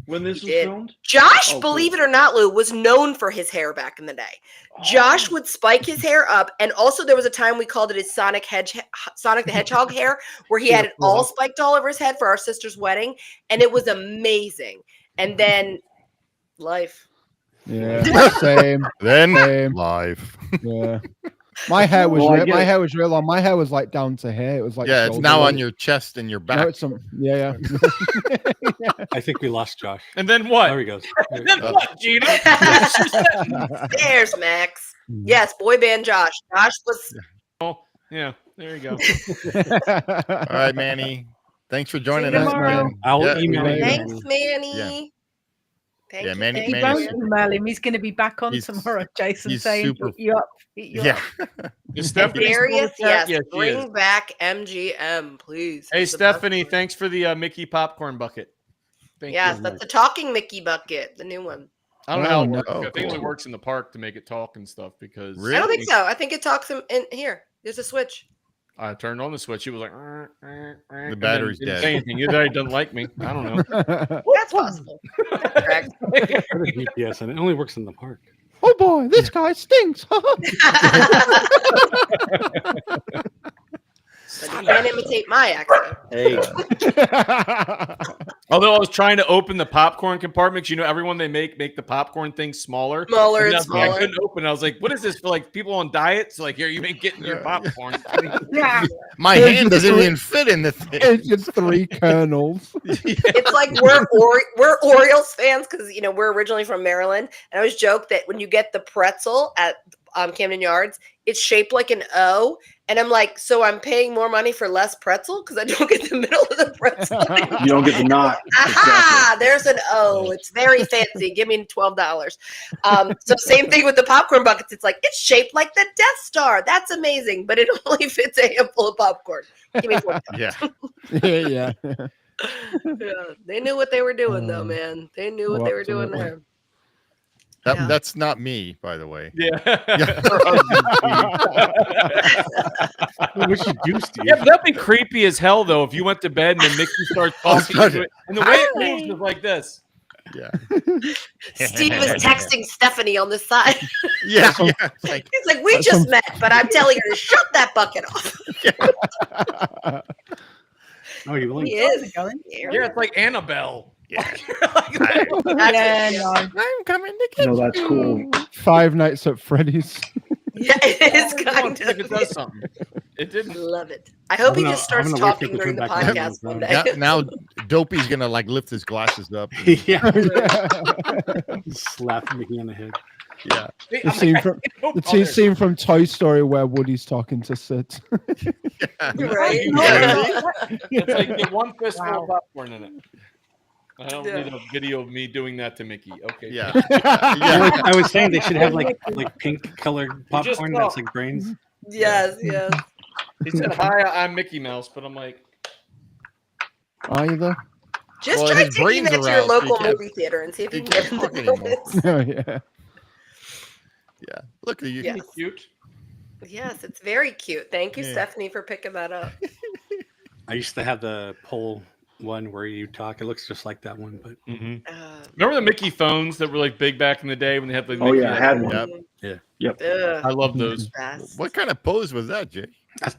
when this He was did. filmed? Josh, Oh, believe cool. it or not, Lou, was known for his hair back in the day. Josh would spike his hair up, and also there was a time we called it his Sonic the Hedgehog hair, where he had it all spiked all over his head for our sister's wedding, and it was amazing. And then life. yeah, same. then Same. live. Yeah. My hair was Well, I real, get my it. hair was real long. My hair was like down to here. It was like Yeah, it's shoulder now on length. your chest and your No, back. it's some yeah. I think we lost Josh. And then what? There he goes. And then what, Gina? There's Max. Yes, boy band Josh. Josh was Oh, yeah, there you go. All right, Manny. Thanks for joining you us. tomorrow. man. I'll Yeah, email you. thanks, Manny. Yeah. Thank Yeah, you, Manny- thank You Manny's- you. don't email him. He's going to be back on He's- tomorrow, Jason, he's saying super- hit you up. Hit you Yeah. up. Is Stephanie Serious? still with Yes. us? Yes, she is. Bring back MGM, please. Hey, It's the best Stephanie, one. thanks for the Mickey popcorn bucket. Thank Yes, you. that's the talking Mickey bucket, the new one. I don't know how it Oh, works. no. I think it only Cool. works in the park to make it talk and stuff because Really? I don't think so. I think it talks in here. There's a switch. I turned on the switch. It was like, and then battery's didn't dead. say anything. Either he doesn't like me. I don't know. That's possible. Correct. Yes, and it only works in the park. Oh boy, this guy stinks. But you can't imitate my accent. Hey, Although I was trying to open the popcorn compartment, 'cause you know, everyone they make the popcorn thing smaller. Smaller And and I was like, I smaller. couldn't open. I was like, "What is this for? Like people on diets? Like here, you ain't getting your popcorn." Yeah. My There's hand just doesn't three- even fit in the thing. It's just 3 kernels. It's like we're Orioles fans because you know we're originally from Maryland, and I always joke that when you get the pretzel at Camden Yards, it's shaped like an O, and I'm like, so I'm paying more money for less pretzel because I don't get the middle of the pretzel. You don't get the knot. Aha! There's an O. It's very fancy. Give me $12. So same thing with the popcorn buckets. It's like it's shaped like the Death Star. That's amazing, but it only fits a handful of popcorn. Give me $4. Yeah. yeah. Yeah, they knew what they were doing, though, man. They knew what Oh, they were doing absolutely. there. Yeah. That's not me, by the way. Yeah. What you do, Steve? Yeah, but that'd be creepy as hell, though, if you went to bed and then Mickey starts talking to it, and the way it moves is like this. Yeah. Steve was texting Stephanie on the side. Yeah. Like, He's like, we just met, but I'm telling her to shut that bucket off. Oh, you He like is. Going? Yeah, it's like Annabelle. yeah. Yeah, no. I'm coming to get No, that's cool. Five Nights at Freddy's. Yeah, it is kind If it of. does something. It didn't. Love it. I hope he I'm just gonna starts wait for talking it to during the turn back on. podcast one day. now Dopey's gonna like lift his glasses up. yeah, Yeah. slap Mickey on the head. Yeah. The scene from scene from Toy Story where Woody's talking to Sid. Right? It's like get one fistful Wow. of popcorn in it. I don't Yeah. need a video of me doing that to Mickey. Okay. Yeah. I was saying they should have like pink colored just popcorn that's like brains. Yes, yes. He said, "Hi, I'm Mickey Mouse," but I'm like, Are you though? Just Well, try his taking brains that are to your out, so you local can't- movie theater and see if you you can get can't them talk to anymore. notice. Oh yeah. Yeah. Look at you. Yeah. cute. Yes, it's very cute. Thank you, Yeah. Stephanie, for picking that up. I used to have the poll one where you talk. It looks just like that one, but Mm-hmm. Uh, Remember the Mickey phones that were like big back in the day when they had the Oh, Mickey, yeah, I like, had one. Yep. I love those. Best. What kind of pose was that, Jay?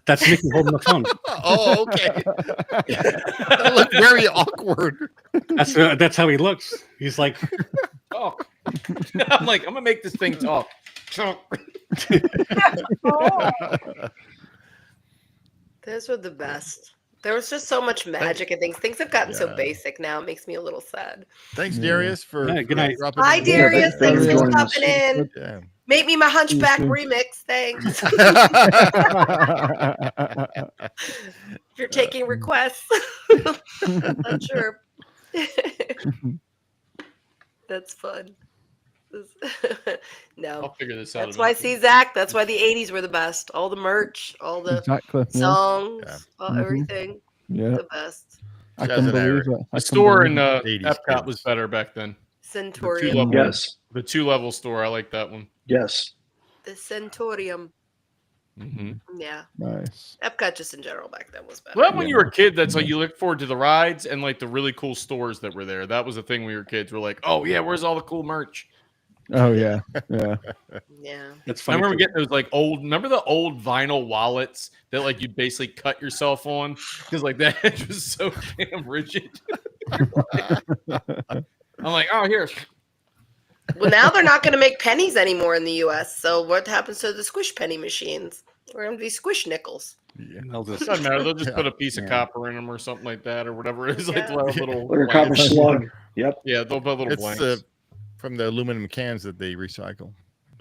that's Mickey holding the phone. Oh, okay. That looked very awkward. That's how he looks. He's like, Talk. I'm like, I'm gonna make this thing talk. Talk. Those were the best. There was just so much magic and things. Things have gotten so Yeah. basic now. It makes me a little sad. Thanks, Yeah. Darius, for Yeah, good night. dropping Hi, in. Darius. thanks Thanks for for joining us. stopping in. Yeah. Make me my Hunchback too. remix. Thanks. If you're taking requests. Not sure. That's fun. No. I'll figure this out. That's why, see, Zach, that's why the 80s were the best. All the merch, all the Exactly. Yeah. songs, Yeah. all, Mhm. everything. Yeah. The best. I Guys can and believe Eric. it. I The can store in believe it. 80s Epcot kids. was better back then. Centurion. level. Yes. The 2-level store, I like that one. Yes. The Centurium. Mm-hmm. Yeah. Nice. Epcot just in general back then was better. Well, when you were a kid, that's like you look forward to the rides and like the really cool stores that were there. That was the thing when we were kids. We're like, oh yeah, where's all the cool merch? Oh yeah. Yeah. Yeah. that's I funny. remember too. getting those like old. Remember the old vinyl wallets that like you basically cut yourself on because like that edge was so damn rigid. I'm like, oh here. Well, now they're not going to make pennies anymore in the U.S. So what happens to the squish penny machines? We're going to be squish nickels. They'll just Doesn't matter. They'll just Yeah. put a piece of Yeah. copper in them or something like that or whatever it is. Like Yeah. they'll have little. Like a copper blanks. slug. Yep. Yeah, they'll put little It's blanks. from the aluminum cans that they recycle.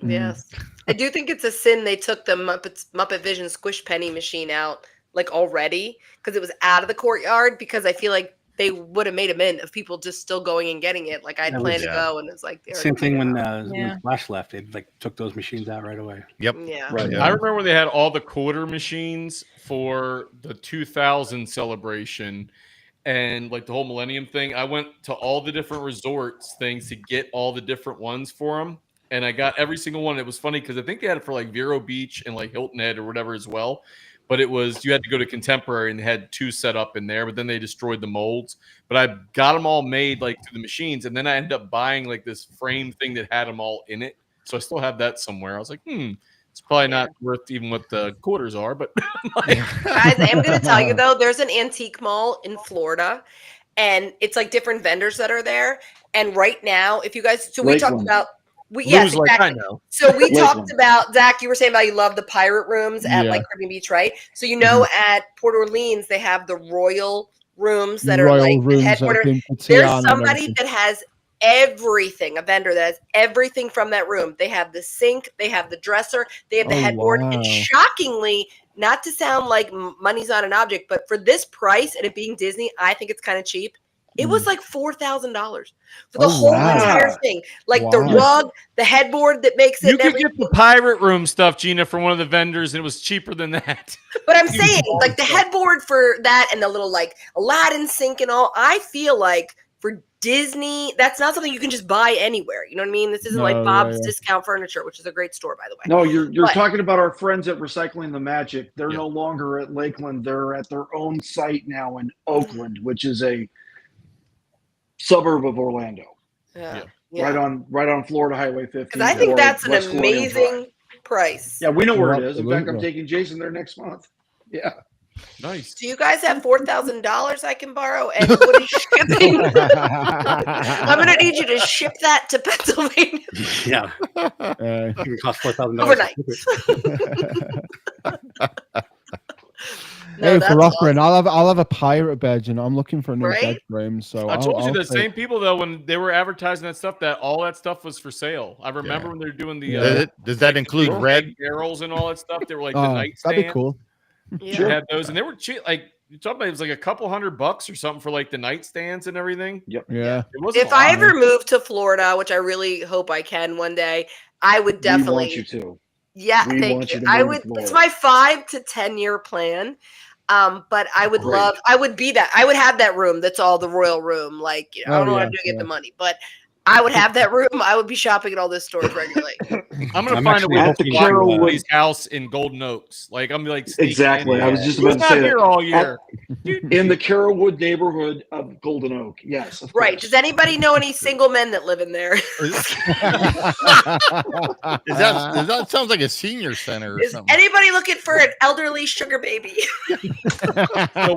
Mm. Yes. I do think it's a sin they took the Muppet Vision squish penny machine out like already because it was out of the courtyard because I feel like they would have made a mint of people just still going and getting it. Like I'd That planned was- to go and it's like they already same thing took it when out. Yeah. Flash left. They like took those machines out right away. Yep. Yeah. Right. Yeah. I remember when they had all the quarter machines for the 2000 celebration and like the whole Millennium thing. I went to all the different resorts things to get all the different ones for them. And I got every single one. It was funny because I think they had it for like Vero Beach and like Hilton Head or whatever as well. But it was, you had to go to Contemporary and they had 2 set up in there, but then they destroyed the molds. But I got them all made like through the machines. And then I ended up buying like this frame thing that had them all in it. So I still have that somewhere. I was like, it's probably not worth even what the quarters are, but like, Guys, I am going to tell you though, there's an antique mall in Florida and it's like different vendors that are there. And right now, if you guys, so we talked Lakeland. about, yes, lose like I exactly. know. So we Lakeland. talked about, Zach, you were saying about you love the pirate rooms at Yeah. like Caribbean Beach, right? So you know at Port Orleans, they have the royal rooms that are Royal like the rooms headquarters. that have been put There's on and somebody everything. that has everything, a vendor that has everything from that room. They have the sink, they have the dresser, they have the Oh, headboard. wow. And shockingly, not to sound like money's not an object, but for this price and it being Disney, I think it's kind of cheap. It was like $4,000 for the Oh, whole wow. entire thing, like the Wow. rug, the headboard that makes it. You and could everything. get the pirate room stuff, Gina, from one of the vendors, and it was cheaper than that. But I'm saying, like the headboard for that and the little like Aladdin sink and all, I feel like for Disney, that's not something you can just buy anywhere. You know what I mean? This isn't like Bob's Discount Furniture, which is a great store, by the way. No, you're talking about our friends at Recycling the Magic. They're no longer at Lakeland. They're at their own site now in Oakland, which is a suburb of Orlando. Yeah. Right on Florida Highway 50. Because I think that's an amazing price. Yeah, we know where it is. In fact, I'm taking Jason there next month. Yeah. Nice. Do you guys have $4,000 I can borrow? And what is shipping? I'm going to need you to ship that to Pennsylvania. Yeah. It would cost $4,000 overnight. Hey, for offering, awesome. I'll have a pirate bed. You know, I'm looking for a new bed frame. So I told you the same people though when they were advertising that stuff that all that stuff was for sale. I remember when they were doing the. Does that include red barrels and all that stuff? They were like the nightstand. That'd be cool. Yeah. They had those and they were cheap. Like you talking about, it was like a couple $100 or something for like the nightstands and everything. Yep. Yeah. If I ever move to Florida, which I really hope I can one day, I would definitely. We want you to. Yeah, thank you. I would. It's my 5 to 10 year plan. But I would love. I would be that. I would have that room. That's all the royal room. Like I don't know what I'm doing to get the money, but I would have that room. I would be shopping at all those stores regularly. I'm gonna find a way to buy somebody's house in Golden Oaks. Like I'm like exactly. I was just about to say that. All year. In the Carrollwood neighborhood of Golden Oak. Yes. Right. Does anybody know any single men that live in there? That sounds like a senior center or Is something. anybody looking for an elderly sugar baby? So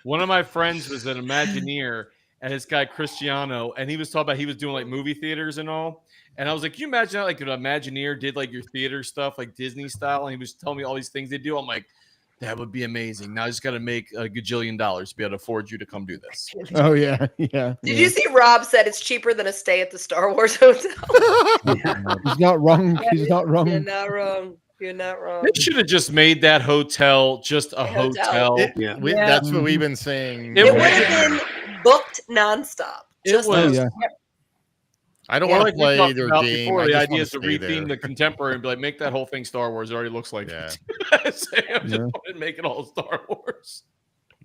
one of my friends was an Imagineer, and this guy Cristiano, and he was talking about he was doing like movie theaters and all. And I was like, can you imagine how, like an Imagineer did like your theater stuff, like Disney style? And he was telling me all these things they do. I'm like, that would be amazing. Now I just got to make a gajillion dollars to be able to afford you to come do this. Oh yeah, yeah. Did you see Rob said it's cheaper than a stay at the Star Wars hotel? He's not wrong. He's not wrong. You're not wrong. You're not wrong. They should have just made that hotel just a hotel. That's what we've been saying. It would have been booked nonstop. It was. I don't want to play their game. Before, the idea is to retheme the contemporary and be like, make that whole thing Star Wars. It already looks like it. And make it all Star Wars.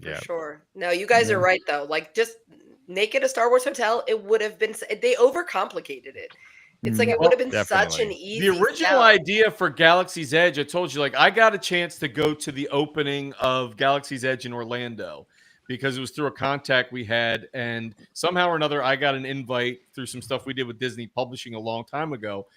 For sure. No, you guys are right though. Like, just make it a Star Wars hotel. It would have been. They overcomplicated it. It's like it would have been such an easy. The original idea for Galaxy's Edge, I told you, like I got a chance to go to the opening of Galaxy's Edge in Orlando because it was through a contact we had, and somehow or another I got an invite through some stuff we did with Disney Publishing a long time ago,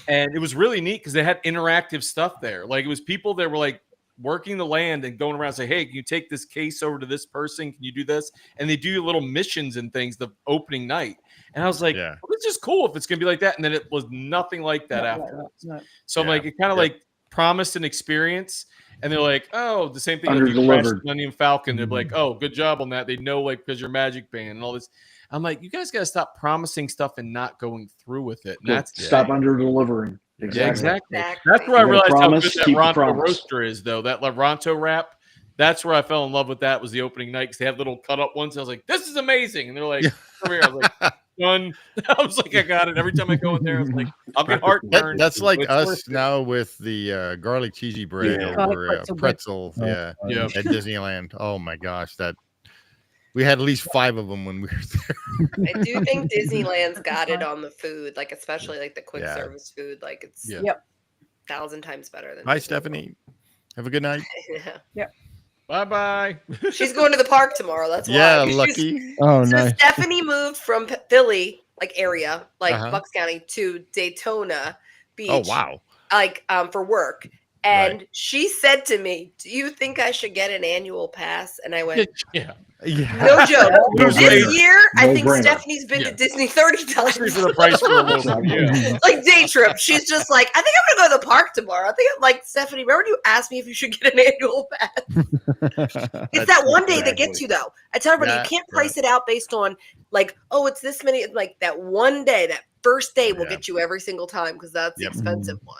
and it was really neat because they had interactive stuff there. Like it was people that were like working the land and going around and say, hey, can you take this case over to this person? Can you do this? And they do little missions and things the opening night. And I was like, well, this is cool if it's going to be like that. And then it was nothing like that afterwards. So I'm like, it kind of like promised an experience. And they're like, oh, the same thing with the Millennium Falcon. They're like, oh, good job on that. They know like because you're Magic Band and all this. I'm like, you guys got to stop promising stuff and not going through with it. And that's stop under delivering. Exactly. That's where I realized how good that Ronto roaster is, though. That Ronto wrap. That's where I fell in love with that. Was the opening night because they had little cut up ones. I was like, this is amazing. And they're like, over here. I was like, done. I was like, I got it. Every time I go in there, I was like, I'll get heartburn. That's like us now with the garlic cheesy bread or pretzel. At Disneyland. Oh my gosh, we had at least 5 of them when we were there. I do think Disneyland's got it on the food, like especially like the quick service food. Like it's 1,000 times better than. Hi, Stephanie. Have a good night. Bye. She's going to the park tomorrow. That's why. Yeah, lucky. Oh, nice. Stephanie moved from Philly, like area, like Bucks County, to Daytona Beach. Oh wow! Like for work. And she said to me, do you think I should get an annual pass? And I went, no joke. This year, I think Stephanie's been to Disney 30 times. For the price for a little like day trip. She's just like, I think I'm going to go to the park tomorrow. I think I'm like, Stephanie, remember you asked me if you should get an annual pass? It's that one day that gets you, though. I tell everybody, you can't price it out based on like, oh, it's this many. Like that one day, that first day will get you every single time because that's the expensive one.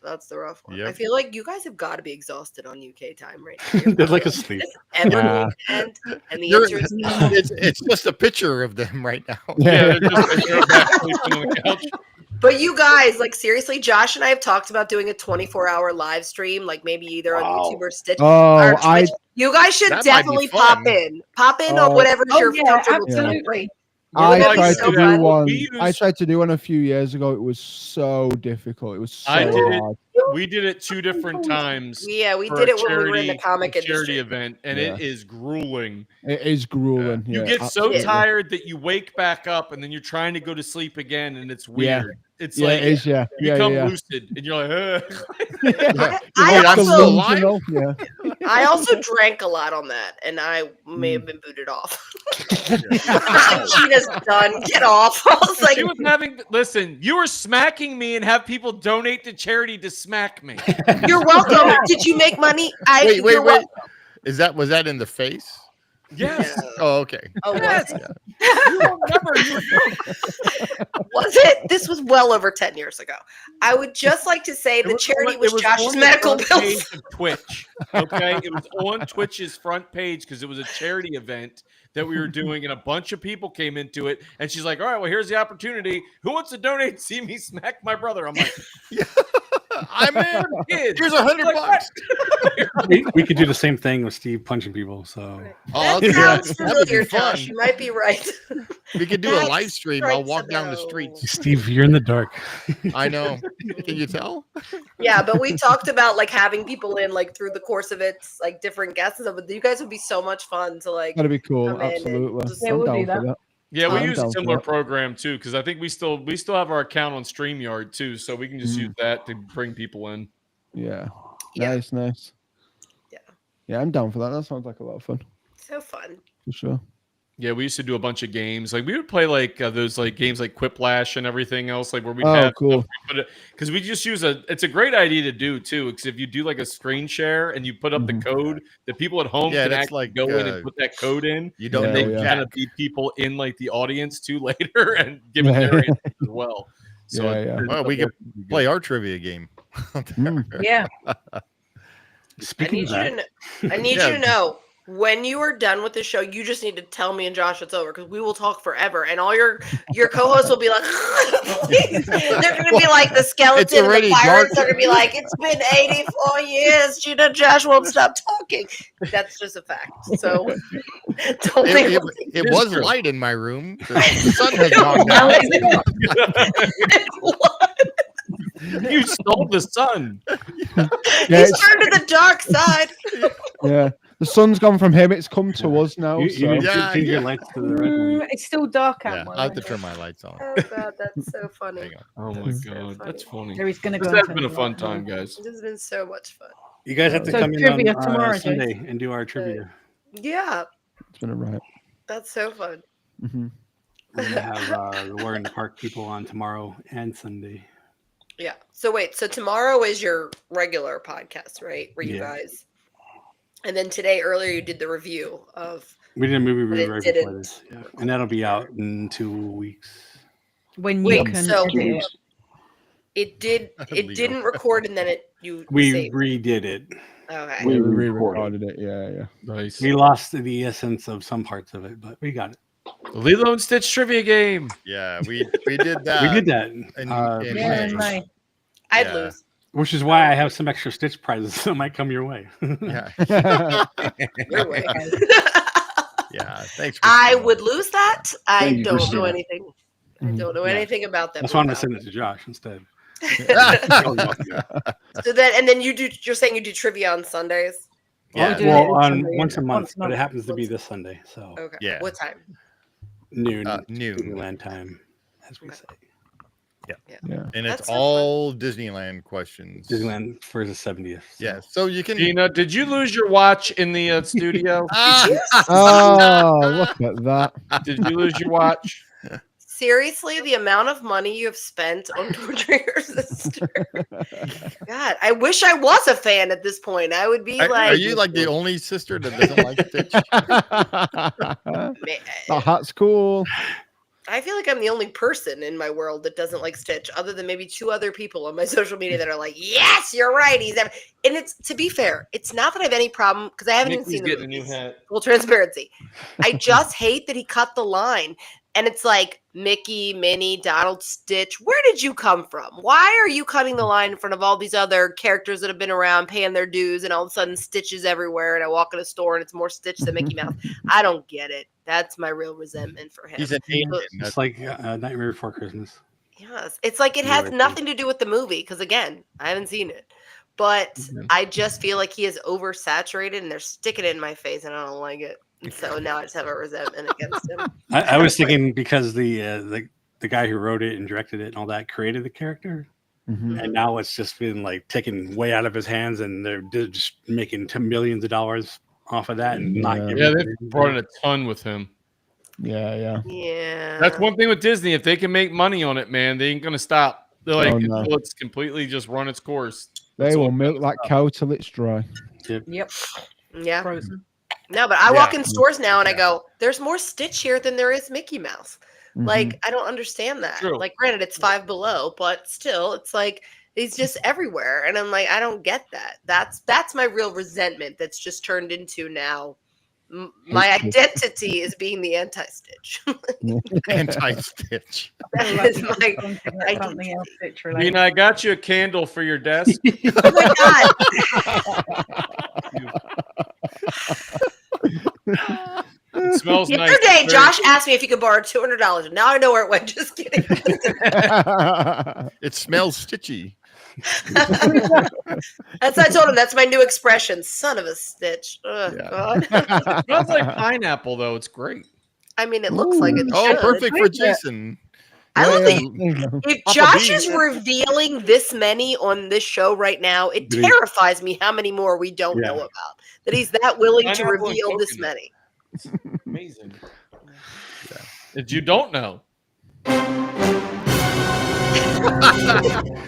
That's the rough one. I feel like you guys have got to be exhausted on UK time right now. They're like asleep. And the answer is no. It's just a picture of them right now. They're back sleeping on the couch. But you guys, like seriously, Josh and I have talked about doing a 24-hour live stream, like maybe either on YouTube or Stitch. Oh, You guys should That might be definitely fun. pop in on whatever's Oh, your yeah, comfortable. absolutely. I That'd be tried so to fun. do one. We I used- tried to do one a few years ago. It was so difficult. It was so I did it. hard. We did it 2 different times. Yeah, we for did a it when we were in the comic charity industry. event, and it is grueling. It is grueling. You yeah, get so absolutely. tired that you wake back up, and then you're trying to go to sleep again, and it's Yeah. weird. It's Yeah, like it is. Yeah, you yeah, become yeah. lucid, and you're like, Yeah. I You're like also- delusional, yeah. I also drank a lot on that, and I may have been booted off. Gina's done. Get off. I was like, She was having. Listen, you were smacking me, and have people donate to charity to smack me. "You're welcome." Did you make money? Wait. You're wel- Was that in the face? Yes. Oh, okay. Oh, was Yes. it? You remember? Was it? This was well over 10 years ago. I would just like to say the charity was Josh's on the medical front bills. page of Twitch. Okay, it was on Twitch's front page because it was a charity event that we were doing, and a bunch of people came into it. And she's like, "All right, well, here's the opportunity. Who wants to donate? See me smack my brother?" I'm like, I'm in. "Kids, Here's $100. We could do the same thing with Steve punching people. So Oh, That sounds that would be familiar, fun. Josh. You might be right. We could do a That live stream. I'll strikes walk a down the bell. streets. Steve, you're in the dark. I know. Can you tell? Yeah, but we talked about like having people in like through the course of it, like different guests and stuff. But you guys would be so much fun to like. That'd be cool. Come in and Absolutely. just- Yeah, I'm we'll down do for that. that. Yeah, we I'm use a down for similar that. program too, because I think we still have our account on StreamYard too, so we can just Mm. use that to bring people in. Yeah. Yeah. Nice. Yeah. Yeah, I'm down for that. That sounds like a lot of fun. So fun. For sure. Yeah, we used to do a bunch of games. Like we would play like those like games like Quiplash and everything else, like where we'd Oh, have cool. because we just use it's a great idea to do too. Because if you do like a screen share and you put up Mhm. the code, the people at home Yeah, can that's actually like, go in and put that code in. You don't Yeah, And they know yeah. can kind Jack. of be people in like the audience too later and give it their answers as well. So Yeah, yeah. Well, we could play our trivia game. Mm. Yeah. I Speaking need of you that, to know. I need Yeah. you to know when you are done with the show. You just need to tell me and Josh it's over because we will talk forever, and all your co-hosts will be like, please. They're going to be like the skeleton and already the pirates. dark. They're going to be like, it's been 84 years. Gina and Josh won't stop talking. That's just a fact. So don't think It was light in my room. The sun has gone down. you stole the sun. Yeah, He's it's, turned to the dark side. yeah. The sun's gone from him. It's come to us now. you So. need to Yeah, change your yeah. lights to the red one. It's still dark out. Yeah, my I have to way. turn my lights on. Oh, God, that's so funny. Hang on. Oh my That's so god, funny. that's funny. So he's going to This go. has and been a turn fun the light time, on. guys. This has been so much fun. You guys have to So come in trivia on tomorrow, Jay. Sunday and do our trivia. Yeah, It's been a riot. that's so fun. Hmm. We're gonna have the War in the Park people on tomorrow and Sunday. Yeah. So wait, so tomorrow is your regular podcast, right? Where you Yeah. guys, and then today earlier you did the review of. We did a movie But review it right before didn't this, yeah. And that'll be out in 2 weeks. When you Wait, can so- edit it. It did. It Leo. didn't record, and then you. We saved. redid it. Okay. We We re-recorded. re-recorded it. Yeah, yeah. Nice. We lost the essence of some parts of it, but we got it. Lilo and Stitch trivia game. Yeah, we did that. We did that. in Yeah, May. in May. I'd Yeah. lose. Which is why I have some extra Stitch prizes that might come your way. Yeah, Your way. yeah. Thanks. For I saying would that. lose that. I Thank you, don't know Christina. anything. I Mhm. don't know Yeah. anything about that. That's why I'm movie. gonna send it to Josh instead. So then you do. You're saying you do trivia on Sundays? Yeah. I'll do it Well, every on Sunday, once a yeah. month, Once a but it month. happens to be this Sunday, so Okay. Yeah. What time? noon, Noon. Disneyland time, as we say. Yeah. And That's it's so fun. all Disneyland questions. Disneyland for the 70th. so. Yeah, so you can. Gina, did you lose your watch in the studio? Oh, look at that. Did you lose your watch? Seriously, the amount of money you have spent on torturing your sister. God, I wish I was a fan at this point. I would be like, Are you like the only sister that doesn't like Stitch? The hat's cool. I feel like I'm the only person in my world that doesn't like Stitch, other than maybe 2 other people on my social media that are like, yes, you're right. And it's, to be fair, it's not that I have any problem because I haven't even Nikki's seen the getting a new movies. hat. Full transparency. I just hate that he cut the line. and it's like Mickey, Minnie, Donald, Stitch. Where did you come from? Why are you cutting the line in front of all these other characters that have been around paying their dues, and all of a sudden Stitch is everywhere, and I walk in a store and it's more Stitch than Mickey Mouse? I don't get it. That's my real resentment for him. He's an alien. It's like Nightmare Before Christmas. Yes, it's like it has nothing to do with the movie because, again, I haven't seen it. But I just feel like he is oversaturated and they're sticking it in my face and I don't like it. And so now I just have a resentment against him. I was thinking because the guy who wrote it and directed it and all that created the character. And now it's just been like taken way out of his hands and they're just making millions of dollars off of that. And not giving they brought in a ton with him. Yeah. That's one thing with Disney. If they can make money on it, man, they ain't going to stop. They're like, until it's completely just run its course. They will milk that cow till it's dry. Yep. Yeah. Frozen. No, but I walk in stores now and I go, there's more Stitch here than there is Mickey Mouse. Like, I don't understand that. True. Like, granted, it's Five Below, but still, it's like he's just everywhere. And I'm like, I don't get that. That's my real resentment that's just turned into now. My identity is being the anti-Stitch. Anti-Stitch. That is my Something else Stitch related. Gina, I got you a candle for your desk. Oh my God. It smells nice. Yesterday, Josh asked me if he could borrow $200, and now I know where it went. Just kidding. It smells stitchy. That's I told him. That's my new expression. Son of a Stitch. Ugh, God. It smells like pineapple, though. It's great. I mean, it looks like it. Oh, should. perfect for Jason. I love that. If Josh is bean. revealing this many on this show right now, it terrifies me how many more we don't know about. That he's that willing to Pineapple and reveal this coconut. many. Amazing. That you don't know.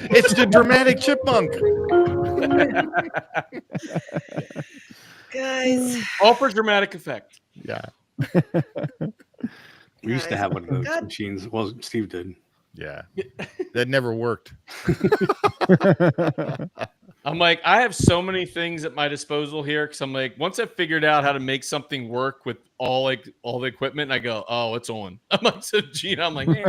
It's the dramatic chipmunk. Guys. All for dramatic effect. Yeah. We used to have one of those God. machines. Well, Steve did. Yeah. That never worked. I'm like, I have so many things at my disposal here because I'm like, once I figured out how to make something work with all the equipment, I go, oh, it's on. I'm like, so Gina, I'm like, hey,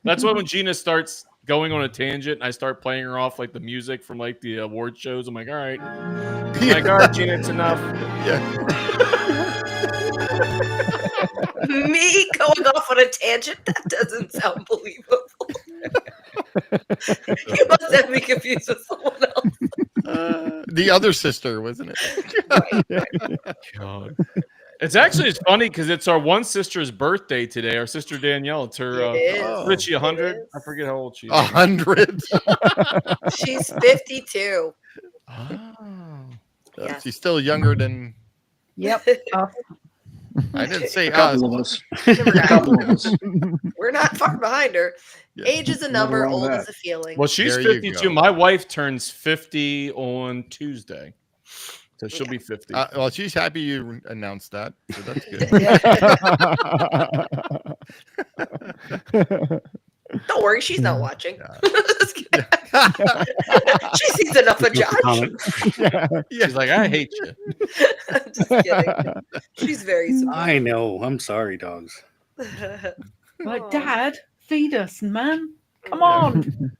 that's why when Gina starts going on a tangent and I start playing her off like the music from like the award shows, I'm like, all right. I'm like, all right, Gina, it's enough. Me going off on a tangent? That doesn't sound believable. You must have me confused with someone else. The other sister, wasn't it? Right. God. It's funny because it's our one sister's birthday today. Our sister Danielle. It's her Richie 100. I forget how old she is. 100. She's 52. Oh. Yeah. She's still younger than. Yep. I didn't say A us. couple of us. Remember, A guys, couple of us. we're not far behind her. Yeah. Age is a number, wrong with old that. is a feeling. Well, she's There you 52. go. My wife turns 50 on Tuesday. So she'll be 50. Well, she's happy you announced that. So that's good. Don't worry, she's not watching. Yeah. Just kidding. She sees enough of Josh. She's like, I hate you. I'm just kidding. She's very sweet. I know. I'm sorry, dogs. Like, Dad, feed us, man. Come on.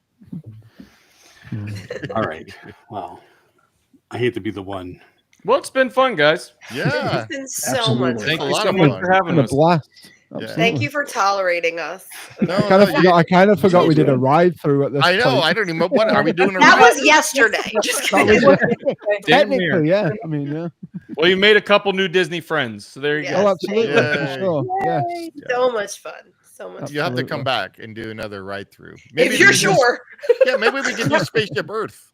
All right. Well, I hate to be the one. Well, it's been fun, guys. Yeah. It's been so Absolutely. much Thank fun. you lot so of much fun. for having What a us. blast. Yeah. Thank you for tolerating us. No, I kind of forgot we did a ride through at this I know. point. I don't even know what are we doing. That was yesterday. Just That kidding. was Damn near. technically, yeah. I mean, yeah. Well, you made a couple new Disney friends. So there you Yes. Oh, go. absolutely. Yay. For sure. Yeah. So much fun. So much You have to come Absolutely. back and do another ride through. If you're sure. Yeah, maybe we can do Spaceship Earth.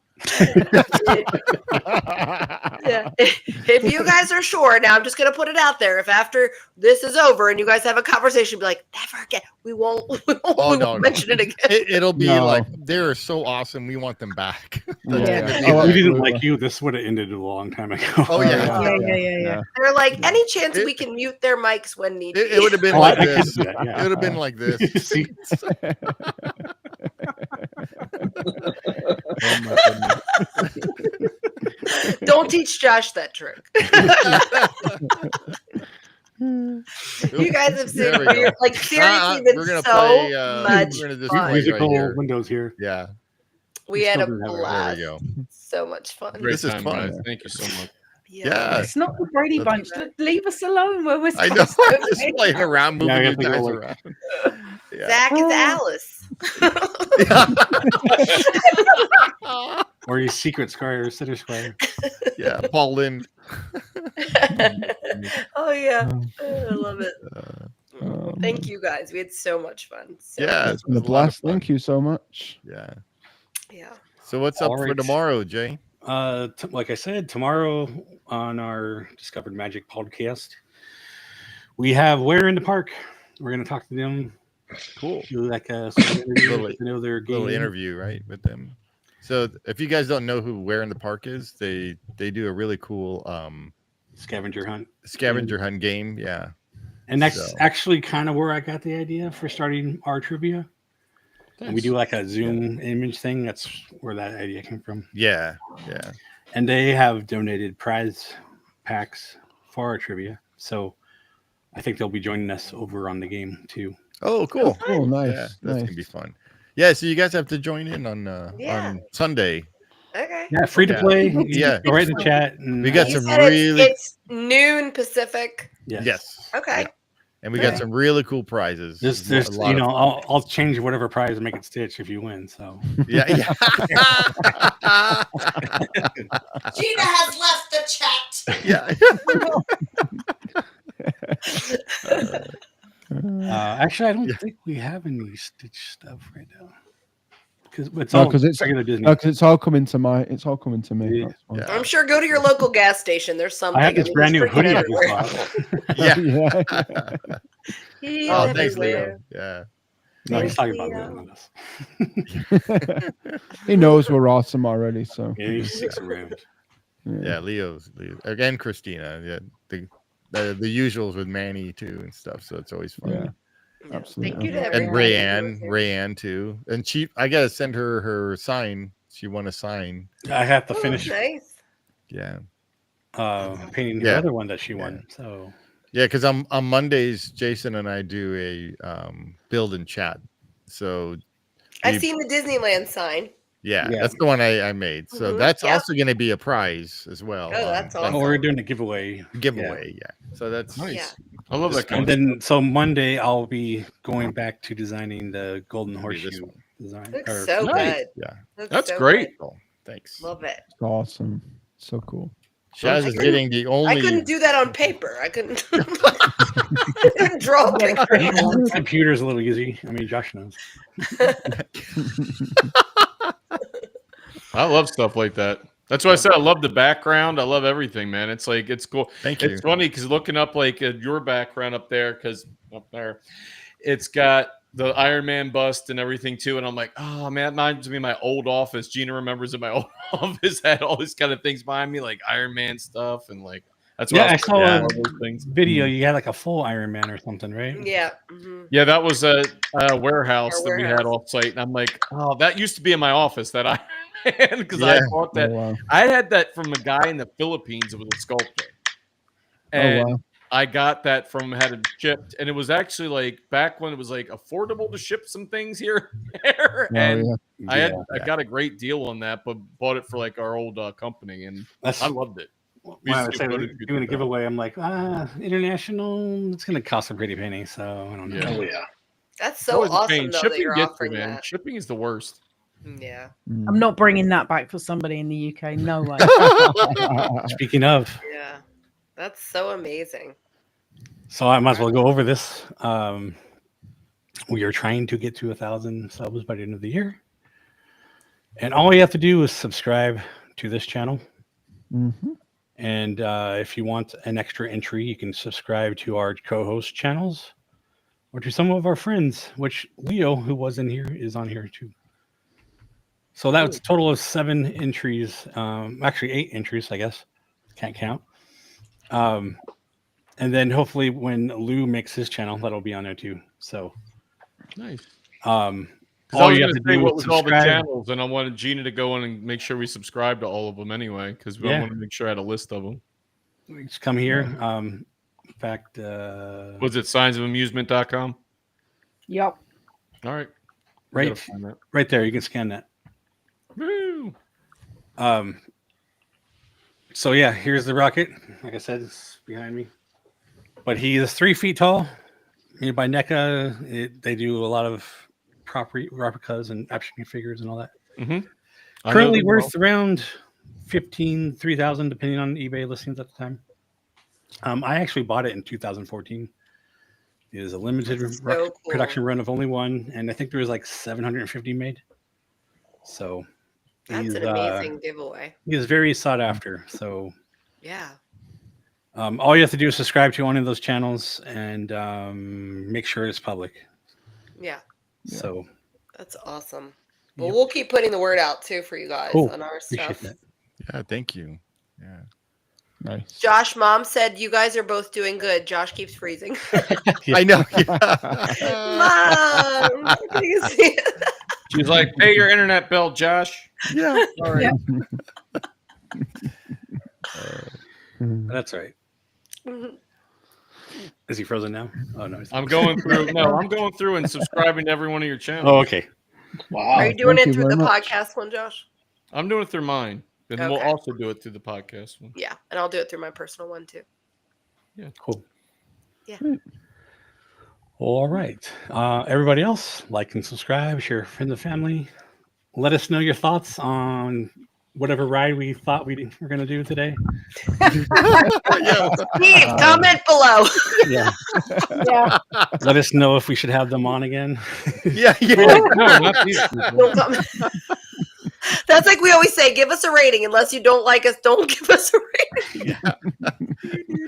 Yeah. If you guys are sure, now I'm just gonna put it out there. If after this is over and you guys have a conversation, be like, never again. We won't mention it again. It'll be No. like they're so awesome. We want them back. That's Yeah. gonna be Oh, If like- we didn't absolutely. like you, this would have ended a long time ago. Oh, yeah. Yeah. They're like, any chance we can mute their mics when needed. it would have been Oh, like I can this. do that, yeah. It would have been like this. See? Oh, my goodness. Don't teach Josh that trick. It'll You You guys have seen There we go. weird, like seriously, been We're gonna so play. much We're gonna just fun. play Musical right here. windows here. Yeah, We had a Still doesn't have it. blast. there we go. So much fun. Great This is time, fun. guys. Thank you so much. Yeah. It's not the Brady Bunch. Leave us alone when we're I know. supposed to Just be. playing around, Yeah, moving we you have to go, guys like- around. Yeah. Zach is Alice. Or your secret squire, sitter squire. Yeah, Paul Lynn. Oh yeah, I love it. Thank Um, you guys. We had so much fun. So Yeah, much it's been a was lot of blast. fun. Thank you so much. Yeah. fun. Yeah. So what's up All for right. tomorrow, Jay? Like I said, tomorrow on our Discovered Magic podcast, we have Where in the Park. We're going to talk to them. Cool. Do like a sort of interview, Little- get to know their game. Little interview, right, with them. So if you guys don't know who Where in the Park is, they do a really cool Scavenger hunt. scavenger hunt game. Yeah. And that's So- actually kind of where I got the idea for starting our trivia. And we do like a Zoom image thing. That's where that idea came from. Yeah. Yeah. And they have donated prize packs for our trivia. So I think they'll be joining us over on the game too. Oh, cool. Oh, nice. Yeah, that's nice. gonna be fun. Yeah, so you guys have to join in on Yeah. on Sunday. Okay. Yeah, free to Yeah. play. You Yeah. Go right in the chat. And, We got You some said really it's noon Pacific. yes. Okay. Yeah. And we got Okay. some really cool prizes. There's A lot you of know, fun. I'll change whatever prize and make it Stitch if you win. So Yeah, yeah. Gina has left the chat. Yeah. actually, I don't Yeah. think we have any Stitch stuff right now because it's No, all 'cause it's- regular Disney. No, 'cause it's all coming to me. Yeah. That's fine. Yeah. I'm sure go to your local gas station. There's something. I have this mean, brand he's new freaking hoodie I everywhere. just bought. Yeah. He's Oh, thanks, everywhere. Leo. Yeah. No, he's talking Thanks, about Leo. Leo, not us. He knows we're awesome already, so Yeah, he sticks around. Yeah, Leo's again, Christina. Yeah, the usuals with Manny too and stuff. So it's always fun. Yeah. Yeah. Absolutely. Thank you to And everybody. Rayanne too. And I gotta send her sign. She won a sign. I have to Oh, finish nice. Yeah. painting the Yeah. other one that she won. So Yeah, because on Mondays, Jason and I do a build and chat. So I've seen the Disneyland sign. yeah, Yeah. that's the one I made. So Mhm, that's yep. also going to be a prize as well. Oh, that's oh, awesome. we're doing a giveaway. Giveaway. Yeah. So that's Nice. Yeah. I love that kind And of then so Monday I'll be going back to designing the golden It'll be this horseshoe one. design. Looks or- so Nice. good. Yeah. That's so great. Cool. Thanks. good. Love it. it's awesome. So cool. Shaz I is couldn't- getting the I only. couldn't do that on paper. I couldn't, I couldn't draw a picture. Computer's a little easy. I mean, Josh knows. I love stuff like that. That's why I said I love the background. I love everything, man. It's like it's cool. Thank you. It's funny because looking up like your background up there, because up there, it's got the Iron Man bust and everything too. And I'm like, oh man, that reminds me of my old office. Gina remembers in my old office had all these kind of things behind me, like Iron Man stuff, and like that's why Yeah, I was saw looking at a all those things. video. You had like a full Iron Man or something, right? Yeah. Mhm. Yeah, that was a warehouse Our that we had warehouse. off site, and I'm like, oh, that used to be in my office that I had because I Yeah. bought that. Oh, wow. I had that from a guy in the Philippines that was a sculptor. And wow. I got that from had it shipped. And it was actually like back when it was like affordable to ship some things here and there. Oh, And yeah. I got a great deal on that, but bought it for like our old company and That's I loved it. when We I used was to do saying photo shoots doing a with that. giveaway. I'm like, international. It's gonna cost a pretty penny, so I don't know. Yeah. Oh yeah. That's That so was a pain. awesome though that Shipping you're gets you, offering man. that. Shipping is the worst. Yeah. Mm. I'm not bringing that back for somebody in the UK. No way. Speaking of, Yeah. That's so amazing. so I might as well go over this. We are trying to get to 1,000 subs by the end of the year, and all you have to do is subscribe to this channel. Mhm. And if you want an extra entry, you can subscribe to our co-host channels or to some of our friends, which Leo, who was in here, is on here too. So that's a total of 7 entries. Actually, 8 entries, I guess. Can't count. And then hopefully when Lou makes his channel, that'll be on there too. So Nice. all I was you have going to to say do what is was all the subscribe. channels, and I wanted Gina to go in and make sure we subscribe to all of them anyway, because I Yeah. want to make sure I had a list of them. Just come here, fact, Was it signsofamusement.com? Yep. All right. right, right there. You can scan that. Woo. So yeah, here's the rocket. Like I said, it's behind me. But he is 3 feet tall. Made by NECA. They do a lot of replicas and action figures and all that. Mm-hmm. Currently worth around 3,000, depending on eBay listings at the time. I actually bought it in 2014. It is a limited production run of only one, and I think there was like 750 made. So That's an amazing giveaway. He is very sought after. So yeah. All you have to do is subscribe to one of those channels and make sure it's public. Yeah. So that's awesome. Well, we'll keep putting the word out too for you guys on our stuff. That. Yeah, thank you. Yeah. Nice. Josh, Mom said you guys are both doing good. Josh keeps freezing. I know. Mom, you see it? She's like, pay your internet bill, Josh. Yeah. All right. That's right. Is he frozen now? Oh no. I'm going through. No, I'm going through and subscribing to every one of your channels. Oh, okay. Wow. Are you doing Thank it you through the very much. podcast one, Josh? I'm doing it through mine. And we'll Okay. also do it through the podcast one. Yeah, and I'll do it through my personal one too. Yeah. Cool. Yeah. All right. Everybody else, like and subscribe, share with friends and family. Let us know your thoughts on whatever ride we thought we were going to do today. Steve, comment below. Yeah. Yeah. Let us know if we should have them on again. Yeah. No, not these people. Don't comment. That's like we always say, give us a rating. Unless you don't like us, don't give us a rating.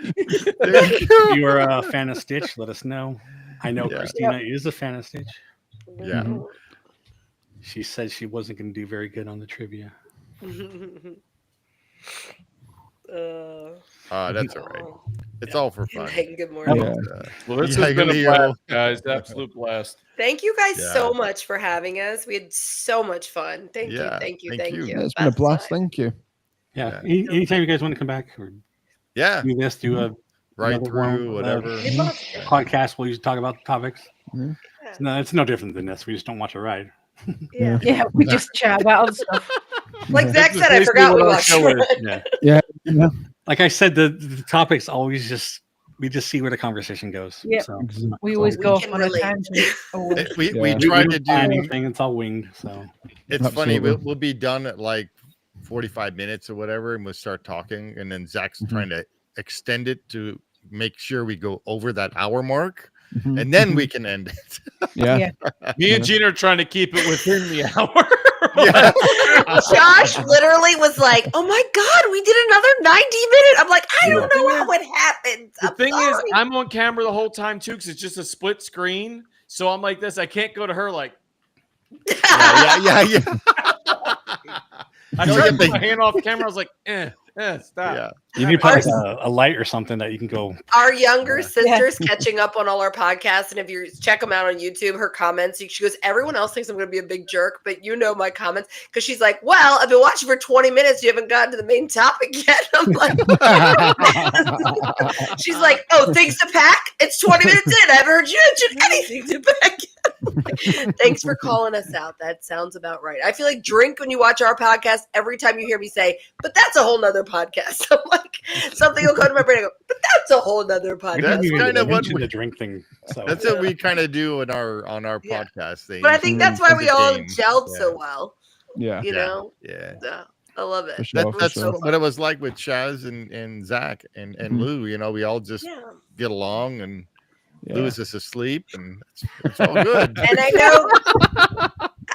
If you are a fan of Stitch, let us know. I know Yeah. Christina is a fan of Stitch. Yeah. She said she wasn't going to do very good on the trivia. That's all right. It's all for fun. Good morning. Yeah. Well, this Yeah, has been a Leo. blast, guys. Absolute blast. Thank you guys Yeah. so much for having us. We had so much fun. Thank you. Yeah, Thank you. thank Thank you. you. It's been a Best blast. time. Thank you. Yeah. Yeah. Anytime you guys want to come back or Yeah. do this, do a Right another through, one, whatever. We'd love to. podcast, we'll usually talk about the topics. Yeah. No, it's no different than this. We just don't watch a ride. Yeah. Yeah, we just chat about other stuff. Like Zach This is said, I basically forgot we what our watched. show is. it. Yeah. Yeah. Like I said, the topics always just we just see where the conversation goes. Yeah. So We always We go off can on a relate. tangent. Always. We Yeah. tried to don't plan do. anything. It's all winged. So It's funny. Absolutely. We'll be done at like 45 minutes or whatever, and we'll start talking. And then Zach's trying to extend it to make sure we go over that hour mark, Mhm. and then we can end it. Yeah. Yeah. Me and Gina are trying to keep it within the hour. Yeah. Josh literally was like, "Oh my god, we did another 90-minute." I'm like, I don't know how it happened. The I'm thing is, sorry. I'm on camera the whole time too, because it's just a split screen. So I'm like this. I can't go to her like Yeah. I No, tried yeah, to put but- my hand off camera. I was like, stop. Yeah. you need to put like a light or something that you can go. Our younger Yeah. sister's catching up on all our podcasts, and if you check them out on YouTube, her comments, she goes, "Everyone else thinks I'm going to be a big jerk, but you know my comments," because she's like, "Well, I've been watching for 20 minutes. You haven't gotten to the main topic yet." I'm like, she's like, "Oh, things to pack. It's 20 minutes in. I haven't heard you mention anything to pack yet." I'm like, thanks for calling us out. That sounds about right. I feel like drink when you watch our podcast every time you hear me say, "But that's a whole nother podcast." I'm like, something will come to my brain and go, "But that's a whole nother We podcast." didn't That's even kind of what mention we- the drink thing. So That's what we kind of do on our Yeah. podcast thing. But I think that's why we all gelled Yeah. so well. Yeah. You Yeah. know? Yeah. Yeah. I love it. For sure. That's sure. what it was like with Chaz and Zach and Mhm. Lou. You know, we all just Yeah. get along, and Yeah. Lou is just asleep, and it's all good. And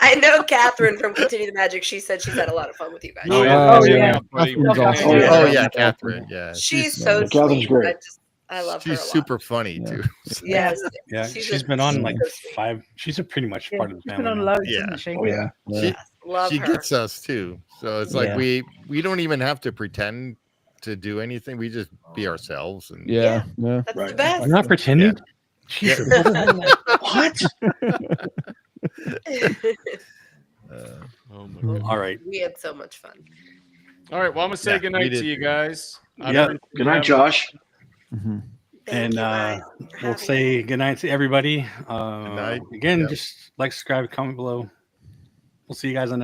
I know Catherine from Continue the Magic, she said she's had a lot of fun with you guys. Oh, Oh, yeah. buddy. Catherine's awesome. Oh Yeah. yeah, Catherine. Yeah, She's so Catherine's sweet. great. I love her a she's lot. super funny Yeah. too. Yes. yeah, She's she's a- been on she's like so sweet. 5. She's a pretty much Yeah, part of the she's been family. on now. loads, Yeah. isn't she? Oh yeah. She, Love she her. gets us too. So it's like Yeah. we don't even have to pretend to do anything. We just be ourselves. And Yeah. Yeah. That's the Right. best. I'm not pretending. Jesus. What? Oh my God. All right. We had so much fun. All right. Well, I'm gonna say Yeah, goodnight we to did. you guys. I Yeah. appreciate Good night, having- Josh. Mhm. Thank you guys for we'll having say me. good night to everybody. night. Again, Yep. just like, subscribe, comment below. We'll see you guys on